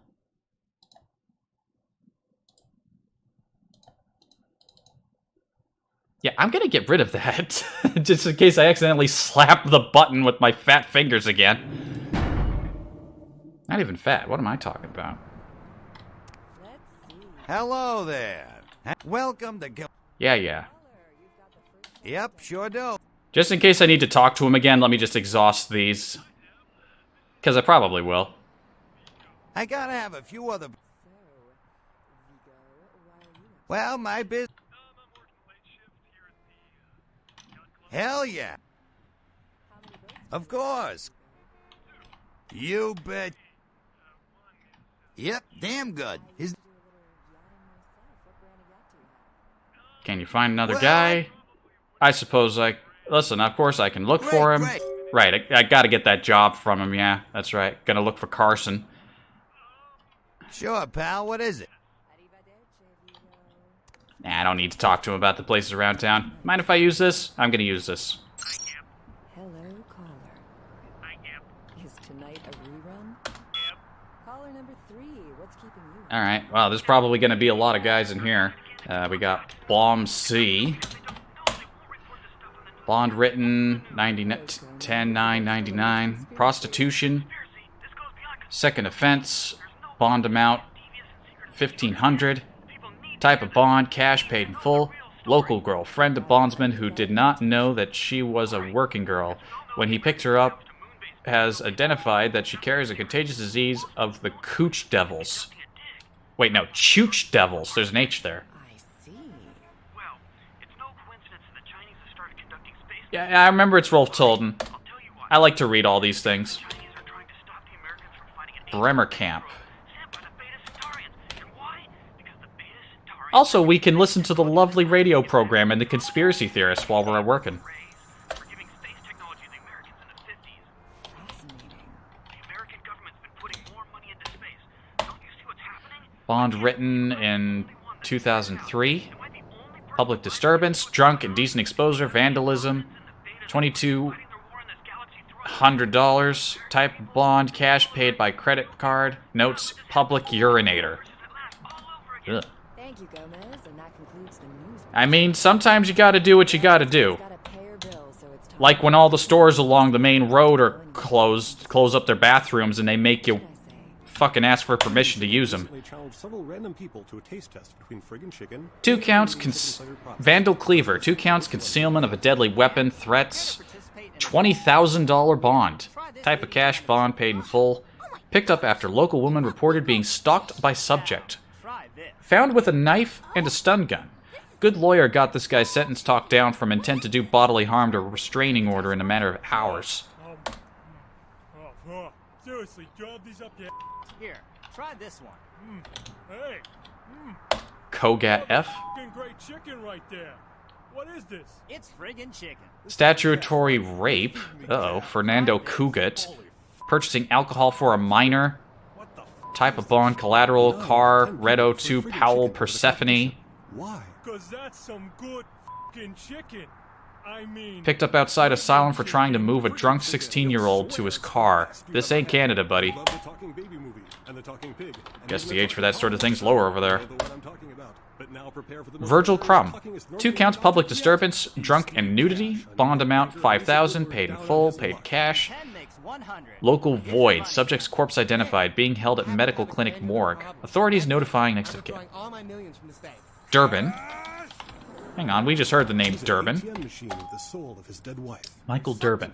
Yeah, I'm gonna get rid of that. Just in case I accidentally slap the button with my fat fingers again. Not even fat. What am I talking about? Hello there. Welcome to... Yeah. Yep, sure do. Just in case I need to talk to him again, let me just exhaust these. Because I probably will. I gotta have a few other... Well, my business... Hell yeah. Of course. You bet. Yep, damn good. Can you find another guy? I suppose I... Listen, of course I can look for him. Great. Right, I gotta get that job from him, yeah. That's right. Gonna look for Carson. Sure, pal. What is it? Nah, I don't need to talk to him about the places around town. Mind if I use this? I'm gonna use this. Hello, caller. Is tonight a rerun? Caller number 3, what's keeping you? Alright, well, there's probably gonna be a lot of guys in here. We got Bomb C. Bond written, 10/9/99. Prostitution. Second offense. Bond amount, $1,500. Type of bond, cash paid in full. Local girl, friend of bondsman who did not know that she was a working girl. When he picked her up, has identified that she carries a contagious disease of the Cooch Devils. Wait, no, Chooch Devils. There's an H there. Yeah, I remember it's Rolf Tilden. I like to read all these things. Bremer Camp. Also, we can listen to the lovely radio program and the conspiracy theorists while we're working. Bond written in 2003. Public disturbance, drunk, indecent exposure, vandalism. $2,200. Type bond, cash paid by credit card. Notes, public urinator. Ugh. Thank you, Gomez, and that concludes the news. I mean, sometimes you gotta do what you gotta do. Like when all the stores along the main road are closed, close up their bathrooms, and they make you fucking ask for permission to use them. 2 counts Vandal Cleaver. 2 counts concealment of a deadly weapon. Threats. $20,000 bond. Type of cash bond paid in full. Picked up after local woman reported being stalked by subject. Found with a knife and a stun gun. Good lawyer got this guy's sentence talked down from intent to do bodily harm to a restraining order in a matter of hours. Seriously, job these up there. Here, try this one. Hey. Kogat F. Great chicken right there. What is this? It's friggin' chicken. Statutory rape. Uh-oh. Fernando Cugat. Purchasing alcohol for a minor. Type of bond, collateral, car, Red 02, Powell, Persephone. Why? Because that's some good fucking chicken. I mean... Picked up outside asylum for trying to move a drunk 16-year-old to his car. This ain't Canada, buddy. Guess the age for that sort of thing's lower over there. Virgil Crumb. 2 counts public disturbance, drunk and nudity. Bond amount $5,000, paid in full, paid cash. Local void. Subject's corpse identified, being held at medical clinic morgue. Authorities notifying next of kin. Durban. Hang on, we just heard the name Durban. Michael Durbin.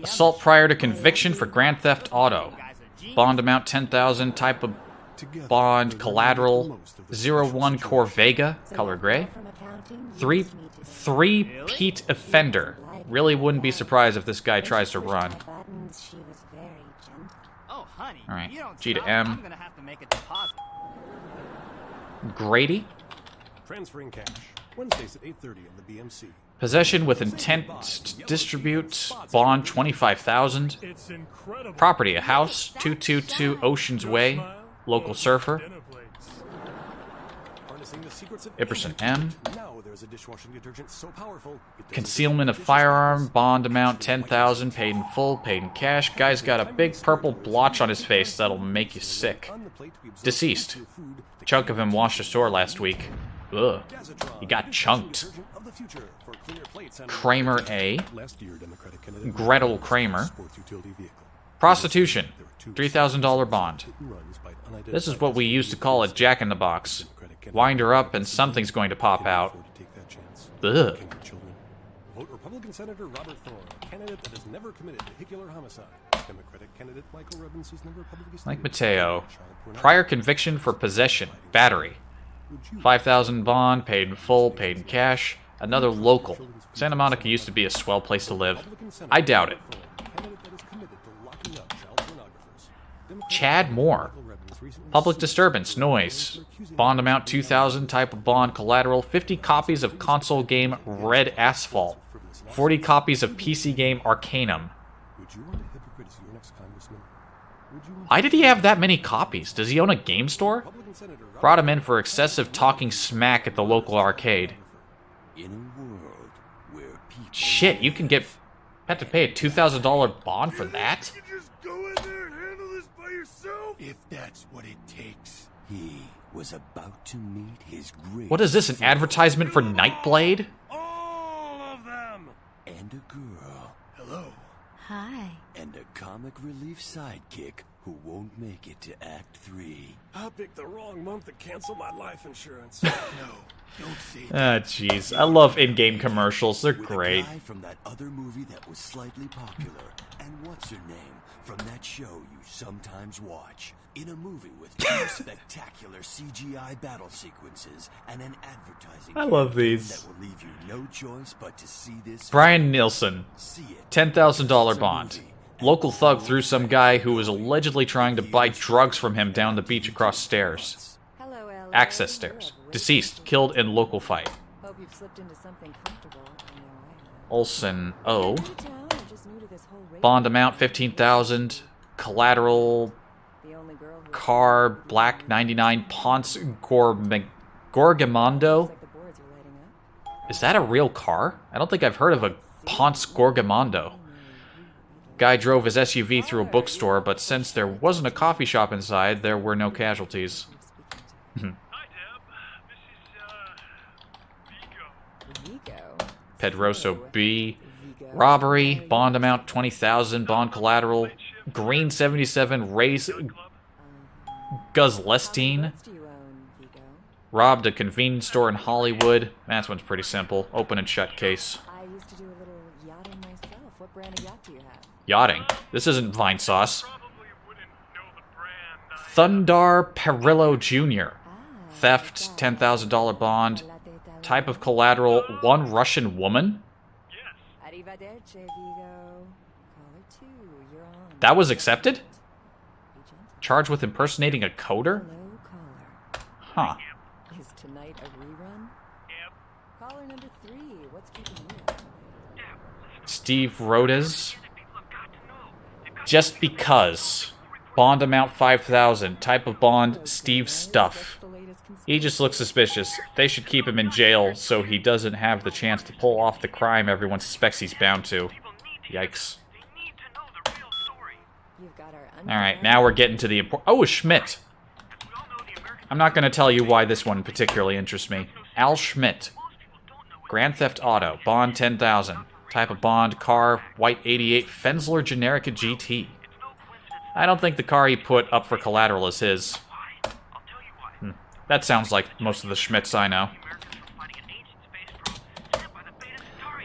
Assault prior to conviction for Grand Theft Auto. Bond amount $10,000. Type of bond, collateral. 01 Corvega, color gray. 3-peat offender. Really wouldn't be surprised if this guy tries to run. Alright, G to M. Grady. Transferring cash. Wednesdays at 8:30 in the BMC. Possession with intent to distribute. Bond $25,000. Property, a house, 222 Oceans Way. Local surfer. Ipperson M. Concealment of firearm. Bond amount $10,000. Paid in full. Paid in cash. Guy's got a big purple blotch on his face that'll make you sick. Deceased. Chunk of him washed ashore last week. Ugh. He got chunked. Kramer A. Gretel Kramer. Prostitution. $3,000 bond. This is what we used to call a jack-in-the-box. Wind her up and something's going to pop out. Ugh. Vote Republican Senator Robert Thorne, a candidate that has never committed vehicular homicide. Democratic candidate Michael Robbins, who's never publicly Mike Mateo. Prior conviction for possession. Battery. $5,000 bond, paid in full, paid in cash. Another local. Santa Monica used to be a swell place to live. I doubt it. Chad Moore. Public disturbance, noise. Bond amount $2,000, type of bond, collateral. 50 copies of console game Red Asphalt. 40 copies of PC game Arcanum. Why did he have that many copies? Does he own a game store? Brought him in for excessive talking smack at the local arcade. Shit, you can have to pay a $2,000 bond for that? If that's what it takes. He was about to meet his great... What is this, an advertisement for Nightblade? All of them! And a girl. Hello. Hi. And a comic relief sidekick who won't make it to Act 3. I picked the wrong month to cancel my life insurance. No, don't say Ah, jeez. I love in-game commercials. They're great. Guy from that other movie that was slightly popular. And what's her name? From that show you sometimes watch. In a movie with 2 spectacular CGI battle sequences and an advertising I love campaign these. that will leave you no choice but to see this. Brian Nielsen. $10,000 bond. Local thug threw some guy who was allegedly trying to buy drugs from him down the beach across stairs. Access stairs. Deceased. Killed in local fight. Hope you've slipped into something comfortable. Olson O. Bond amount 15,000. Collateral. Car. Black 99. Ponce Gorgamondo. Is that a real car? I don't think I've heard of a Ponce Gorgamondo. Guy drove his SUV through a bookstore, but since there wasn't a coffee shop inside, there were no casualties. Pedroso B. Robbery. Bond amount 20,000. Bond collateral. Green 77. Race Guzlestine. Robbed a convenience store in Hollywood. That one's pretty simple. Open and shut case. I used to do a little yachting myself. What brand of yacht do you have? Yachting? This isn't Vine Sauce. Thundar Perillo Jr. Theft, $10,000 bond. Type of collateral, 1 Russian woman? That was accepted? Charged with impersonating a coder? Huh. Is tonight a rerun? Caller number 3. What's keeping you up? Steve Rodas. Just because. Bond amount 5,000. Type of bond, Steve Stuff. He just looks suspicious. They should keep him in jail so he doesn't have the chance to pull off the crime everyone suspects he's bound to. Yikes. Alright, now we're getting to the important... Oh, a Schmidt. I'm not going to tell you why this one particularly interests me. Al Schmidt. Grand Theft Auto. Bond 10,000. Type of bond, car, white 88, Fensler Generica GT. I don't think the car he put up for collateral is his. That sounds like most of the Schmidts I know.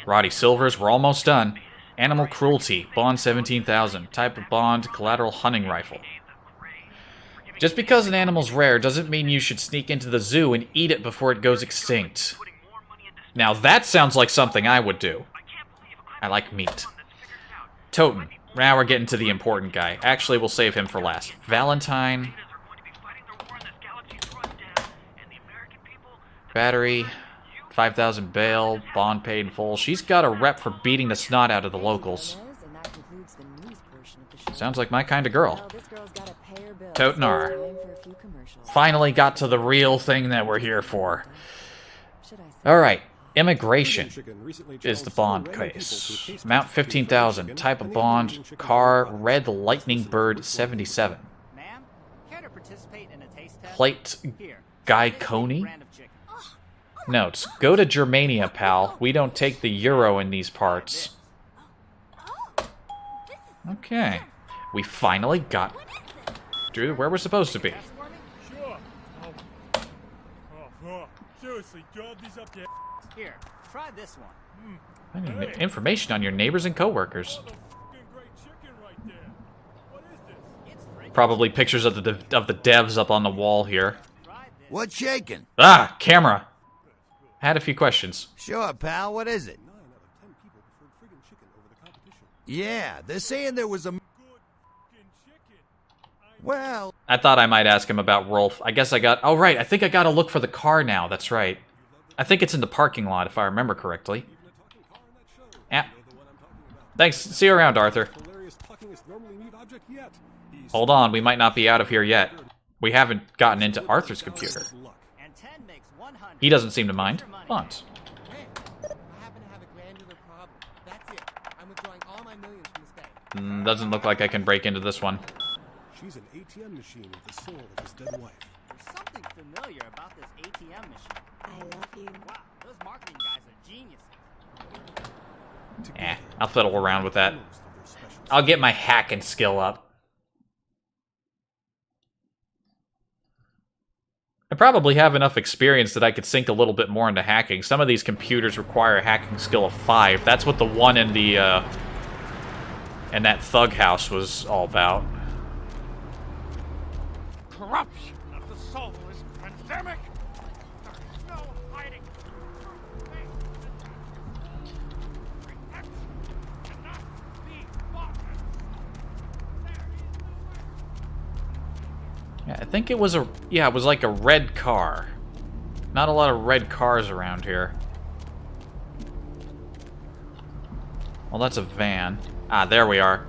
Roddy Silvers, we're almost done. Animal cruelty, bond 17,000. Type of bond, collateral hunting rifle. Just because an animal's rare doesn't mean you should sneak into the zoo and eat it before it goes extinct. Now that sounds like something I would do. I like meat. Toten. Now we're getting to the important guy. Actually, we'll save him for last. Valentine. Battery. 5,000 bail. Bond paid in full. She's got a rep for beating the snot out of the locals. Sounds like my kind of girl. Totenar. Finally got to the real thing that we're here for. Alright. Immigration is the bond case. Amount 15,000. Type of bond. Car. Red Lightning Bird 77. Plate. Guy Coney. Notes. Go to Germania, pal. We don't take the euro in these parts. Okay. We finally got to where we're supposed to be. Sure. Oh, seriously, job these up there. Here, try this one. I need information on your neighbors and coworkers. Probably pictures of the devs up on the wall here. What's shaking? Ah, camera. I had a few questions. Sure, pal. What is it? Yeah, they're saying there was a... Well... I thought I might ask him about Rolf. I guess I got... Oh, right. I think I gotta look for the car now. That's right. I think it's in the parking lot, if I remember correctly. Yeah. Thanks. See you around, Arthur. Hold on. We might not be out of here yet. We haven't gotten into Arthur's computer. He doesn't seem to mind. Bonds. Doesn't look like I can break into this one. She's an ATM machine with the soul of his dead wife. There's something familiar about this ATM machine. I love you. Wow, those marketing guys are geniuses. I'll fiddle around with that. I'll get my hacking skill up. I probably have enough experience that I could sink a little bit more into hacking. Some of these computers require a hacking skill of 5. That's what the one in the, in that thug house was all about. Corruption of the soul is pandemic. There is no hiding. Redemption cannot be bought. Yeah, I think it was a... Yeah, it was like a red car. Not a lot of red cars around here. Well, that's a van. Ah, there we are.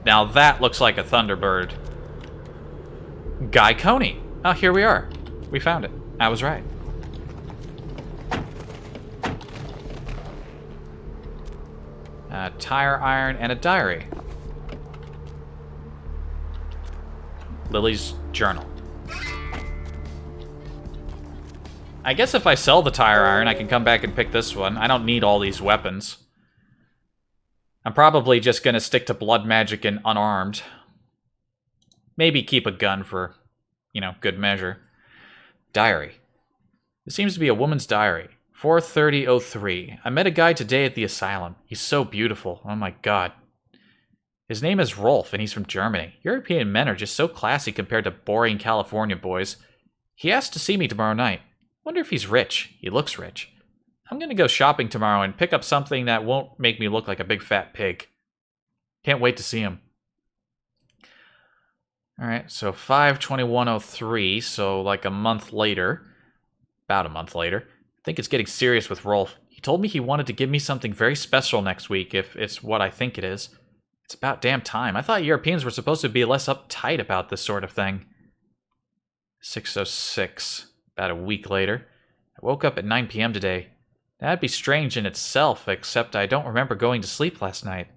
Now that looks like a Thunderbird. Guy Coney. Oh, here we are. We found it. I was right. A tire iron and a diary. Lily's journal. I guess if I sell the tire iron, I can come back and pick this one. I don't need all these weapons. I'm probably just gonna stick to blood magic and unarmed. Maybe keep a gun for, you know, good measure. Diary. This seems to be a woman's diary. 4:30:03. I met a guy today at the asylum. He's so beautiful. Oh my god. His name is Rolf, and he's from Germany. European men are just so classy compared to boring California boys. He asked to see me tomorrow night. Wonder if he's rich. He looks rich. I'm gonna go shopping tomorrow and pick up something that won't make me look like a big fat pig. Can't wait to see him. Alright, so 5/21/03, so like a month later. About a month later. I think it's getting serious with Rolf. He told me he wanted to give me something very special next week, if it's what I think it is. It's about damn time. I thought Europeans were supposed to be less uptight about this sort of thing. 6:06. About a week later. I woke up at 9 p.m. today. That'd be strange in itself, except I don't remember going to sleep last night.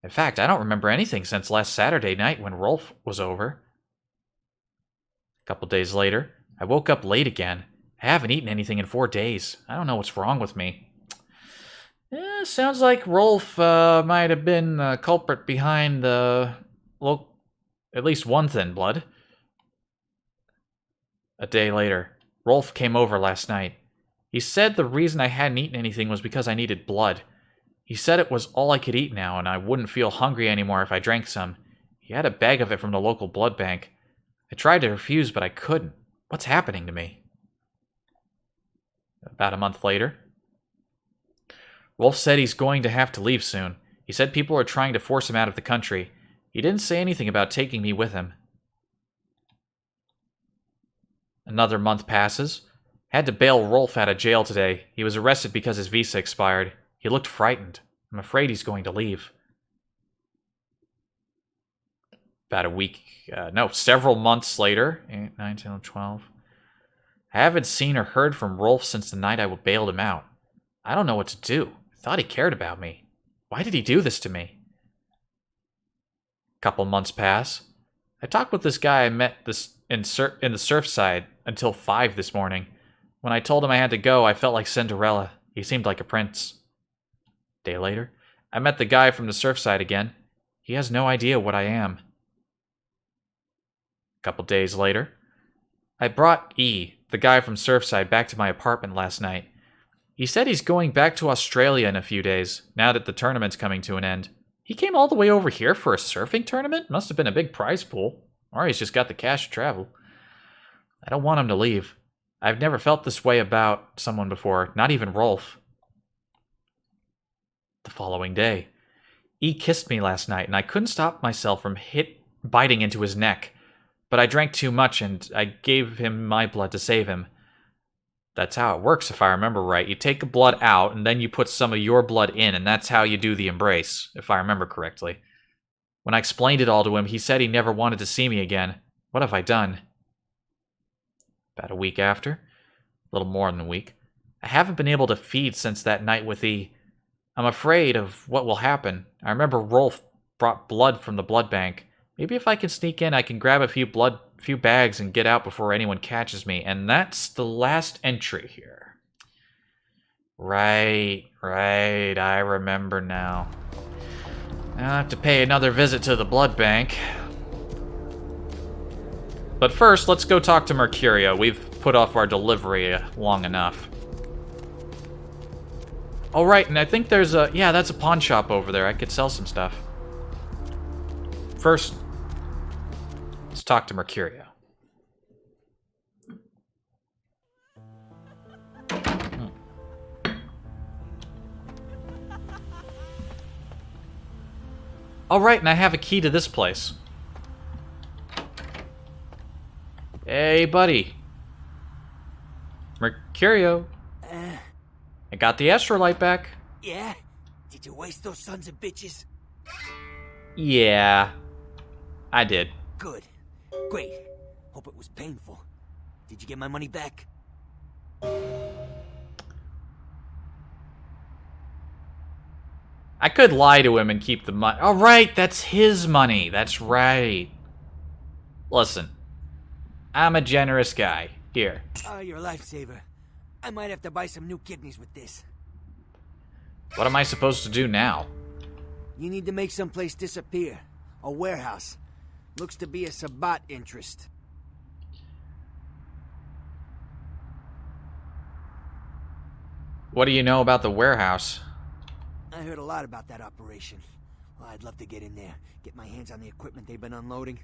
In fact, I don't remember anything since last Saturday night when Rolf was over. A couple days later, I woke up late again. I haven't eaten anything in 4 days. I don't know what's wrong with me. Sounds like Rolf might have been the culprit behind the... well, at least one thin blood. A day later, Rolf came over last night. He said the reason I hadn't eaten anything was because I needed blood. He said it was all I could eat now, and I wouldn't feel hungry anymore if I drank some. He had a bag of it from the local blood bank. I tried to refuse, but I couldn't. What's happening to me? About a month later, Rolf said he's going to have to leave soon. He said people are trying to force him out of the country. He didn't say anything about taking me with him. Another month passes. Had to bail Rolf out of jail today. He was arrested because his visa expired. He looked frightened. I'm afraid he's going to leave. About a week, several months later, 8, 9, 10, 12. I haven't seen or heard from Rolf since the night I bailed him out. I don't know what to do. I thought he cared about me. Why did he do this to me? Couple months pass. I talked with this guy I met in the Surfside until 5 this morning. When I told him I had to go, I felt like Cinderella. He seemed like a prince. Day later, I met the guy from the Surfside again. He has no idea what I am. Couple days later, I brought E, the guy from Surfside, back to my apartment last night. He said he's going back to Australia in a few days, now that the tournament's coming to an end. He came all the way over here for a surfing tournament? Must have been a big prize pool. Or he's just got the cash to travel. I don't want him to leave. I've never felt this way about someone before, not even Rolf. The following day, E kissed me last night, and I couldn't stop myself from biting into his neck. But I drank too much, and I gave him my blood to save him. That's how it works, if I remember right. You take the blood out, and then you put some of your blood in, and that's how you do the embrace, if I remember correctly. When I explained it all to him, he said he never wanted to see me again. What have I done? About a week after, a little more than a week, I haven't been able to feed since that night with E. I'm afraid of what will happen. I remember Rolf brought blood from the blood bank. Maybe if I can sneak in, I can grab a few bags and get out before anyone catches me. And that's the last entry here. Right, I remember now. I'll have to pay another visit to the blood bank. But first, let's go talk to Mercurio. We've put off our delivery long enough. Oh, right, and I think there's a... Yeah, that's a pawn shop over there. I could sell some stuff. First, let's talk to Mercurio. All right, and I have a key to this place. Hey, buddy. Mercurio. I got the astrolight back. Yeah? Did you waste those sons of bitches? Yeah, I did. Good. Great. Hope it was painful. Did you get my money back? I could lie to him and keep the money. All right, that's his money. That's right. Listen, I'm a generous guy. Here. Oh, you're a lifesaver. I might have to buy some new kidneys with this. What am I supposed to do now? You need to make someplace disappear. A warehouse. Looks to be a Sabbat interest. What do you know about the warehouse? I heard a lot about that operation. Well, I'd love to get in there, get my hands on the equipment they've been unloading.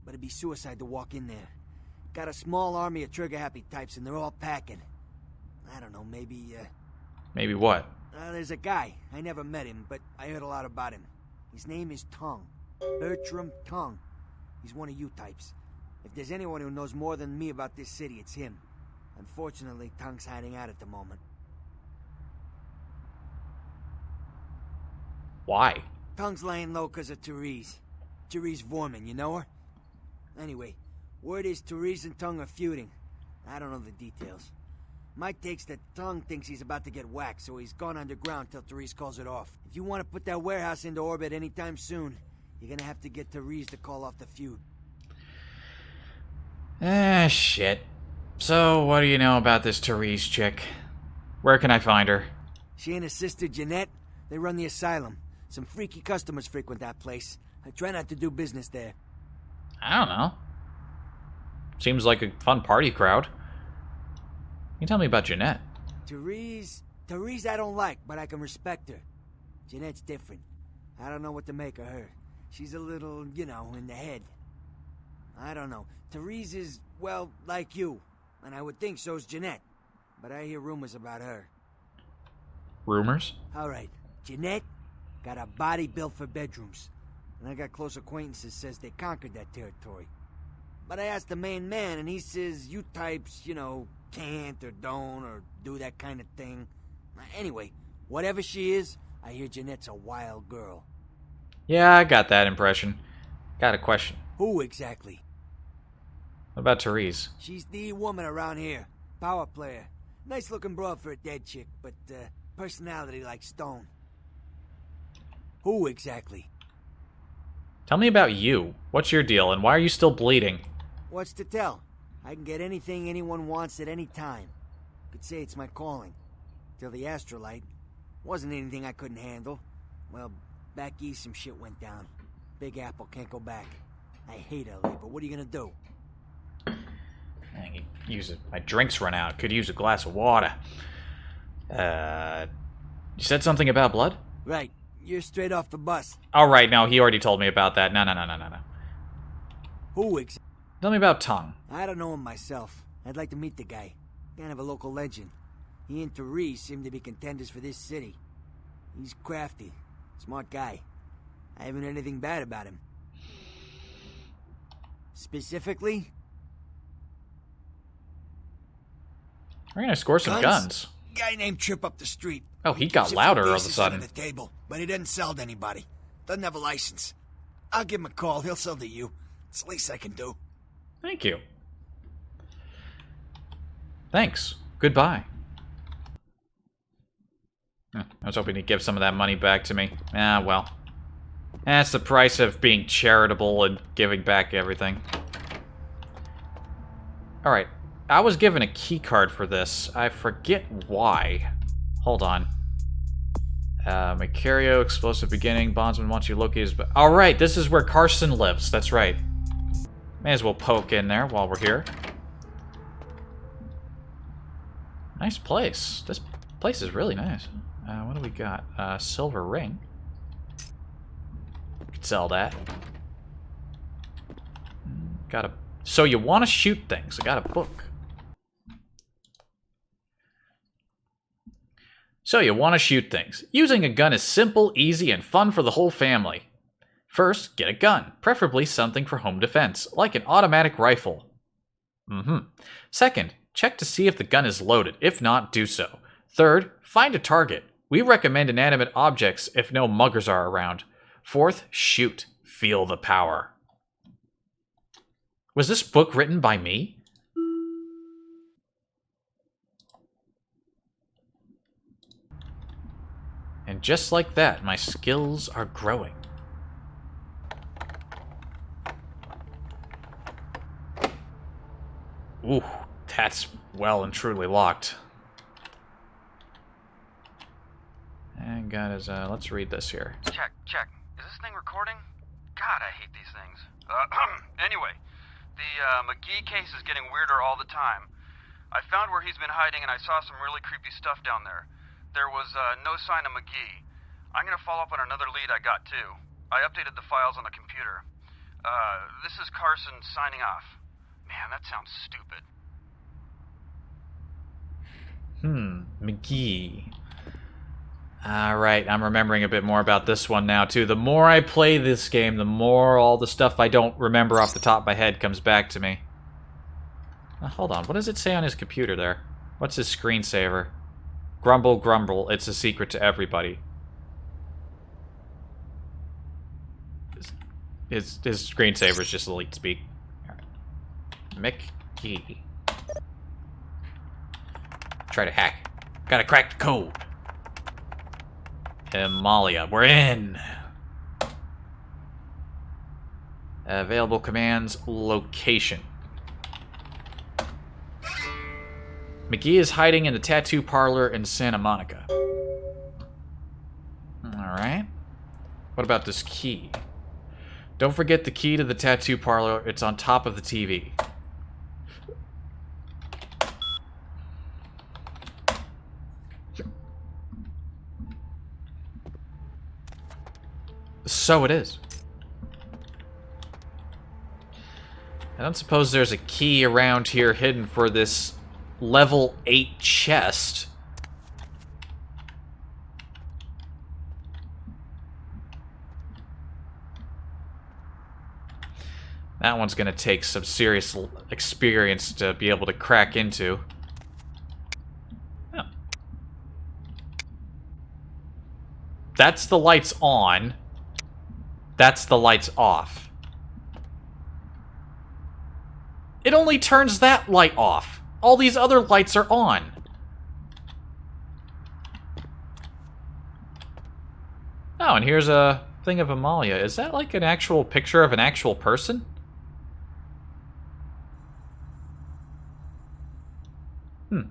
But it'd be suicide to walk in there. Got a small army of trigger-happy types, and they're all packing. I don't know, maybe, Maybe what? There's a guy. I never met him, but I heard a lot about him. His name is Tongue. Bertram Tongue. He's one of you types. If there's anyone who knows more than me about this city, it's him. Unfortunately, Tongue's hiding out at the moment. Why? Tongue's laying low because of Therese. Therese Vorman, you know her? Anyway, word is Therese and Tongue are feuding. I don't know the details. My take's that Tongue thinks he's about to get whacked, so he's gone underground till Therese calls it off. If you want to put that warehouse into orbit anytime soon, you're gonna have to get Therese to call off the feud. Ah, shit. So, what do you know about this Therese chick? Where can I find her? She and her sister Jeanette, they run the asylum. Some freaky customers frequent that place. I try not to do business there. I don't know. Seems like a fun party crowd. You tell me about Jeanette. Therese I don't like, but I can respect her. Jeanette's different. I don't know what to make of her. She's a little, you know, in the head. I don't know. Therese is, well, like you. And I would think so's Jeanette. But I hear rumors about her. Rumors? Alright. Jeanette got a body built for bedrooms. And I got close acquaintances says they conquered that territory. But I asked the main man, and he says you types, you know, can't or don't or do that kind of thing. Anyway, whatever she is, I hear Jeanette's a wild girl. Yeah, I got that impression. Got a question. Who exactly? What about Therese? She's the woman around here. Power player. Nice looking broad for a dead chick, but personality like stone. Who exactly? Tell me about you. What's your deal, and why are you still bleeding? What's to tell? I can get anything anyone wants at any time. Could say it's my calling. Till the astrolite. Wasn't anything I couldn't handle. Well, back east some shit went down. Big Apple can't go back. I hate LA, but what are you gonna do? I could use it. My drinks run out. Could use a glass of water. You said something about blood? Right. You're straight off the bus. Alright, no, he already told me about that. No. Who exactly? Tell me about Tongue. I don't know him myself. I'd like to meet the guy. Kind of a local legend. He and Therese seem to be contenders for this city. He's crafty. Smart guy. I haven't heard anything bad about him. Specifically? We're gonna score some guns. Guy named Trip up the street. Oh, he got louder all of a sudden. The table, but he didn't sell to anybody. Doesn't have a license. I'll give him a call. He'll sell to you. It's the least I can do. Thank you. Thanks. Goodbye. I was hoping he'd give some of that money back to me. Ah, well. That's the price of being charitable and giving back everything. Alright. I was given a key card for this. I forget why. Hold on. Macario, explosive beginning. Bondsman wants you located. But all right, this is where Carson lives. That's right. May as well poke in there while we're here. Nice place. This place is really nice. What do we got? Silver ring. Could sell that. Got a. So you want to shoot things? I got a book. So you want to shoot things. Using a gun is simple, easy, and fun for the whole family. First, get a gun, preferably something for home defense, like an automatic rifle. Second, check to see if the gun is loaded. If not, do so. Third, find a target. We recommend inanimate objects if no muggers are around. Fourth, shoot. Feel the power. Was this book written by me? And just like that, my skills are growing. Ooh, that's well and truly locked. And got his, let's read this here. Check. Is this thing recording? God, I hate these things. Anyway, the McGee case is getting weirder all the time. I found where he's been hiding and I saw some really creepy stuff down there. There was no sign of McGee. I'm gonna follow up on another lead I got too. I updated the files on the computer. This is Carson signing off. Man, that sounds stupid. McGee. Alright, I'm remembering a bit more about this one now too. The more I play this game, the more all the stuff I don't remember off the top of my head comes back to me. Hold on, what does it say on his computer there? What's his screensaver? Grumble, grumble, it's a secret to everybody. His screensaver is just elite speak. McGee. Try to hack. Gotta crack the code. Amalia, we're in. Available commands, location. McGee is hiding in the tattoo parlor in Santa Monica. Alright. What about this key? Don't forget the key to the tattoo parlor. It's on top of the TV. So it is. I don't suppose there's a key around here hidden for this level 8 chest. That one's gonna take some serious experience to be able to crack into. Oh. That's the lights on. That's the lights off. It only turns that light off. All these other lights are on. Oh, and here's a thing of Amalia. Is that like an actual picture of an actual person?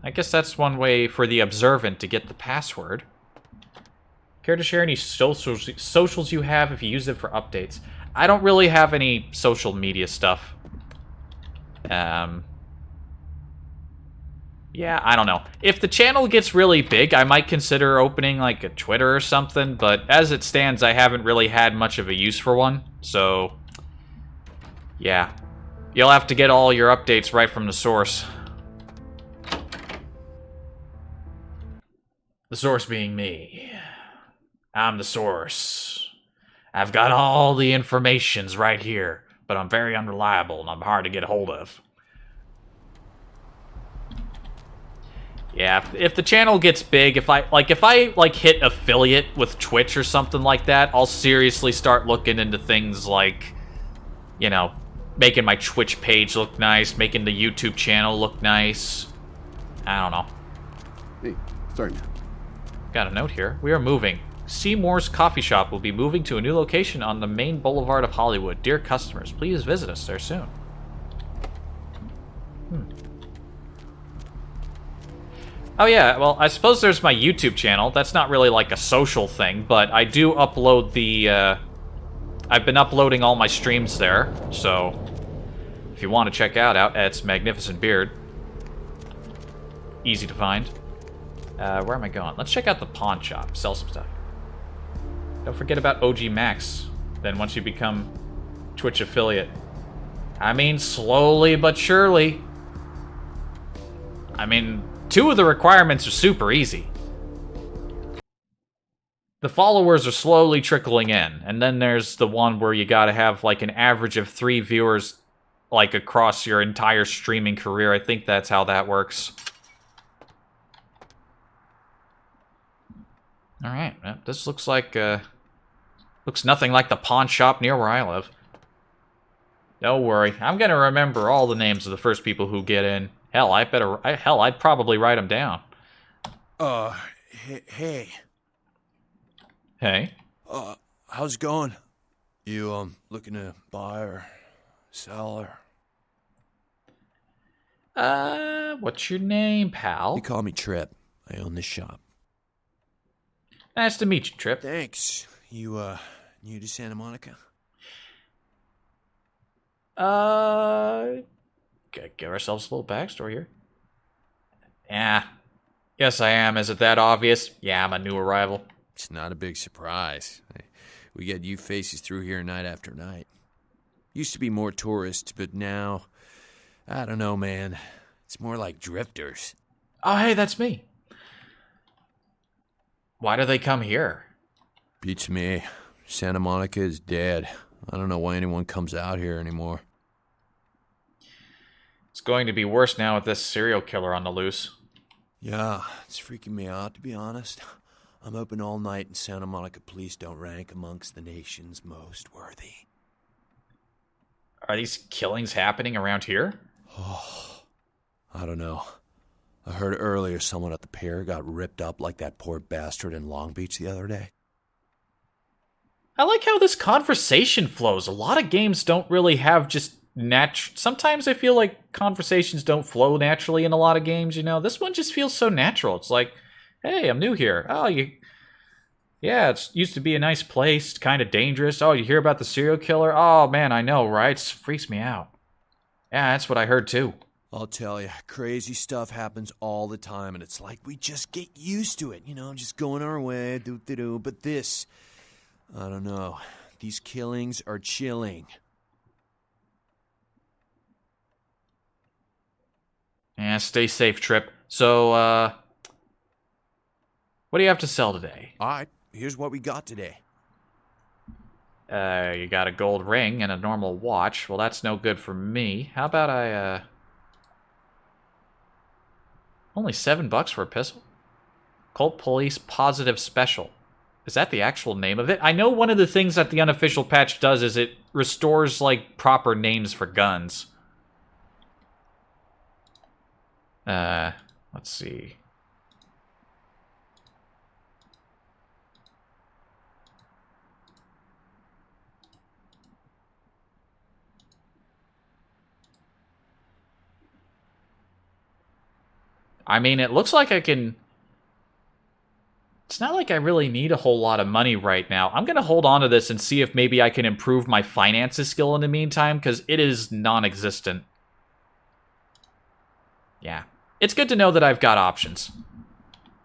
I guess that's one way for the observant to get the password. Care to share any socials you have if you use them for updates? I don't really have any social media stuff. Yeah, I don't know. If the channel gets really big, I might consider opening like a Twitter or something, but as it stands, I haven't really had much of a use for one, so yeah. You'll have to get all your updates right from the source. The source being me. I'm the source. I've got all the informations right here, but I'm very unreliable and I'm hard to get a hold of. Yeah, if the channel gets big, if I hit affiliate with Twitch or something like that, I'll seriously start looking into things like, you know, making my Twitch page look nice, making the YouTube channel look nice. I don't know. Hey, sorry man. Got a note here. We are moving. Seymour's Coffee Shop will be moving to a new location on the main boulevard of Hollywood. Dear customers, please visit us there soon. Oh yeah, well, I suppose there's my YouTube channel. That's not really like a social thing, but I do upload the, I've been uploading all my streams there, so if you want to check out, it's Magnificent Beard. Easy to find. Where am I going? Let's check out the pawn shop, sell some stuff. Don't forget about OG Max, then once you become Twitch affiliate. I mean, slowly but surely. I mean, 2 of the requirements are super easy. The followers are slowly trickling in, and then there's the one where you gotta have like an average of 3 viewers like across your entire streaming career. I think that's how that works. Alright, this looks like, looks nothing like the pawn shop near where I live. Don't worry, I'm gonna remember all the names of the first people who get in. Hell, I'd probably write them down. Hey. Hey? How's it going? You, looking to buy or sell or... What's your name, pal? You call me Trip. I own this shop. Nice to meet you, Trip. Thanks. You, new to Santa Monica? Give ourselves a little backstory here. Yeah. Yes, I am. Is it that obvious? Yeah, I'm a new arrival. It's not a big surprise. We get you faces through here night after night. Used to be more tourists, but now, I don't know, man. It's more like drifters. Oh, hey, that's me. Why do they come here? Beats me. Santa Monica is dead. I don't know why anyone comes out here anymore. It's going to be worse now with this serial killer on the loose. Yeah, it's freaking me out, to be honest. I'm open all night and Santa Monica police don't rank amongst the nation's most worthy. Are these killings happening around here? Oh, I don't know. I heard earlier someone at the pier got ripped up like that poor bastard in Long Beach the other day. I like how this conversation flows. A lot of games don't really have just sometimes I feel like conversations don't flow naturally in a lot of games, you know? This one just feels so natural. It's like, hey, I'm new here. Oh, yeah, it used to be a nice place, kind of dangerous. Oh, you hear about the serial killer? Oh, man, I know, right? It freaks me out. Yeah, that's what I heard, too. I'll tell you, crazy stuff happens all the time, and it's like we just get used to it, you know, just going our way, do-do-do. But this, I don't know. These killings are chilling. Yeah, stay safe, Trip. So, what do you have to sell today? All right, here's what we got today. You got a gold ring and a normal watch. Well, that's no good for me. How about only $7 for a pistol? Colt Police Positive Special. Is that the actual name of it? I know one of the things that the unofficial patch does is it restores, like, proper names for guns. Let's see. I mean, it looks like I can... It's not like I really need a whole lot of money right now. I'm going to hold on to this and see if maybe I can improve my finances skill in the meantime, because it is non-existent. Yeah. It's good to know that I've got options.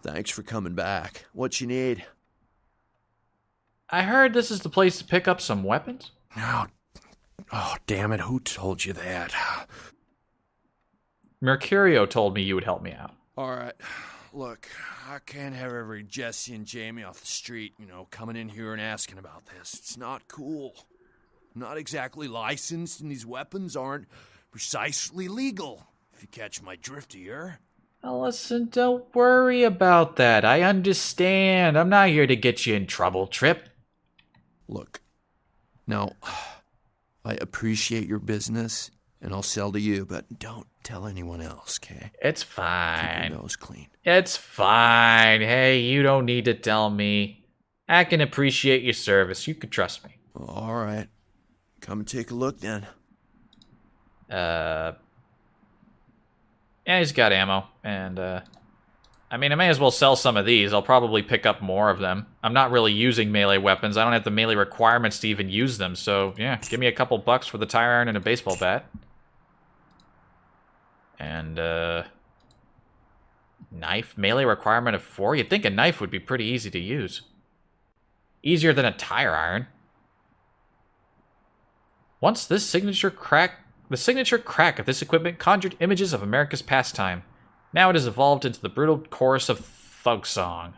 Thanks for coming back. What you need? I heard this is the place to pick up some weapons. Oh, damn it. Who told you that? Mercurio told me you would help me out. All right. Look, I can't have every Jesse and Jamie off the street, you know, coming in here and asking about this. It's not cool. I'm not exactly licensed, and these weapons aren't precisely legal. If you catch my drift here. Well, listen, don't worry about that. I understand. I'm not here to get you in trouble, Trip. Look, now, I appreciate your business, and I'll sell to you, but don't tell anyone else, okay? It's fine. Keep your nose clean. It's fine. Hey, you don't need to tell me. I can appreciate your service. You can trust me. All right. Come and take a look, then. Yeah, he's got ammo, and, I mean, I may as well sell some of these. I'll probably pick up more of them. I'm not really using melee weapons. I don't have the melee requirements to even use them. So, yeah, give me a couple bucks for the tire iron and a baseball bat. And, knife. Melee requirement of 4. You'd think a knife would be pretty easy to use. Easier than a tire iron. Once this signature crack... The signature crack of this equipment conjured images of America's pastime. Now it has evolved into the brutal chorus of thug song.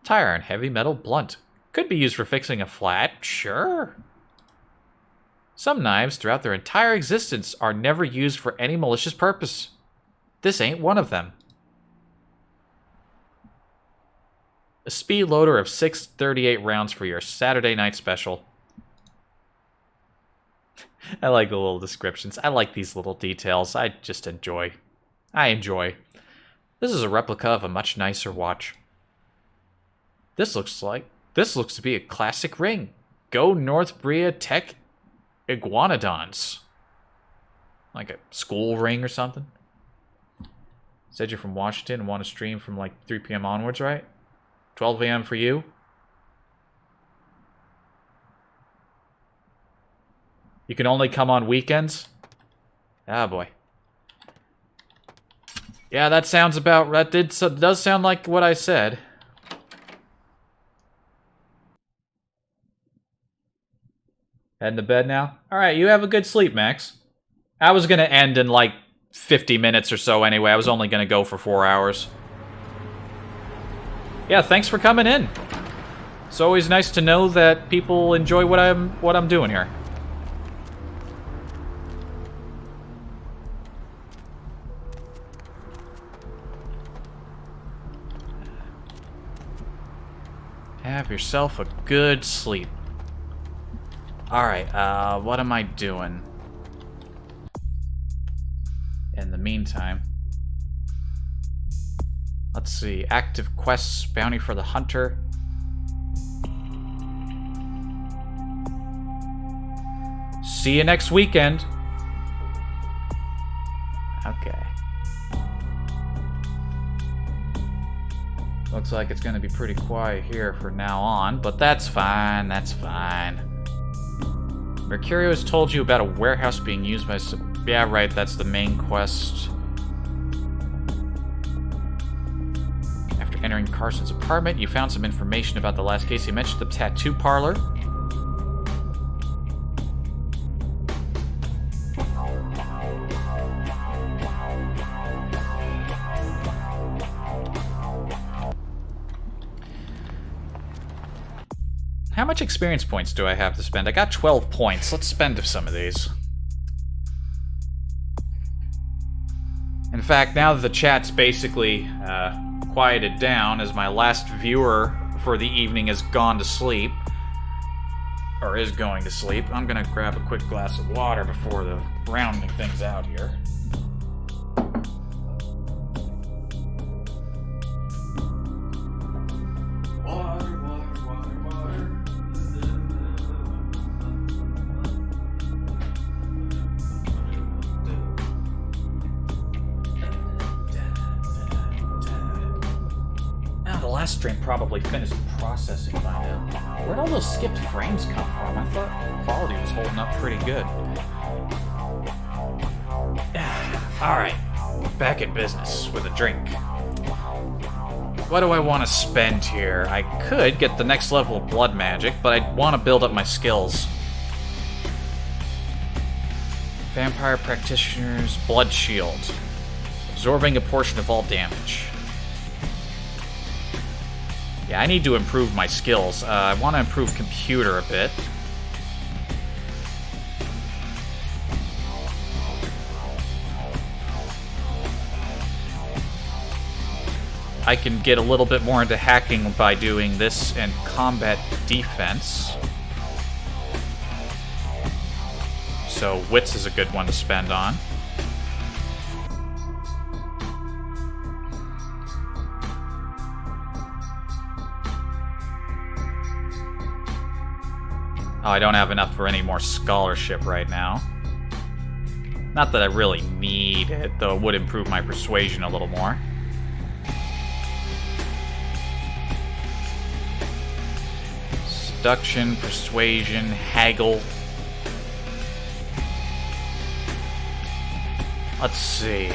Tire iron, heavy metal blunt. Could be used for fixing a flat, sure. Some knives throughout their entire existence are never used for any malicious purpose. This ain't one of them. A speed loader of 638 rounds for your Saturday night special. I like the little descriptions. I like these little details. I just enjoy. I enjoy. This is a replica of a much nicer watch. This looks to be a classic ring. Go North Bria Tech Iguanodons. Like a school ring or something. Said you're from Washington and want to stream from like 3 p.m. onwards, right? 12 a.m. for you? You can only come on weekends? Ah, boy. Yeah, that sounds about... That does sound like what I said. Heading to bed now? Alright, you have a good sleep, Max. I was gonna end in like 50 minutes or so anyway. I was only gonna go for 4 hours. Yeah, thanks for coming in. It's always nice to know that people enjoy what I'm doing here. Have yourself a good sleep. Alright, what am I doing? In the meantime. Let's see. Active quests, bounty for the hunter. See you next weekend. Okay. Looks like it's gonna be pretty quiet here from now on, but that's fine, that's fine. Mercurio has told you about a warehouse being used by some... Yeah, right, that's the main quest. After entering Carson's apartment, you found some information about the last case. He mentioned the tattoo parlor. How much experience points do I have to spend? I got 12 points. Let's spend some of these. In fact, now that the chat's basically quieted down as my last viewer for the evening has gone to sleep, or is going to sleep, I'm gonna grab a quick glass of water before the rounding things out here. Stream probably finished processing by now. Where'd all those skipped frames come from? I thought quality was holding up pretty good. Alright, back in business with a drink. What do I want to spend here? I could get the next level of blood magic, but I want to build up my skills. Vampire Practitioner's Blood Shield. Absorbing a portion of all damage. Yeah, I need to improve my skills. I want to improve computer a bit. I can get a little bit more into hacking by doing this and combat defense. So wits is a good one to spend on. Oh, I don't have enough for any more scholarship right now. Not that I really need it, though it would improve my persuasion a little more. Seduction, persuasion, haggle. Let's see.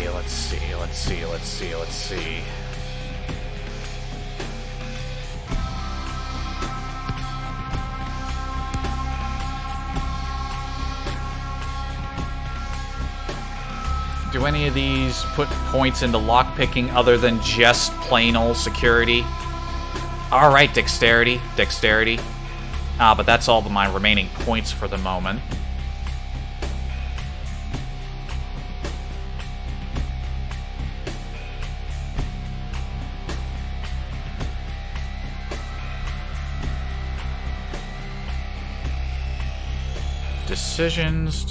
Do any of these put points into lockpicking other than just plain old security? Alright, dexterity. But that's all of my remaining points for the moment. Decisions.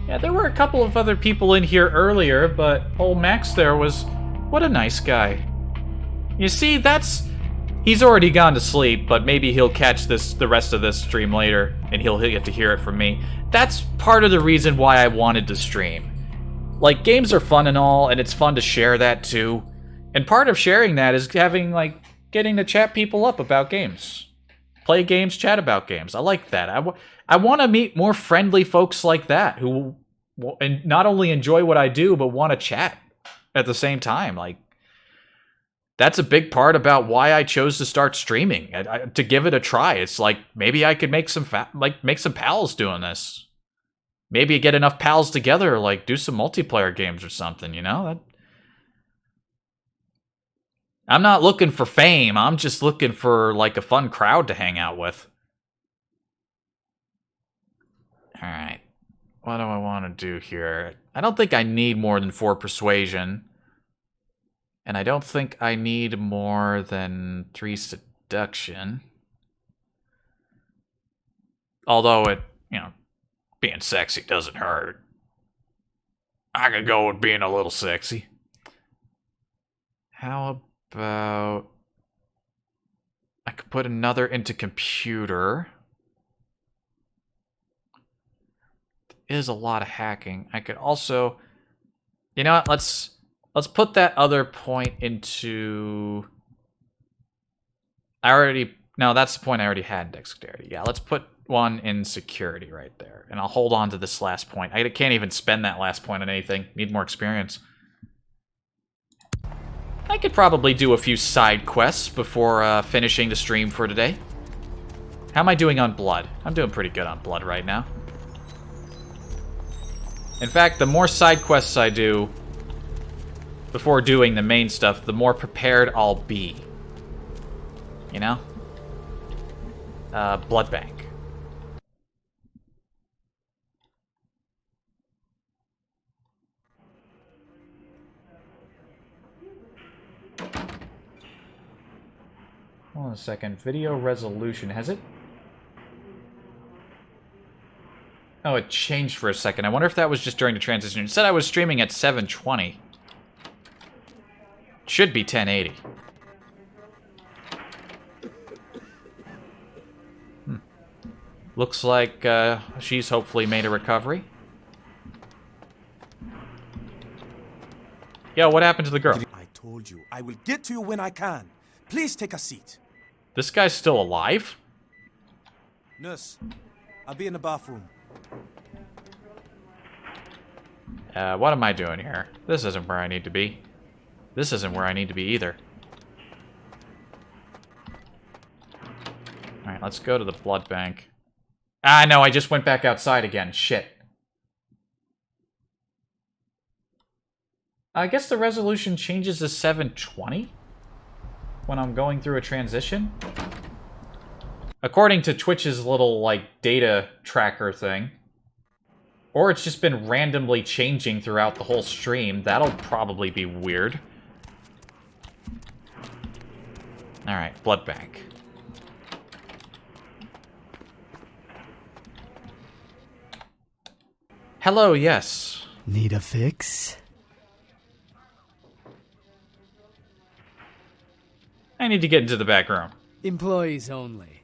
Yeah, there were a couple of other people in here earlier, but old Max there was... What a nice guy. You see, he's already gone to sleep, but maybe he'll catch the rest of this stream later, and he'll get to hear it from me. That's part of the reason why I wanted to stream. Like, games are fun and all, and it's fun to share that too. And part of sharing that is having, like, getting to chat people up about games. Play games, chat about games. I like that. I want to meet more friendly folks like that who and not only enjoy what I do, but want to chat at the same time. Like, that's a big part about why I chose to start streaming. To give it a try. It's like, maybe I could make some pals doing this. Maybe get enough pals together, like do some multiplayer games or something, you know? I'm not looking for fame. I'm just looking for, like, a fun crowd to hang out with. Alright. What do I want to do here? I don't think I need more than 4 persuasion. And I don't think I need more than 3 seduction. Although being sexy doesn't hurt. I could go with being a little sexy. How about... I could put another into computer. There is a lot of hacking. I could also... You know what? Let's put that other point into... No, that's the point I already had in dexterity. Yeah, let's put one in security right there. And I'll hold on to this last point. I can't even spend that last point on anything. Need more experience. I could probably do a few side quests before finishing the stream for today. How am I doing on blood? I'm doing pretty good on blood right now. In fact, the more side quests I do before doing the main stuff, the more prepared I'll be. You know? Blood bank. Hold on a second. Video resolution. Has it? Oh, it changed for a second. I wonder if that was just during the transition. It said I was streaming at 720. Should be 1080. Looks like she's hopefully made a recovery. Yo, what happened to the girl? I told you, I will get to you when I can. Please take a seat. This guy's still alive? Nurse, I'll be in the bathroom. What am I doing here? This isn't where I need to be. This isn't where I need to be either. Alright, let's go to the blood bank. Ah, no, I just went back outside again. Shit. I guess the resolution changes to 720? When I'm going through a transition? According to Twitch's little, like, data tracker thing. Or it's just been randomly changing throughout the whole stream. That'll probably be weird. Alright, blood bank. Hello, yes. Need a fix? I need to get into the back room. Employees only.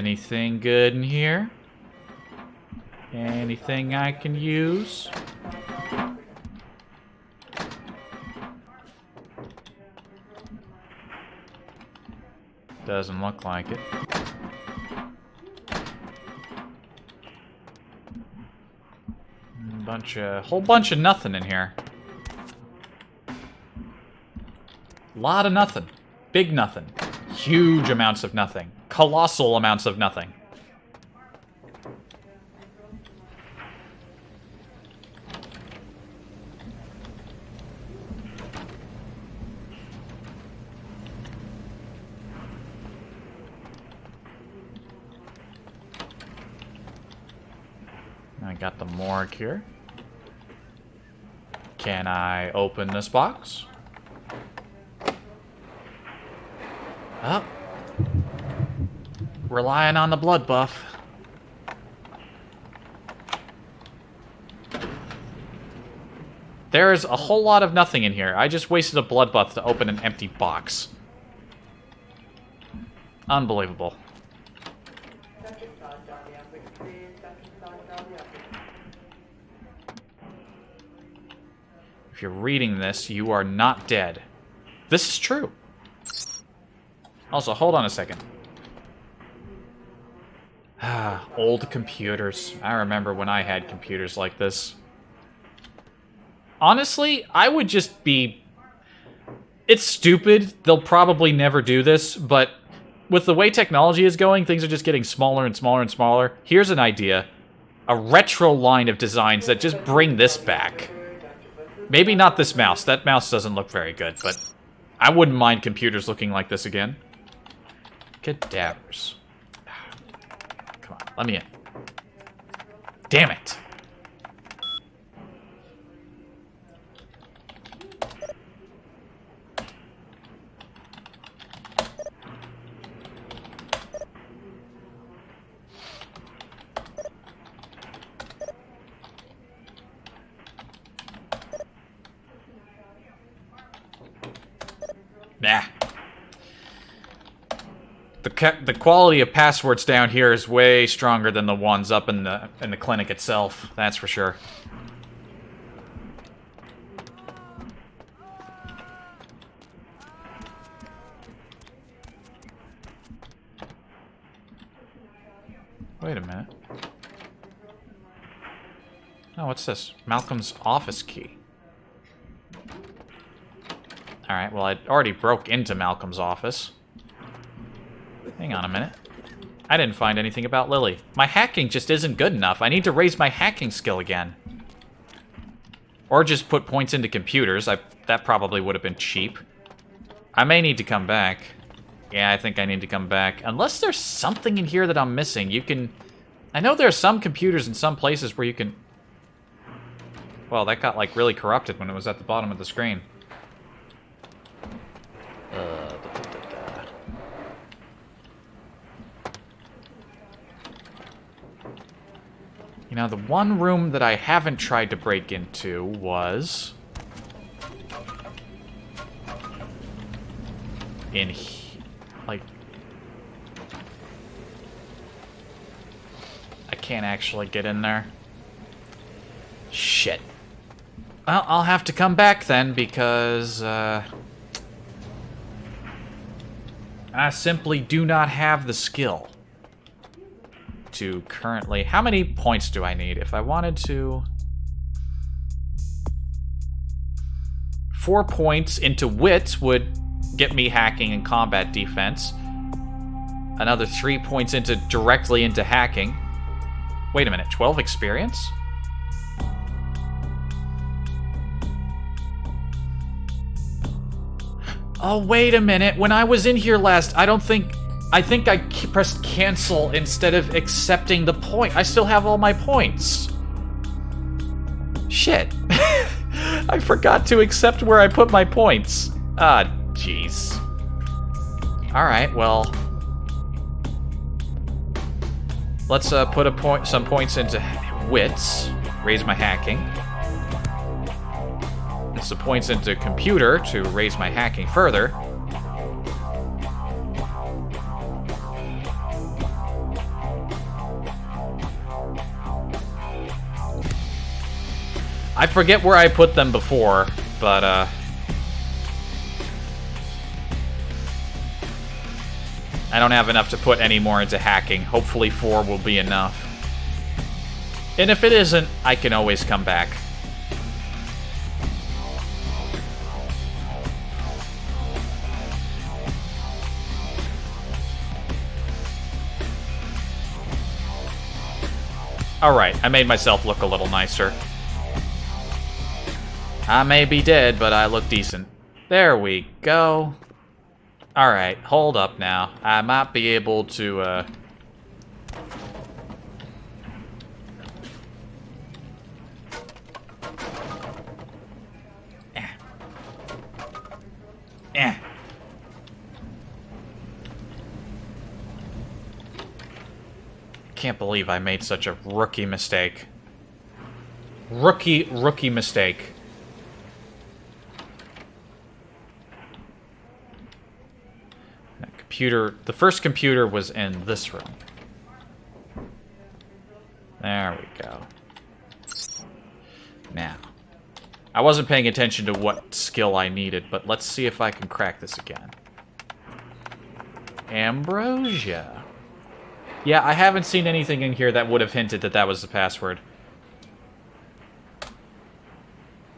Anything good in here? Anything I can use? Doesn't look like it. Whole bunch of nothing in here. Lot of nothing. Big nothing. Huge amounts of nothing. Colossal amounts of nothing. I got the morgue here. Can I open this box? Oh. Relying on the blood buff. There's a whole lot of nothing in here. I just wasted a blood buff to open an empty box. Unbelievable. If you're reading this, you are not dead. This is true. Also, hold on a second. Ah, old computers. I remember when I had computers like this. Honestly, I would just be... It's stupid. They'll probably never do this, but with the way technology is going, things are just getting smaller and smaller and smaller. Here's an idea. A retro line of designs that just bring this back. Maybe not this mouse. That mouse doesn't look very good, but I wouldn't mind computers looking like this again. Cadavers. Come on, let me in. Damn it. Nah. The quality of passwords down here is way stronger than the ones up in the clinic itself. That's for sure. Wait a minute. Oh, what's this? Malcolm's office key. Alright, well, I already broke into Malcolm's office. Hang on a minute. I didn't find anything about Lily. My hacking just isn't good enough. I need to raise my hacking skill again. Or just put points into computers. That probably would have been cheap. I may need to come back. Yeah, I think I need to come back. Unless there's something in here that I'm missing. You can... I know there are some computers in some places where you can... Well, that got, like, really corrupted when it was at the bottom of the screen. You know, the one room that I haven't tried to break into was... like... I can't actually get in there. Shit. Well, I'll have to come back then, because, I simply do not have the skill to currently... How many points do I need? If I wanted to... 4 points into wit would get me hacking and combat defense. Another 3 points directly into hacking. Wait a minute, 12 experience? Oh, wait a minute. When I was in here last, I think I pressed cancel instead of accepting the point. I still have all my points. Shit. I forgot to accept where I put my points. Ah, jeez. Alright, well... Let's put some points into wits. Raise my hacking. And some points into computer to raise my hacking further. I forget where I put them before, but, I don't have enough to put any more into hacking. Hopefully 4 will be enough. And if it isn't, I can always come back. Alright, I made myself look a little nicer. I may be dead, but I look decent. There we go. Alright, hold up now. I might be able to, Can't believe I made such a rookie mistake. Rookie mistake. That computer, the first computer was in this room. There we go. Now, I wasn't paying attention to what skill I needed, but let's see if I can crack this again. Ambrosia. Yeah, I haven't seen anything in here that would have hinted that that was the password.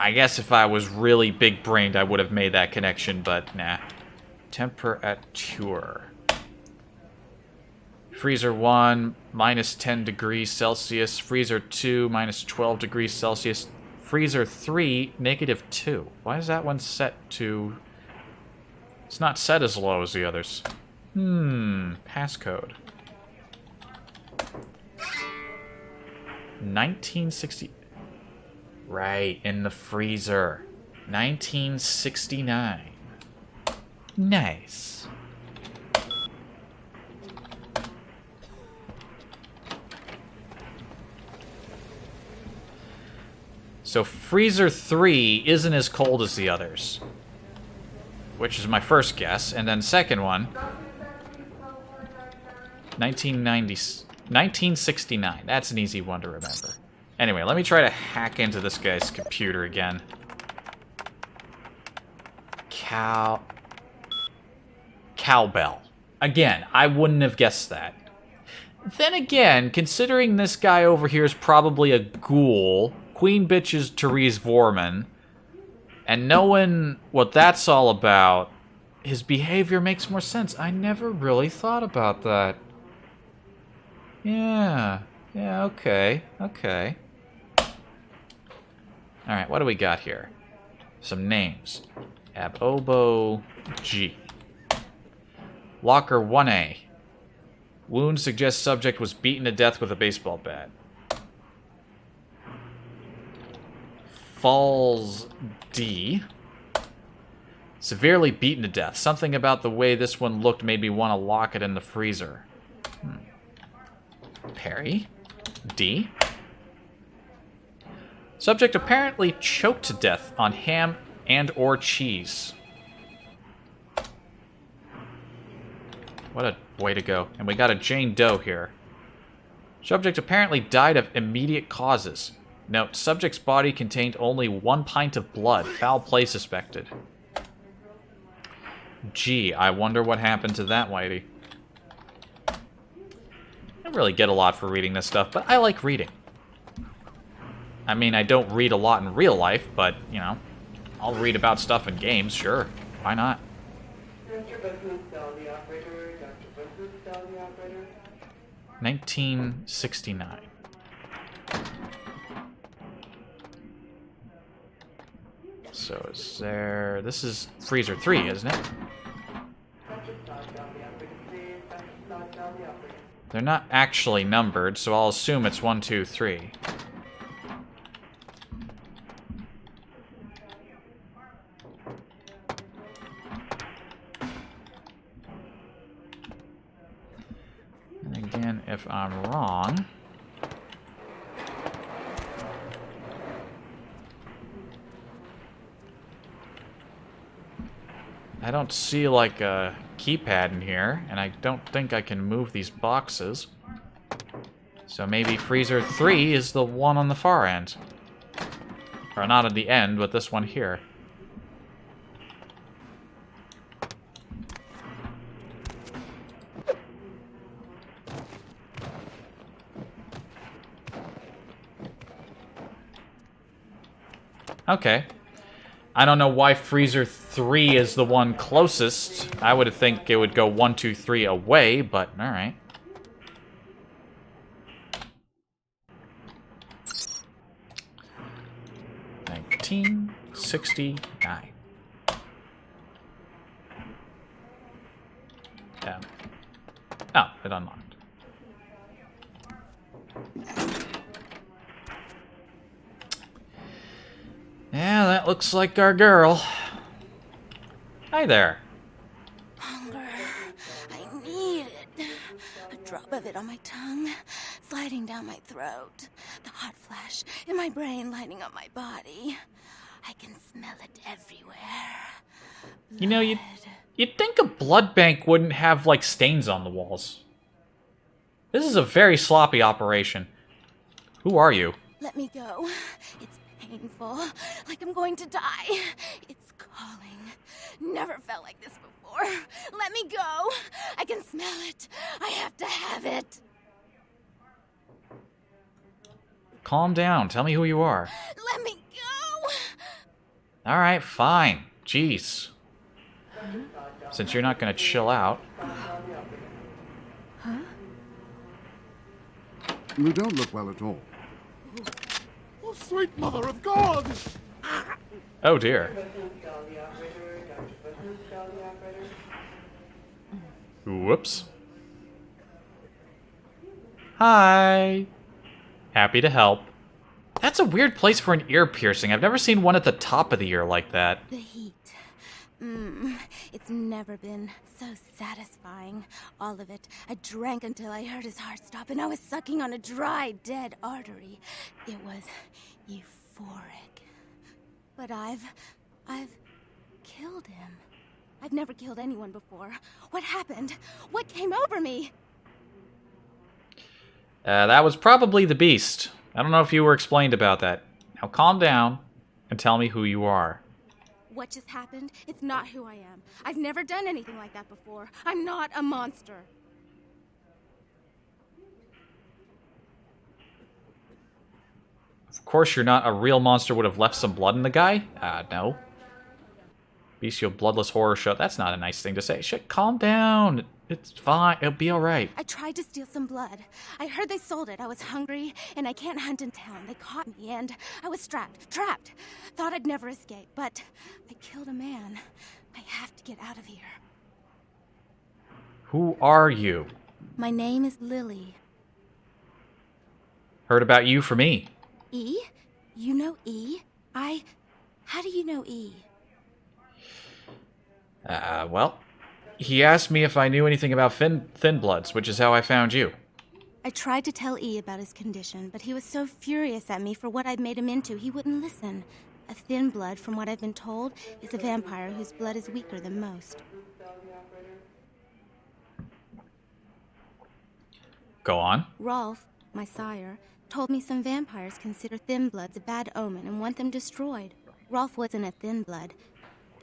I guess if I was really big-brained, I would have made that connection, but nah. Temperature. Freezer 1, minus 10 degrees Celsius. Freezer 2, minus 12 degrees Celsius. Freezer 3, negative 2. Why is that one set to... It's not set as low as the others. Passcode. 1960... Right, in the freezer. 1969. Nice. So Freezer 3 isn't as cold as the others. Which is my first guess. And then second one... 1969. That's an easy one to remember. Anyway, let me try to hack into this guy's computer again. Cowbell. Again, I wouldn't have guessed that. Then again, considering this guy over here is probably a ghoul, Queen Bitch is Therese Vorman, and knowing what that's all about, his behavior makes more sense. I never really thought about that. Yeah, okay. Alright, what do we got here? Some names. Abobo G. Locker 1A. Wound suggests subject was beaten to death with a baseball bat. Falls D. Severely beaten to death. Something about the way this one looked made me want to lock it in the freezer. Perry. D. Subject apparently choked to death on ham and or cheese. What a way to go. And we got a Jane Doe here. Subject apparently died of immediate causes. Note, subject's body contained only 1 pint of blood. Foul play suspected. Gee, I wonder what happened to that whitey. I don't really get a lot for reading this stuff, but I like reading. I mean, I don't read a lot in real life, but, you know, I'll read about stuff in games, sure. Why not? 1969. So is there... This is Freezer 3, isn't it? They're not actually numbered, so I'll assume it's 1, 2, 3. And again, if I'm wrong... I don't see, like, a keypad in here, and I don't think I can move these boxes. So maybe Freezer 3 is the one on the far end. Or not at the end, but this one here. Okay. I don't know why Freezer 3 is the one closest. I would think it would go 1, 2, 3 away, but alright. $19.69. Yeah. Oh, it unlocked. Yeah, that looks like our girl. Hi there. Hunger. I need it. A drop of it on my tongue, sliding down my throat. The hot flash in my brain lighting up my body. I can smell it everywhere. You know, you'd think a blood bank wouldn't have, like, stains on the walls. This is a very sloppy operation. Who are you? Let me go. It's painful, like I'm going to die. It's calling. Never felt like this before. Let me go. I can smell it. I have to have it. Calm down. Tell me who you are. Let me go. Alright, fine. Jeez. Since you're not gonna chill out. Huh? You don't look well at all. Oh, sweet mother of God! Oh dear. Whoops. Hi. Happy to help. That's a weird place for an ear piercing. I've never seen one at the top of the ear like that. The heat. It's never been so satisfying. All of it. I drank until I heard his heart stop, and I was sucking on a dry, dead artery. It was euphoric. But I've killed him. I've never killed anyone before. What happened? What came over me? That was probably the beast. I don't know if you were explained about that. Now calm down and tell me who you are. What just happened? It's not who I am. I've never done anything like that before. I'm not a monster. Of course you're not. A real monster would have left some blood in the guy? No. Bestial bloodless horror show. That's not a nice thing to say. Shit, calm down. It's fine. It'll be alright. I tried to steal some blood. I heard they sold it. I was hungry, and I can't hunt in town. They caught me, and I was trapped. Thought I'd never escape, but I killed a man. I have to get out of here. Who are you? My name is Lily. Heard about you from E. E? You know E? How do you know E? Well, he asked me if I knew anything about Thin Bloods, which is how I found you. I tried to tell E about his condition, but he was so furious at me for what I'd made him into, he wouldn't listen. A Thin Blood, from what I've been told, is a vampire whose blood is weaker than most. Go on. Rolf, my sire, told me some vampires consider Thin Bloods a bad omen and want them destroyed. Rolf wasn't a Thin Blood,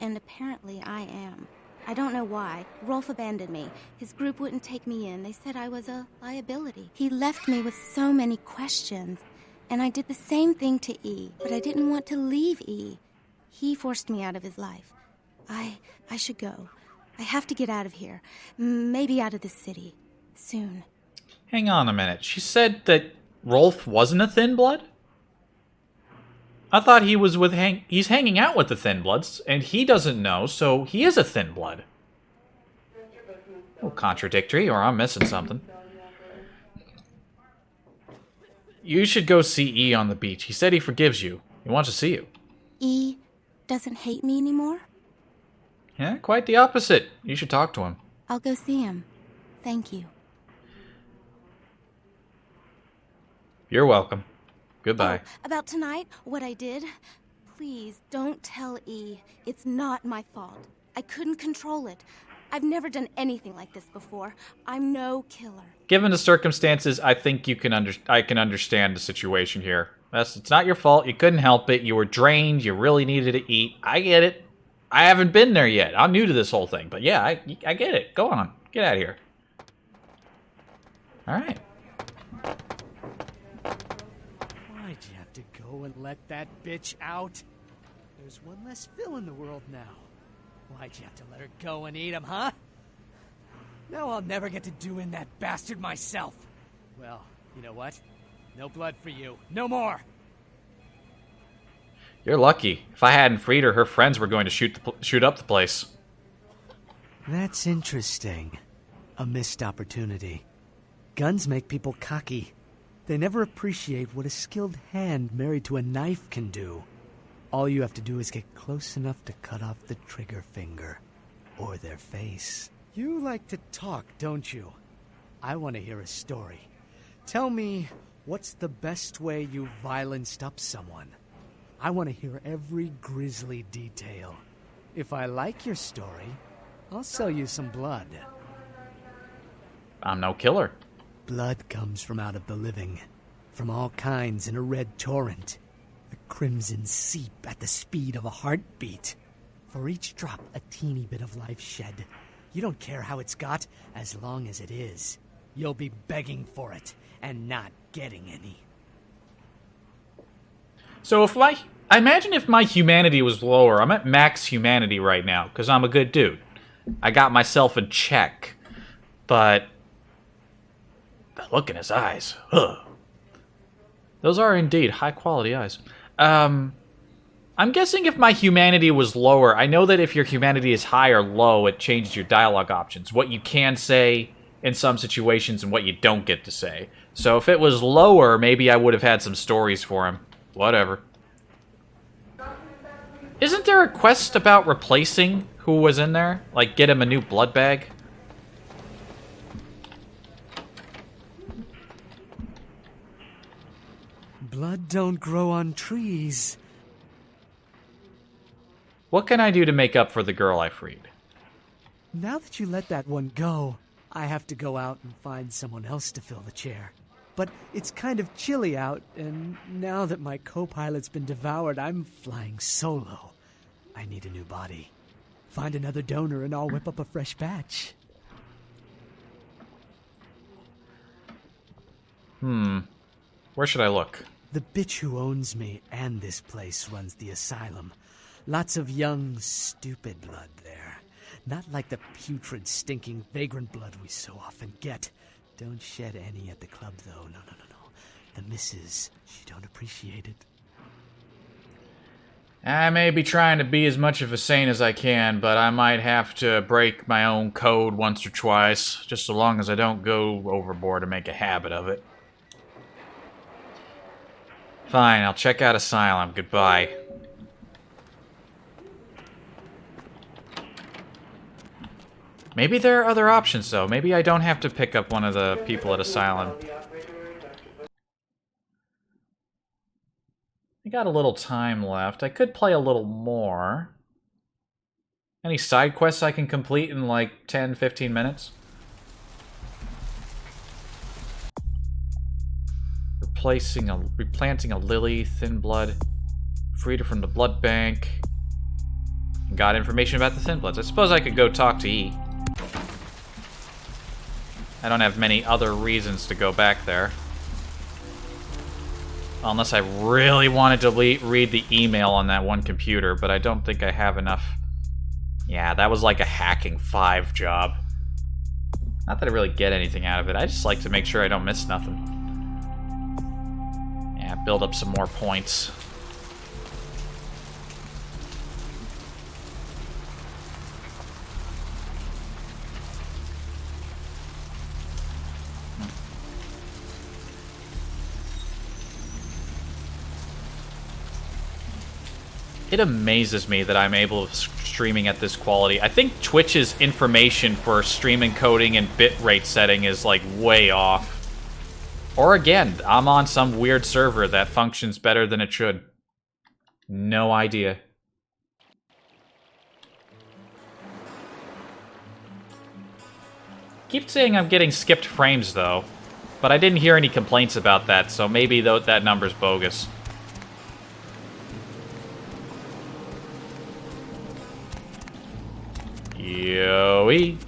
and apparently I am. I don't know why. Rolf abandoned me. His group wouldn't take me in. They said I was a liability. He left me with so many questions. And I did the same thing to E, but I didn't want to leave E. He forced me out of his life. I should go. I have to get out of here. Maybe out of the city. Soon. Hang on a minute. She said that Rolf wasn't a Thin Blood? I thought he was with he's hanging out with the Thin Bloods, and he doesn't know, so he is a Thin Blood. Oh, contradictory, or I'm missing something. You should go see E on the beach. He said he forgives you. He wants to see you. E doesn't hate me anymore? Yeah, quite the opposite. You should talk to him. I'll go see him. Thank you. You're welcome. Goodbye. Oh, about tonight, what I did? Please, don't tell E. It's not my fault. I couldn't control it. I've never done anything like this before. I'm no killer. Given the circumstances, I think I can understand the situation here. It's not your fault. You couldn't help it. You were drained. You really needed to eat. I get it. I haven't been there yet. I'm new to this whole thing. But yeah, I get it. Go on. Get out of here. All right. Why'd you have to go and let that bitch out? There's one less Phil in the world now. Why'd you have to let her go and eat him, huh? Now I'll never get to do in that bastard myself. Well, you know what? No blood for you. No more! You're lucky. If I hadn't freed her, her friends were going to shoot up the place. That's interesting. A missed opportunity. Guns make people cocky. They never appreciate what a skilled hand married to a knife can do. All you have to do is get close enough to cut off the trigger finger. Or their face. You like to talk, don't you? I want to hear a story. Tell me, what's the best way you violenced up someone? I want to hear every grisly detail. If I like your story, I'll sell you some blood. I'm no killer. Blood comes from out of the living. From all kinds in a red torrent. The crimson seep at the speed of a heartbeat. For each drop, a teeny bit of life shed. You don't care how it's got, as long as it is. You'll be begging for it, and not getting any. So I imagine if my humanity was lower, I'm at max humanity right now, because I'm a good dude. I got myself in check. But the look in his eyes, ugh. Those are indeed high-quality eyes. I'm guessing if my humanity was lower, I know that if your humanity is high or low, it changes your dialogue options. What you can say in some situations and what you don't get to say. So if it was lower, maybe I would have had some stories for him. Whatever. Isn't there a quest about replacing who was in there? Like, get him a new blood bag? Blood don't grow on trees. What can I do to make up for the girl I freed? Now that you let that one go, I have to go out and find someone else to fill the chair. But it's kind of chilly out, and now that my co-pilot's been devoured, I'm flying solo. I need a new body. Find another donor and I'll whip up a fresh batch. Where should I look? The bitch who owns me and this place runs the asylum. Lots of young, stupid blood there. Not like the putrid, stinking, vagrant blood we so often get. Don't shed any at the club, though. No. The missus, she don't appreciate it. I may be trying to be as much of a saint as I can, but I might have to break my own code once or twice, just so long as I don't go overboard and make a habit of it. Fine, I'll check out Asylum. Goodbye. Maybe there are other options, though. Maybe I don't have to pick up one of the people at Asylum. I got a little time left. I could play a little more. Any side quests I can complete in like 10, 15 minutes? Replanting a lily, thin blood, freed her from the blood bank. Got information about the thin bloods. I suppose I could go talk to E. I don't have many other reasons to go back there. Unless I really wanted to read the email on that one computer, but I don't think I have enough. Yeah, that was like a hacking 5 job. Not that I really get anything out of it. I just like to make sure I don't miss nothing. Yeah, build up some more points. It amazes me that I'm able to streaming at this quality. I think Twitch's information for stream encoding and bitrate setting is like way off. Or again, I'm on some weird server that functions better than it should. No idea. Keep saying I'm getting skipped frames, though. But I didn't hear any complaints about that, so maybe that number's bogus. Yoey. You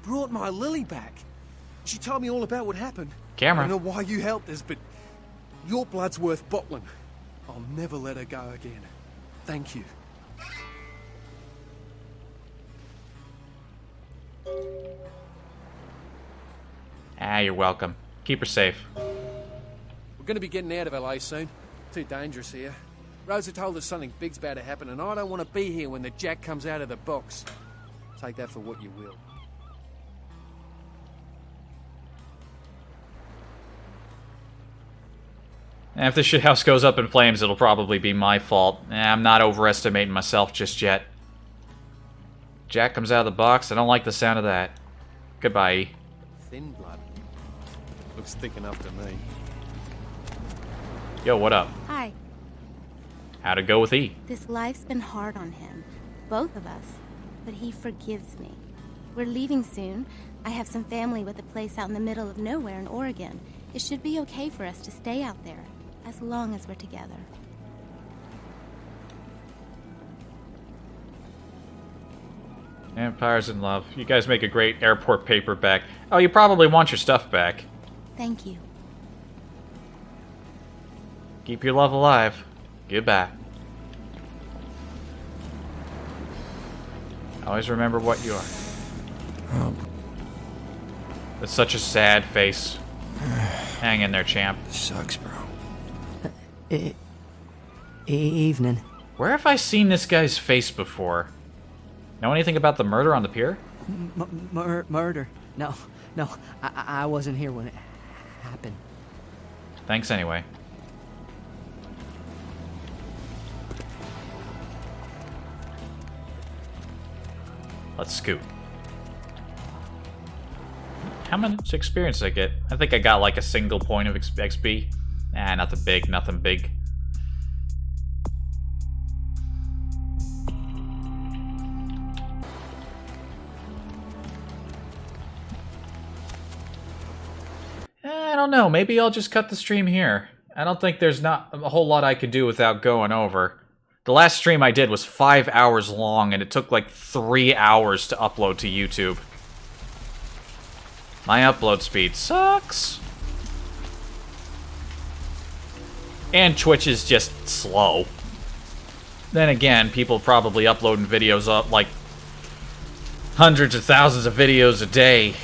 brought my Lily back. She told me all about what happened. Camera. I don't know why you helped us, but your blood's worth bottling. I'll never let her go again. Thank you. Ah, you're welcome. Keep her safe. We're gonna be getting out of LA soon. Too dangerous here. Rosa told us something big's about to happen, and I don't want to be here when the jack comes out of the box. Take that for what you will. And if this shithouse goes up in flames, it'll probably be my fault. I'm not overestimating myself just yet. Jack comes out of the box. I don't like the sound of that. Goodbye, E. Thin blood. Looks thick enough to me. Yo, what up? Hi. How'd it go with E? This life's been hard on him. Both of us. But he forgives me. We're leaving soon. I have some family with a place out in the middle of nowhere in Oregon. It should be okay for us to stay out there, as long as we're together. Empires in Love. You guys make a great airport paperback. Oh, you probably want your stuff back. Thank you. Keep your love alive. Goodbye. Always remember what you are. That's such a sad face. Hang in there, champ. Sucks, bro. Evening. Where have I seen this guy's face before? Know anything about the murder on the pier? Murder? No. I wasn't here when it happened. Thanks anyway. Let's scoot. How much experience did I get? I think I got like a single point of XP. Nah, nothing big, nothing big. I don't know, maybe I'll just cut the stream here. I don't think there's not a whole lot I could do without going over. The last stream I did was 5 hours long, and it took like 3 hours to upload to YouTube. My upload speed sucks. And Twitch is just slow. Then again, people probably uploading videos up like hundreds of thousands of videos a day.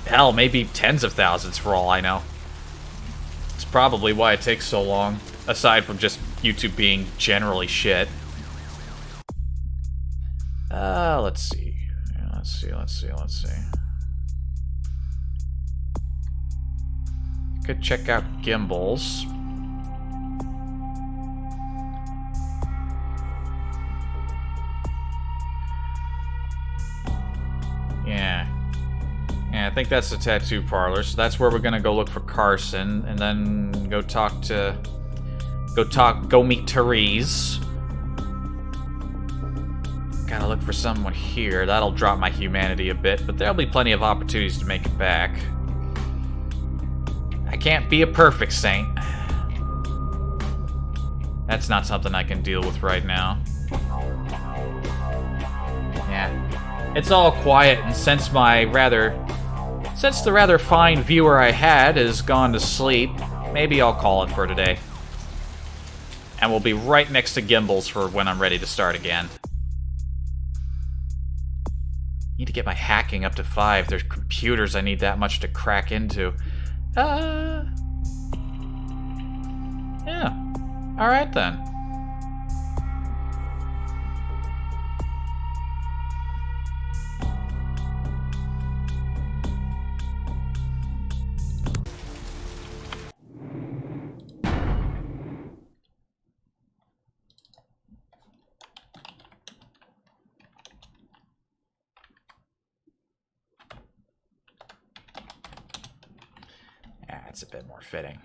Hell, maybe tens of thousands for all I know. It's probably why it takes so long, aside from just YouTube being generally shit. Let's see. Let's see. Could check out gimbals. Yeah, I think that's the tattoo parlor, so that's where we're gonna go look for Carson, and then go meet Therese. Gotta look for someone here. That'll drop my humanity a bit, but there'll be plenty of opportunities to make it back. I can't be a perfect saint. That's not something I can deal with right now. Yeah. It's all quiet, and since the rather fine viewer I had has gone to sleep, maybe I'll call it for today. And we'll be right next to gimbals for when I'm ready to start again. Need to get my hacking up to 5. There's computers I need that much to crack into. Yeah. Alright then. It's a bit more fitting.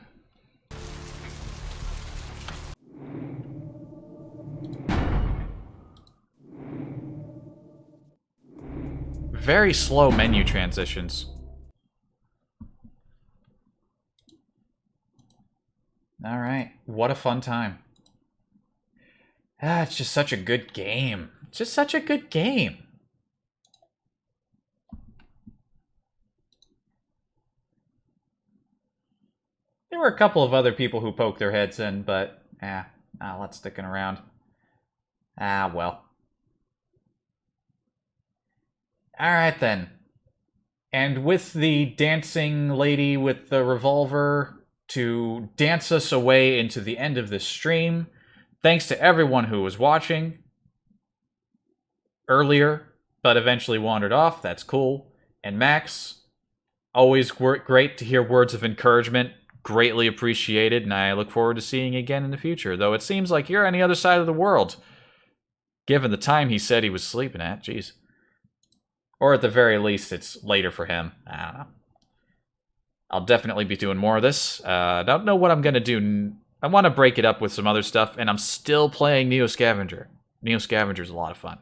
very slow menu transitions. Alright, what a fun time. Ah, it's just such a good game. It's just such a good game. There were a couple of other people who poked their heads in, but, not a lot sticking around. Ah, well. Alright then. And with the dancing lady with the revolver to dance us away into the end of this stream, thanks to everyone who was watching earlier, but eventually wandered off. That's cool. And Max, always great to hear words of encouragement. Greatly appreciated, and I look forward to seeing you again in the future, though it seems like you're on the other side of the world, given the time he said he was sleeping at. Jeez. Or at the very least, it's later for him. I don't know. I'll definitely be doing more of this. Don't know what I'm going to do. I want to break it up with some other stuff, and I'm still playing Neo Scavenger. Neo Scavenger's a lot of fun.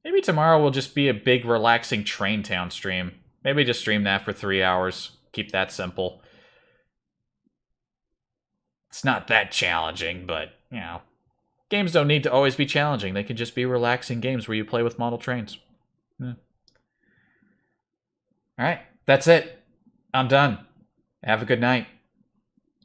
Maybe tomorrow will just be a big, relaxing Train Town stream. Maybe just stream that for 3 hours. Keep that simple. It's not that challenging, but, you know, games don't need to always be challenging. They can just be relaxing games where you play with model trains. Yeah. Alright, that's it. I'm done. Have a good night.